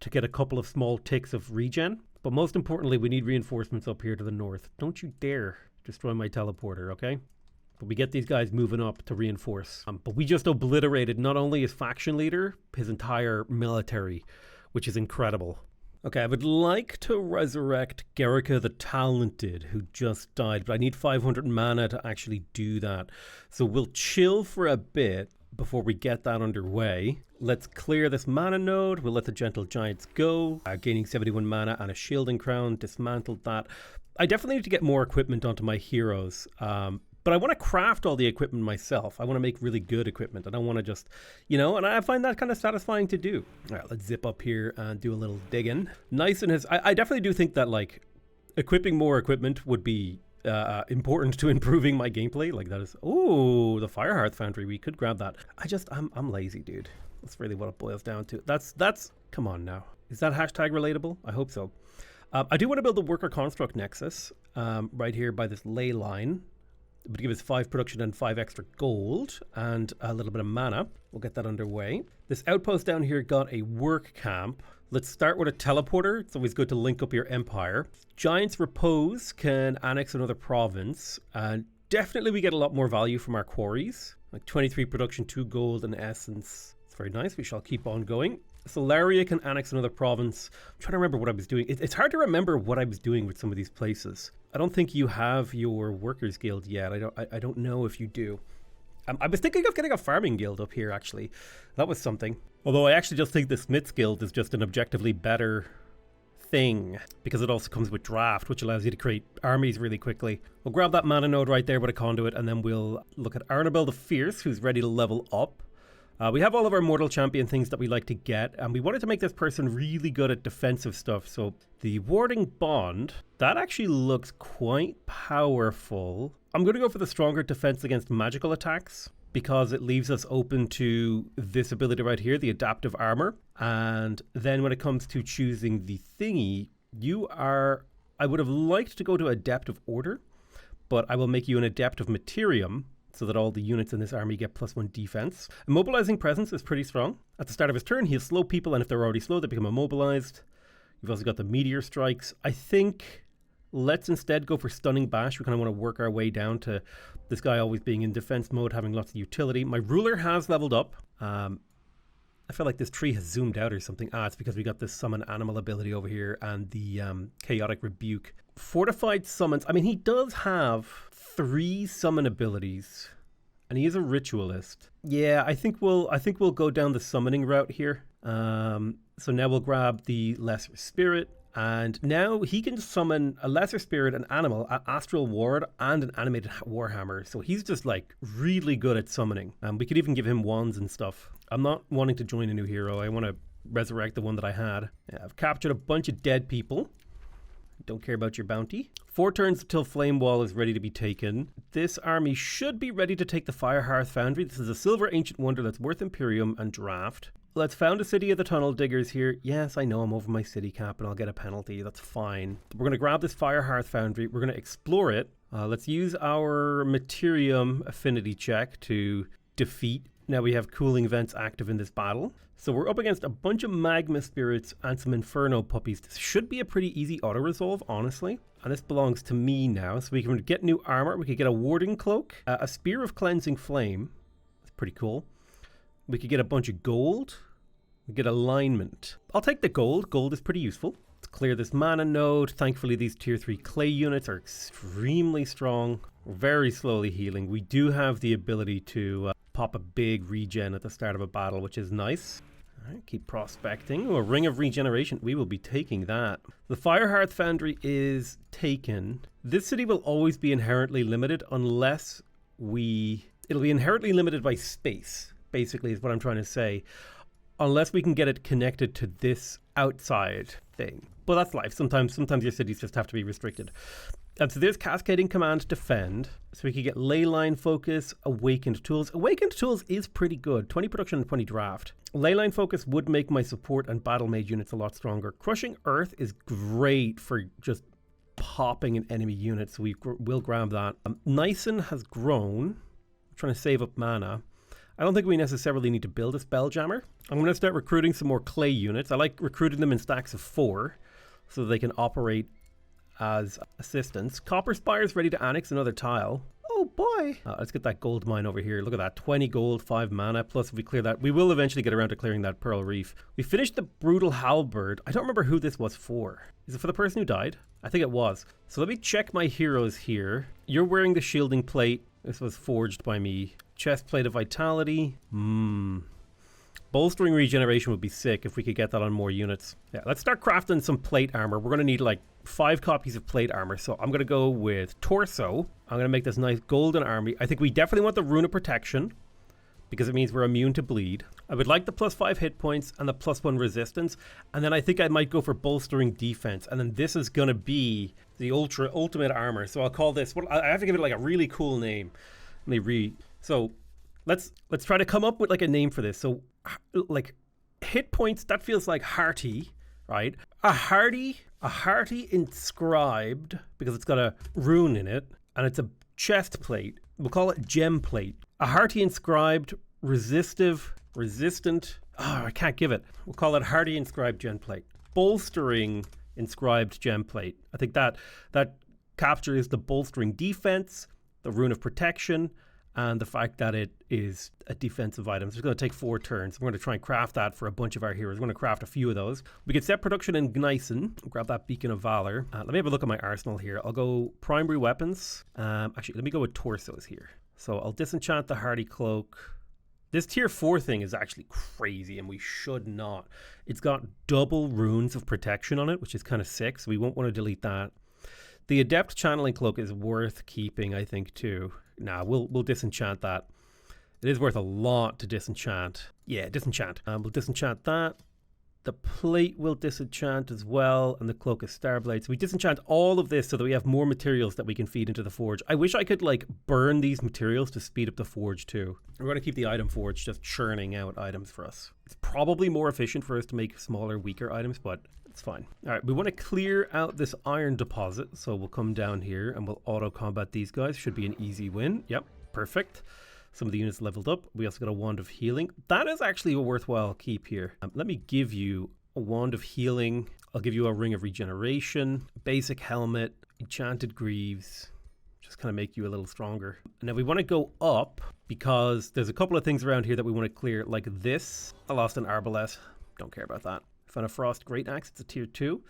to get a couple of small ticks of regen. But most importantly, we need reinforcements up here to the north. Don't you dare destroy my teleporter, okay? But we get these guys moving up to reinforce. But we just obliterated not only his faction leader, his entire military, which is incredible. Okay, I would like to resurrect Gerika the Talented, who just died, but I need 500 mana to actually do that. So we'll chill for a bit before we get that underway. Let's clear this mana node. We'll let the Gentle Giants go. Gaining 71 mana and a Shielding Crown. Dismantled that. I definitely need to get more equipment onto my heroes. But I want to craft all the equipment myself. I want to make really good equipment. I don't want to just, and I find that kind of satisfying to do. All right, let's zip up here and do a little digging. Nice and I definitely do think that equipping more equipment would be important to improving my gameplay. Like that is, oh, the Firehearth Foundry. We could grab that. I'm lazy, dude. That's really what it boils down to. That's come on now. Is that hashtag relatable? I hope so. I do want to build the Worker Construct Nexus right here by this ley line. It would give us 5 production and 5 extra gold and a little bit of mana. We'll get that underway. This outpost down here got a work camp. Let's start with a teleporter. It's always good to link up your empire. Giant's Repose can annex another province. And definitely we get a lot more value from our quarries. Like 23 production, 2 gold and essence. It's very nice. We shall keep on going. Solaria can annex another province. I'm trying to remember what I was doing. It's hard to remember what I was doing with some of these places. I don't think you have your Workers Guild yet. I don't know if you do. I was thinking of getting a Farming Guild up here, actually. That was something. Although I actually just think the Smith's Guild is just an objectively better thing, because it also comes with draft, which allows you to create armies really quickly. We'll grab that mana node right there with a conduit, and then we'll look at Arnabel the Fierce, who's ready to level up. We have all of our mortal champion things that we like to get, and we wanted to make this person really good at defensive stuff. So the warding bond, that actually looks quite powerful. I'm going to go for the stronger defense against magical attacks, because it leaves us open to this ability right here, the adaptive armor. And then when it comes to choosing the thingy, I would have liked to go to Adept of Order, but I will make you an Adept of Materium, so that all the units in this army get +1 defense. Immobilizing Presence is pretty strong. At the start of his turn, he'll slow people, and if they're already slow, they become immobilized. You've also got the Meteor Strikes. I think let's instead go for Stunning Bash. We kind of want to work our way down to this guy always being in defense mode, having lots of utility. My Ruler has leveled up. I feel like this tree has zoomed out or something. It's because we got this Summon Animal ability over here and the Chaotic Rebuke. Fortified Summons. I mean, he does have 3 summon abilities, and he is a ritualist. Yeah, I think we'll go down the summoning route here. So now we'll grab the Lesser Spirit, and now he can summon a Lesser Spirit, an animal, an Astral Ward, and an Animated Warhammer. So he's just like really good at summoning. We could even give him wands and stuff. I'm not wanting to join a new hero. I want to resurrect the one that I had. I've captured a bunch of dead people. Don't care about your bounty. 4 turns until Flame Wall is ready to be taken. This army should be ready to take the Firehearth Foundry. This is a silver ancient wonder that's worth Imperium and draft. Let's found a city of the Tunnel Diggers here. Yes, I know I'm over my city cap and I'll get a penalty. That's fine. We're going to grab this Firehearth Foundry. We're going to explore it. Let's use our Materium affinity check to defeat. Now we have cooling vents active in this battle. So we're up against a bunch of Magma Spirits and some Inferno Puppies. This should be a pretty easy auto-resolve, honestly. And this belongs to me now. So we can get new armor. We could get a Warding Cloak, a Spear of Cleansing Flame. That's pretty cool. We could get a bunch of gold. We get alignment. I'll take the gold. Gold is pretty useful. Let's clear this mana node. Thankfully, these tier 3 clay units are extremely strong. We're very slowly healing. We do have the ability to pop a big regen at the start of a battle, which is nice. All right, keep prospecting. Oh, a Ring of Regeneration. We will be taking that. The Firehearth Foundry is taken. This city will always be inherently limited unless it'll be inherently limited by space, basically, is what I'm trying to say. Unless we can get it connected to this outside thing. But that's life. Sometimes your cities just have to be restricted. And so there's Cascading Command Defend. So we could get Leyline Focus, Awakened Tools. Awakened Tools is pretty good. 20 production and 20 draft. Leyline Focus would make my support and Battle Mage units a lot stronger. Crushing Earth is great for just popping an enemy unit. So we'll grab that. Nyson has grown. I'm trying to save up mana. I don't think we necessarily need to build a Spelljammer. I'm going to start recruiting some more clay units. I like recruiting them in stacks of 4 so they can operate as assistants. Copper Spire's ready to annex another tile. Oh boy. Let's get that gold mine over here. Look at that. 20 gold, 5 mana. Plus if we clear that, we will eventually get around to clearing that Pearl Reef. We finished the Brutal Halberd. I don't remember who this was for. Is it for the person who died? I think it was. So let me check my heroes here. You're wearing the Shielding Plate. This was forged by me. Chest Plate of Vitality. Bolstering Regeneration would be sick if we could get that on more units. Yeah, let's start crafting some plate armor. We're going to need like 5 copies of plate armor. So I'm going to go with Torso. I'm going to make this nice golden army. I think we definitely want the Rune of Protection because it means we're immune to bleed. I would like the +5 hit points and the +1 resistance. And then I think I might go for Bolstering Defense. And then this is going to be the ultimate armor. So I'll call this, I have to give it like a really cool name. So let's try to come up with like a name for this. So like hit points, that feels like hearty, right? A hearty inscribed, because it's got a rune in it, and it's a chest plate. We'll call it gem plate. A hearty inscribed, resistant. Oh, I can't give it. We'll call it hearty inscribed gem plate. Bolstering inscribed gem plate. I think that captures the bolstering defense, the rune of protection, and the fact that it is a defensive item. So it's going to take 4 turns. We're going to try and craft that for a bunch of our heroes. We're going to craft a few of those. We can set production in Gneissen. Grab that Beacon of Valor. Let me have a look at my arsenal here. I'll go primary weapons. Actually, let me go with torsos here. So I'll disenchant the Hardy Cloak. This tier 4 thing is actually crazy, and we should not. It's got double runes of protection on it, which is kind of sick, so we won't want to delete that. The Adept Channeling Cloak is worth keeping, I think, too. Nah, we'll disenchant that. It is worth a lot to disenchant. Yeah, disenchant. We'll disenchant that. The plate will disenchant as well, and the Cloak of Starblade. So we disenchant all of this so that we have more materials that we can feed into the forge. I wish I could, like, burn these materials to speed up the forge, too. We're going to keep the item forge just churning out items for us. It's probably more efficient for us to make smaller, weaker items, but it's fine. All right, we want to clear out this iron deposit, so we'll come down here and we'll auto-combat these guys. Should be an easy win. Yep, perfect. Some of the units leveled up. We also got a Wand of Healing. That is actually a worthwhile keep here. Let me give you a Wand of Healing. I'll give you a Ring of Regeneration, basic helmet, enchanted greaves. Just kind of make you a little stronger. Now we want to go up because there's a couple of things around here that we want to clear, like this. I lost an Arbalest. Don't care about that. Found a Frost Great Axe. It's a tier 2.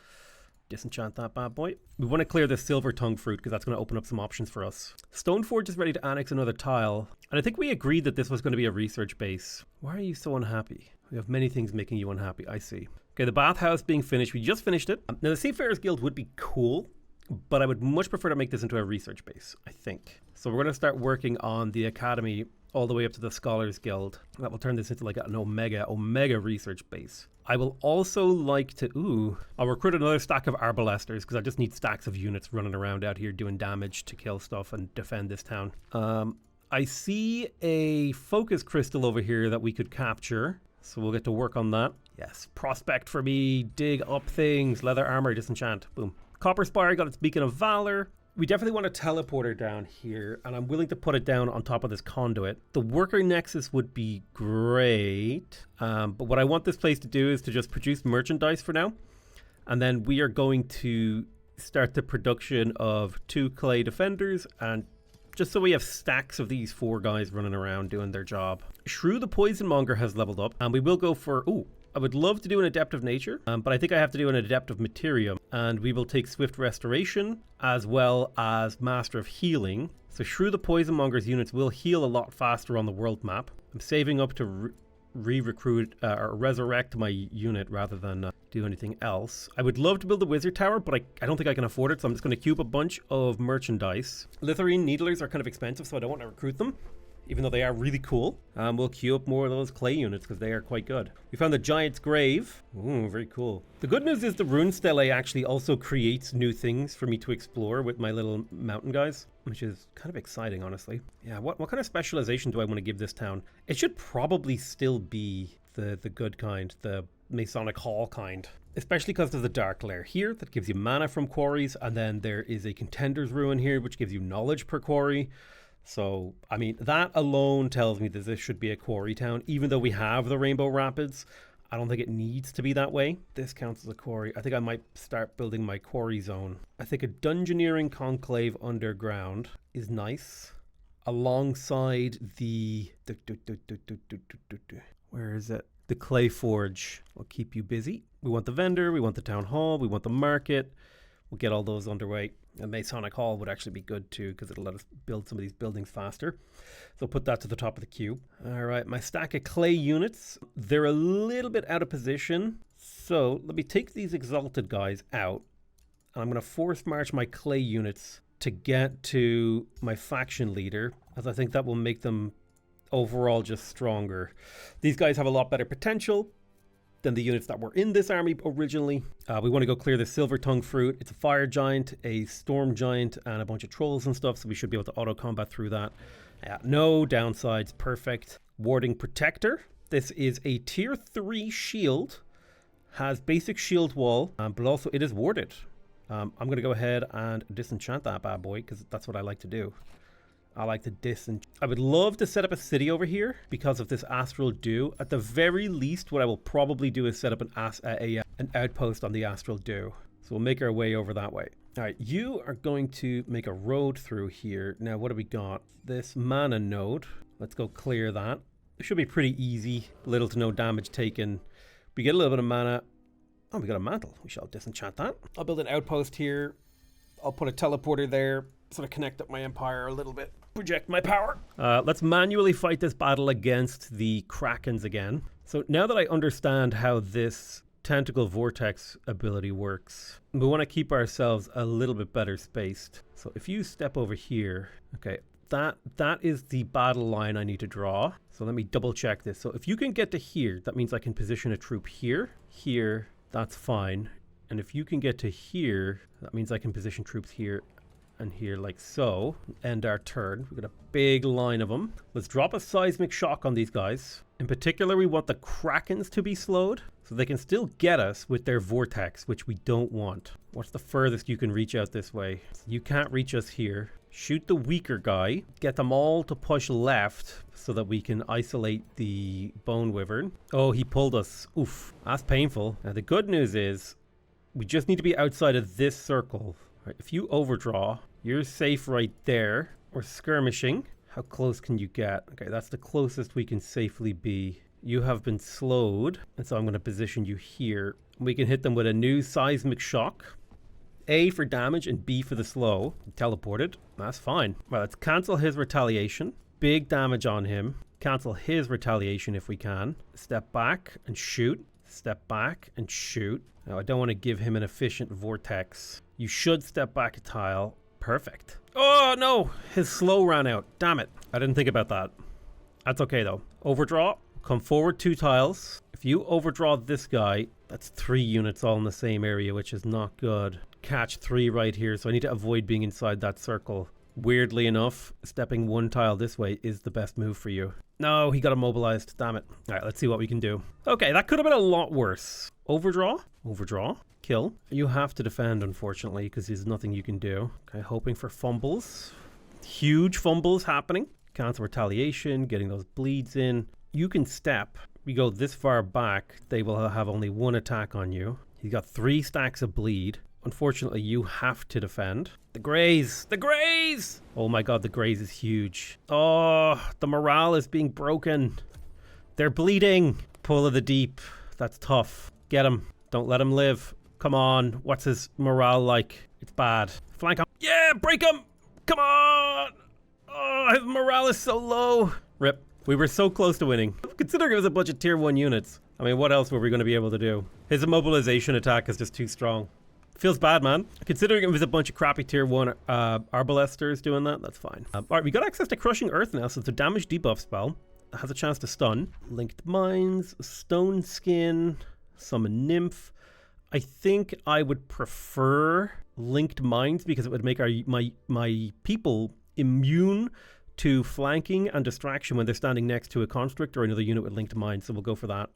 Disenchant that bad boy. We want to clear the Silver Tongue Fruit because that's going to open up some options for us. Stoneforge is ready to annex another tile. And I think we agreed that this was going to be a research base. Why are you so unhappy? We have many things making you unhappy. I see. Okay, the bathhouse being finished. We just finished it. Now, the Seafarers Guild would be cool, but I would much prefer to make this into a research base, I think. So we're going to start working on the academy all the way up to the Scholars Guild. That will turn this into like an omega research base. I will also like to, I'll recruit another stack of Arbalesters because I just need stacks of units running around out here doing damage to kill stuff and defend this town. I see a focus crystal over here that we could capture, so we'll get to work on that. Yes, prospect for me, dig up things, leather armor, disenchant, boom. Copper Spire got its Beacon of Valor. We definitely want a teleporter down here, and I'm willing to put it down on top of this conduit. The worker nexus would be great, but what I want this place to do is to just produce merchandise for now, and then we are going to start the production of 2 clay defenders, and just so we have stacks of these 4 guys running around doing their job. Shrew the Poison Monger has leveled up, and we will go for, I would love to do an Adept of Nature, but I think I have to do an Adept of Materium, and we will take Swift Restoration as well as Master of Healing. So Shrew the Poison Monger's units will heal a lot faster on the world map. I'm saving up to re-recruit or resurrect my unit rather than do anything else. I would love to build a Wizard Tower, but I don't think I can afford it, so I'm just going to cube a bunch of merchandise. Litharine Needlers are kind of expensive, so I don't want to recruit them, even though they are really cool. We'll queue up more of those clay units because they are quite good. We found the Giant's Grave. Ooh, very cool. The good news is the Rune Stele actually also creates new things for me to explore with my little mountain guys, which is kind of exciting, honestly. Yeah, what kind of specialization do I want to give this town? It should probably still be the good kind, the Masonic Hall kind. Especially because there's a Dark Lair here that gives you mana from quarries, and then there is a Contender's Ruin here, which gives you knowledge per quarry. So, I mean, that alone tells me that this should be a quarry town. Even though we have the Rainbow Rapids, I don't think it needs to be that way. This counts as a quarry. I think I might start building my quarry zone. I think a Dungeoneering Conclave underground is nice. Alongside the... Where is it? The Clay Forge will keep you busy. We want the vendor, we want the town hall, we want the market. We'll get all those underway. A Masonic Hall would actually be good too because it'll let us build some of these buildings faster. So put that to the top of the queue. All right, my stack of clay units. They're a little bit out of position. So let me take these Exalted guys out. I'm going to force march my clay units to get to my faction leader, as I think that will make them overall just stronger. These guys have a lot better potential than the units that were in this army originally. We want to go clear the Silver Tongue Fruit. It's a Fire Giant, a Storm Giant, and a bunch of Trolls and stuff, so we should be able to auto-combat through that. No downsides, perfect. Warding Protector. This is a tier 3 shield. Has basic shield wall, but also it is warded. I'm going to go ahead and disenchant that bad boy, because that's what I like to do. I like to disenchant. I would love to set up a city over here because of this Astral Dew. At the very least, what I will probably do is set up an outpost on the Astral Dew. So we'll make our way over that way. All right, you are going to make a road through here. Now, what do we got? This mana node. Let's go clear that. It should be pretty easy. Little to no damage taken. We get a little bit of mana. Oh, we got a mantle. We shall disenchant that. I'll build an outpost here. I'll put a teleporter there. Sort of connect up my empire a little bit. project my power. Let's manually fight this battle against the Krakens again. So now that I understand how this tentacle vortex ability works, we want to keep ourselves a little bit better spaced. So if you step over here, okay, that is the battle line I need to draw. So let me double check this. So if you can get to here, that means I can position a troop here, here, that's fine. And if you can get to here, that means I can position troops here and here like so. End our turn. We've got a big line of them. Let's drop a seismic shock on these guys. In particular, we want the Krakens to be slowed so they can still get us with their vortex, which we don't want. What's the furthest you can reach out this way? You can't reach us here. Shoot the weaker guy. Get them all to push left so that we can isolate the Bone Wyvern. Oh, he pulled us. Oof, that's painful. Now, the good news is we just need to be outside of this circle. Right, if you overdraw, you're safe right there. We're skirmishing. How close can you get? Okay, that's the closest we can safely be. You have been slowed, and so I'm going to position you here. We can hit them with a new seismic shock. A for damage and B for the slow. Teleported. That's fine. Well, let's cancel his retaliation. Big damage on him. Cancel his retaliation if we can. Step back and shoot. Step back and shoot. Now, I don't want to give him an efficient vortex. You should step back a tile. Perfect. Oh, no. His slow ran out. Damn it. I didn't think about that. That's okay, though. Overdraw. Come forward 2 tiles. If you overdraw this guy, that's 3 units all in the same area, which is not good. Catch 3 right here, so I need to avoid being inside that circle. Weirdly enough, stepping 1 tile this way is the best move for you. No, he got immobilized. Damn it. All right, let's see what we can do. Okay, that could have been a lot worse. Overdraw. Overdraw. Kill. You have to defend, unfortunately, because there's nothing you can do. Okay, hoping for fumbles. Huge fumbles happening. Cancel retaliation, getting those bleeds in. You can step. We go this far back, they will have only 1 attack on you. He's got 3 stacks of bleed. Unfortunately, you have to defend. The Greys! The Greys! Oh my god, the Greys is huge. Oh, the morale is being broken. They're bleeding. Pull of the deep. That's tough. Get him. Don't let him live. Come on. What's his morale like? It's bad. Flank him. Yeah, break him! Come on! Oh, his morale is so low. Rip. We were so close to winning. Considering it was a bunch of tier 1 units. I mean, what else were we going to be able to do? His immobilization attack is just too strong. Feels bad, man. Considering it was a bunch of crappy tier 1 arbalesters doing that, that's fine. Alright, we got access to Crushing Earth now, so it's a damage debuff spell. It has a chance to stun. Linked Mines, Stone Skin, Summon Nymph. I think I would prefer Linked Mines because it would make my people immune to flanking and distraction when they're standing next to a construct or another unit with Linked Mines, so we'll go for that.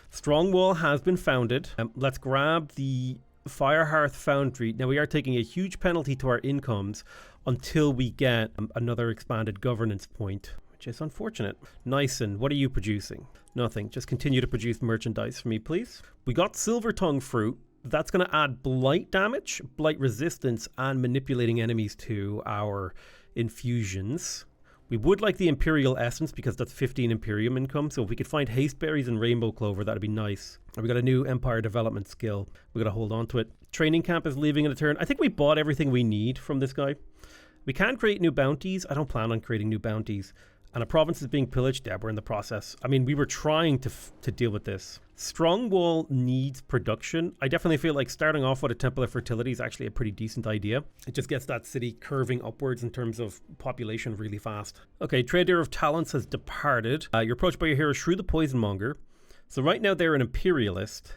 Strong Wall has been founded. Let's grab the Firehearth Foundry. Now, we are taking a huge penalty to our incomes until we get another expanded governance point, which is unfortunate. Nyson, what are you producing? Nothing. Just continue to produce merchandise for me, please. We got Silver Tongue Fruit. That's going to add blight damage, blight resistance, and manipulating enemies to our infusions. We would like the Imperial Essence because that's 15 Imperium income. So if we could find Haste Berries and Rainbow Clover, that'd be nice. And we got a new Empire Development skill. We got to hold on to it. Training Camp is leaving in a turn. I think we bought everything we need from this guy. We can create new bounties. I don't plan on creating new bounties. And a province is being pillaged. Yeah, we're in the process. I mean, we were trying to deal with this. Strong Wall needs production. I definitely feel like starting off with a Temple of Fertility is actually a pretty decent idea. It just gets that city curving upwards in terms of population really fast. Okay, Trader of Talents has departed. You're approached by your hero, Shrew the Poisonmonger. So right now they're an Imperialist.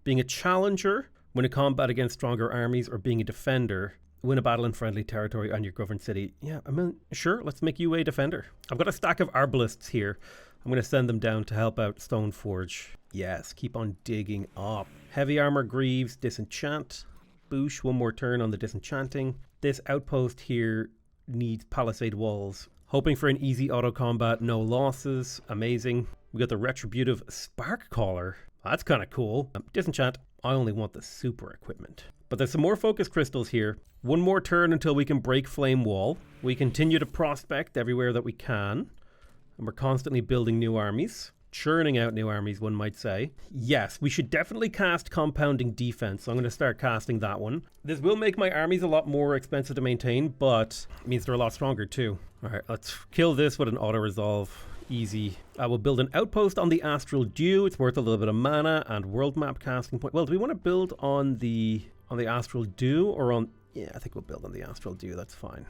Being a challenger, win a combat against stronger armies, or being a defender, win a battle in friendly territory on your governed city. Yeah, I mean, sure, let's make you a defender. I've got a stack of Arbalists here. I'm going to send them down to help out Stoneforge. Yes, keep on digging up. Heavy Armor Greaves, Disenchant. Boosh, 1 more turn on the Disenchanting. This outpost here needs Palisade Walls. Hoping for an easy auto combat, no losses. Amazing. We got the Retributive Spark Caller. That's kind of cool. Disenchant. I only want the super equipment. But there's some more focus crystals here. 1 more turn until we can break Flame Wall. We continue to prospect everywhere that we can. And we're constantly building new armies. churning out new armies, one might say. Yes, we should definitely cast Compounding Defense, so I'm going to start casting that one. This will make my armies a lot more expensive to maintain, but it means they're a lot stronger too. All right, let's kill this with an auto-resolve. Easy. I will build an outpost on the Astral Dew. It's worth a little bit of mana and world map casting point. Well, do we want to build on the Astral Dew or on... Yeah, I think we'll build on the Astral Dew. That's fine.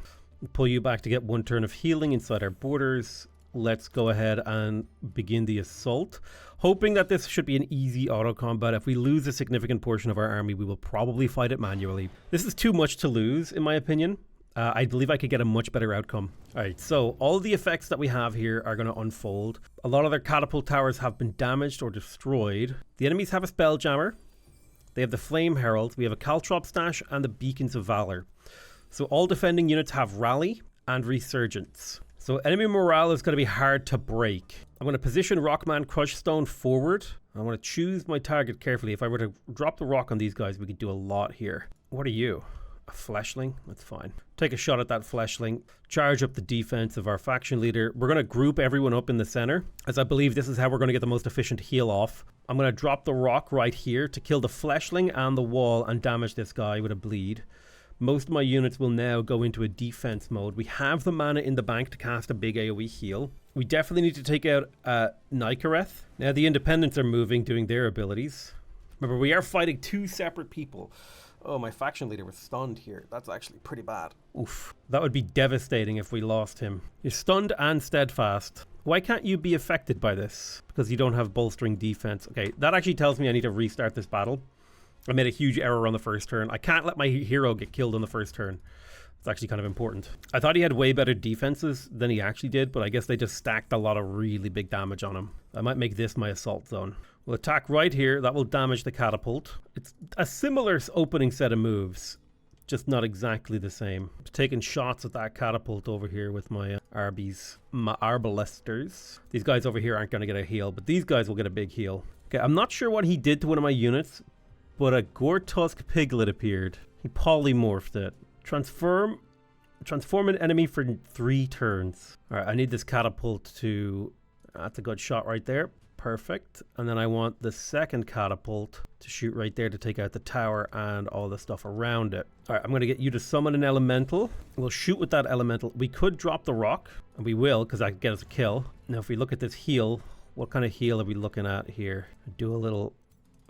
Pull you back to get 1 turn of healing inside our borders. Let's go ahead and begin the assault, hoping that this should be an easy auto combat. If we lose a significant portion of our army, we will probably fight it manually. This is too much to lose, in my opinion. I believe I could get a much better outcome. All right, so all the effects that we have here are going to unfold. A lot of their catapult towers have been damaged or destroyed. The enemies have a Spelljammer. They have the Flame Herald. We have a Caltrop Stash and the Beacons of Valor. So all defending units have Rally and Resurgence. So enemy morale is going to be hard to break. I'm going to position Rockman Crushstone forward. I want to choose my target carefully. If I were to drop the rock on these guys, we could do a lot here. What are you? A fleshling? That's fine. Take a shot at that fleshling. Charge up the defense of our faction leader. We're going to group everyone up in the center, as I believe this is how we're going to get the most efficient heal off. I'm going to drop the rock right here to kill the fleshling and the wall and damage this guy with a bleed. Most of my units will now go into a defense mode. We have the mana in the bank to cast a big AoE heal. We definitely need to take out Nikareth. Now the independents are moving, doing their abilities. Remember, we are fighting 2 separate people. Oh, my faction leader was stunned here. That's actually pretty bad. Oof. That would be devastating if we lost him. You're stunned and steadfast. Why can't you be affected by this? Because you don't have bolstering defense. Okay, that actually tells me I need to restart this battle. I made a huge error on the first turn. I can't let my hero get killed on the first turn. It's actually kind of important. I thought he had way better defenses than he actually did, but I guess they just stacked a lot of really big damage on him. I might make this my assault zone. We'll attack right here. That will damage the catapult. It's a similar opening set of moves, just not exactly the same. Taking shots at that catapult over here with my my Arbalesters. These guys over here aren't going to get a heal, but these guys will get a big heal. Okay, I'm not sure what he did to one of my units, but a Gortusk Piglet appeared. He polymorphed it. Transform an enemy for 3 turns. All right, I need this catapult to... That's a good shot right there. Perfect. And then I want the second catapult to shoot right there to take out the tower and all the stuff around it. All right, I'm going to get you to summon an elemental. We'll shoot with that elemental. We could drop the rock, and we will, because that could get us a kill. Now, if we look at this heal, what kind of heal are we looking at here? Do a little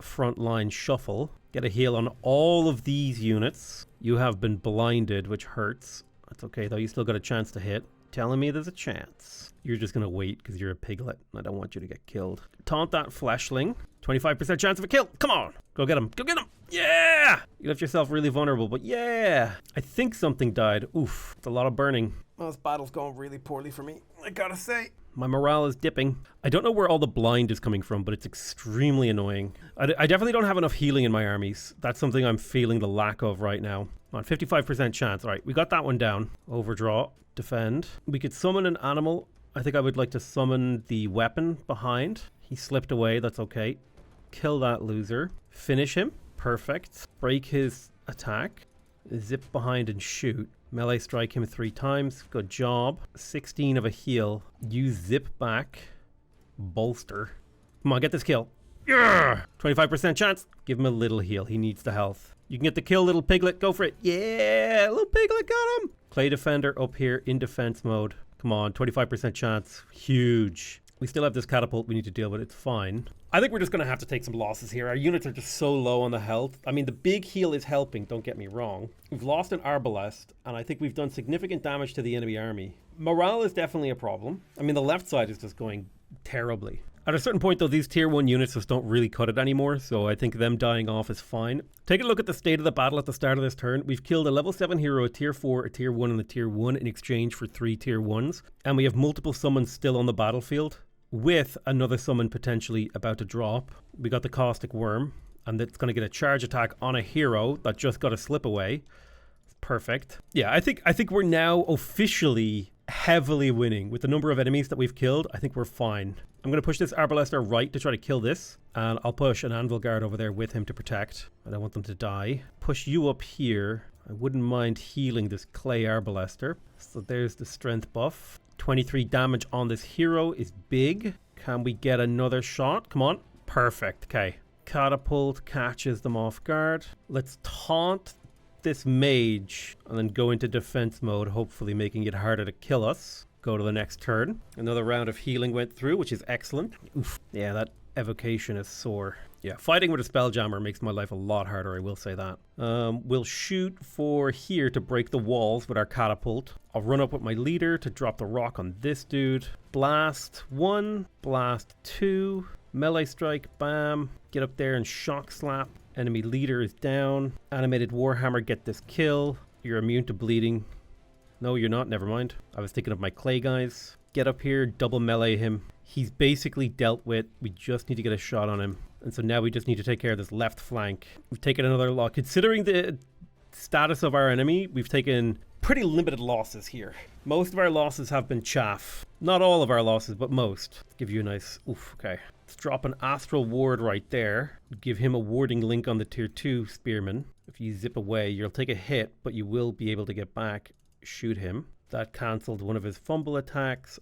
frontline shuffle. Get a heal on all of these units. You have been blinded, which hurts. That's okay, though. You still got a chance to hit. Telling me there's a chance. You're just going to wait because you're a piglet. I don't want you to get killed. Taunt that fleshling. 25% chance of a kill. Come on. Go get him. Go get him. Yeah. You left yourself really vulnerable, but yeah. I think something died. Oof. It's a lot of burning. Well, this battle's going really poorly for me, I gotta say. My morale is dipping. I don't know where all the blind is coming from, but it's extremely annoying. I definitely don't have enough healing in my armies. That's something I'm feeling the lack of right now. On 55% chance. All right, we got that one down. Overdraw. Defend. We could summon an animal. I think I would like to summon the weapon behind. He slipped away. That's okay. Kill that loser. Finish him. Perfect. Break his attack. Zip behind and shoot. Melee strike him 3 times. Good job. 16 of a heal. Use zip back. Bolster. Come on, get this kill. Yeah! 25% chance. Give him a little heal. He needs the health. You can get the kill, little piglet. Go for it. Yeah! Little piglet got him! Clay Defender up here in defense mode. Come on, 25% chance. Huge. We still have this catapult we need to deal with. It's fine. I think we're just going to have to take some losses here. Our units are just so low on the health. I mean, the big heal is helping, don't get me wrong. We've lost an Arbalest, and I think we've done significant damage to the enemy army. Morale is definitely a problem. I mean, the left side is just going terribly. At a certain point, though, these tier 1 units just don't really cut it anymore, so I think them dying off is fine. Take a look at the state of the battle at the start of this turn. We've killed a level 7 hero, a tier 4, a tier 1, and a tier 1 in exchange for 3 tier 1s. And we have multiple summons still on the battlefield, with another summon potentially about to drop. We got the Caustic Worm, and it's going to get a charge attack on a hero that just got a slip away. Perfect. Yeah, I think we're now officially heavily winning. With the number of enemies that we've killed, I think we're fine. I'm going to push this Arbalester right to try to kill this, and I'll push an Anvil Guard over there with him to protect. I don't want them to die. Push you up here. I wouldn't mind healing this Clay Arbalester. So there's the strength buff. 23 damage on this hero is big. Can we get another shot? Come on. Perfect. Okay. Catapult catches them off guard. Let's taunt this mage and then go into defense mode, hopefully making it harder to kill us. Go to the next turn. Another round of healing went through, which is excellent. Oof. Yeah, that evocation is sore. Yeah, fighting with a spelljammer makes my life a lot harder, I will say that. We'll shoot for here to break the walls with our catapult. I'll run up with my leader to drop the rock on this dude. Blast 1, blast 2, melee strike, bam. Get up there and shock slap. Enemy leader is down. Animated Warhammer, get this kill. You're immune to bleeding. No, you're not. Never mind. I was thinking of my clay guys. Get up here, double melee him. He's basically dealt with. We just need to get a shot on him. And so now we just need to take care of this left flank. We've taken another loss. Considering the status of our enemy, we've taken pretty limited losses here. Most of our losses have been chaff. Not all of our losses, but most. Give you a nice... Oof, okay. Let's drop an Astral Ward right there. Give him a warding link on the tier 2 spearman. If you zip away, you'll take a hit, but you will be able to get back. Shoot him. That cancelled one of his fumble attacks.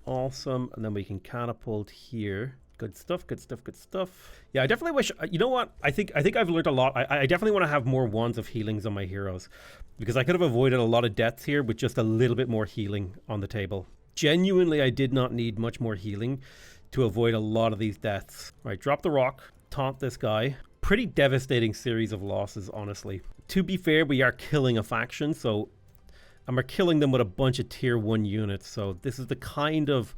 Awesome. And then we can catapult here. Good stuff, good stuff, good stuff. Yeah, I definitely wish... You know what? I think I've learned a lot. I definitely want to have more wands of healings on my heroes, because I could have avoided a lot of deaths here with just a little bit more healing on the table. Genuinely, I did not need much more healing to avoid a lot of these deaths. All right, drop the rock. Taunt this guy. Pretty devastating series of losses, honestly. To be fair, we are killing a faction, so... And we're killing them with a bunch of tier 1 units, so this is the kind of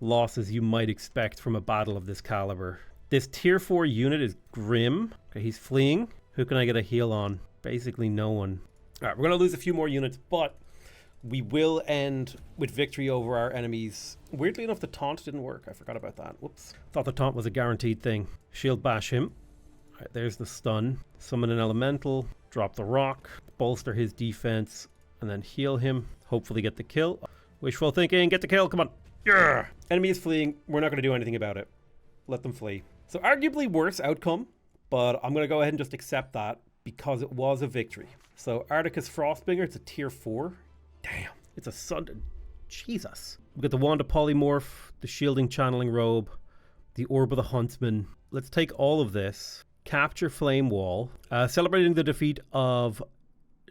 losses you might expect from a battle of this caliber. This tier 4 unit is grim. Okay, he's fleeing. Who can I get a heal on? Basically no one. All right, we're going to lose a few more units, but we will end with victory over our enemies. Weirdly enough, the taunt didn't work. I forgot about that. Whoops. Thought the taunt was a guaranteed thing. Shield bash him. All right, there's the stun. Summon an elemental. Drop the rock. Bolster his defense. And then heal him. Hopefully get the kill. Wishful thinking. Get the kill. Come on. Yeah. Enemy is fleeing. We're not going to do anything about it. Let them flee. So arguably worse outcome, but I'm going to go ahead and just accept that because it was a victory. So Articus Frostbringer, it's a tier 4. Damn. It's a sun. Jesus. We got the Wand of Polymorph, the Shielding Channeling Robe, the Orb of the Huntsman. Let's take all of this. Capture Flame Wall. Celebrating the defeat of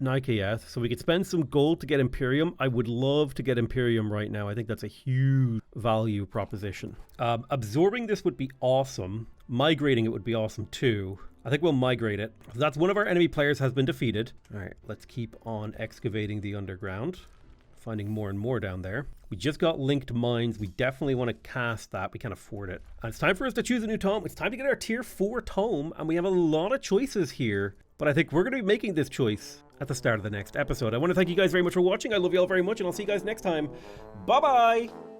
Nikeath, so we could spend some gold to get Imperium. I would love to get Imperium right now. I think that's a huge value proposition. Absorbing this would be awesome. Migrating it would be awesome too. I think we'll migrate it. That's one of our enemy players has been defeated. All right, let's keep on excavating the underground. Finding more and more down there. We just got linked mines. We definitely want to cast that. We can't afford it. And it's time for us to choose a new tome. It's time to get our tier 4 tome, and we have a lot of choices here. But I think we're going to be making this choice at the start of the next episode. I want to thank you guys very much for watching. I love you all very much, and I'll see you guys next time. Bye-bye!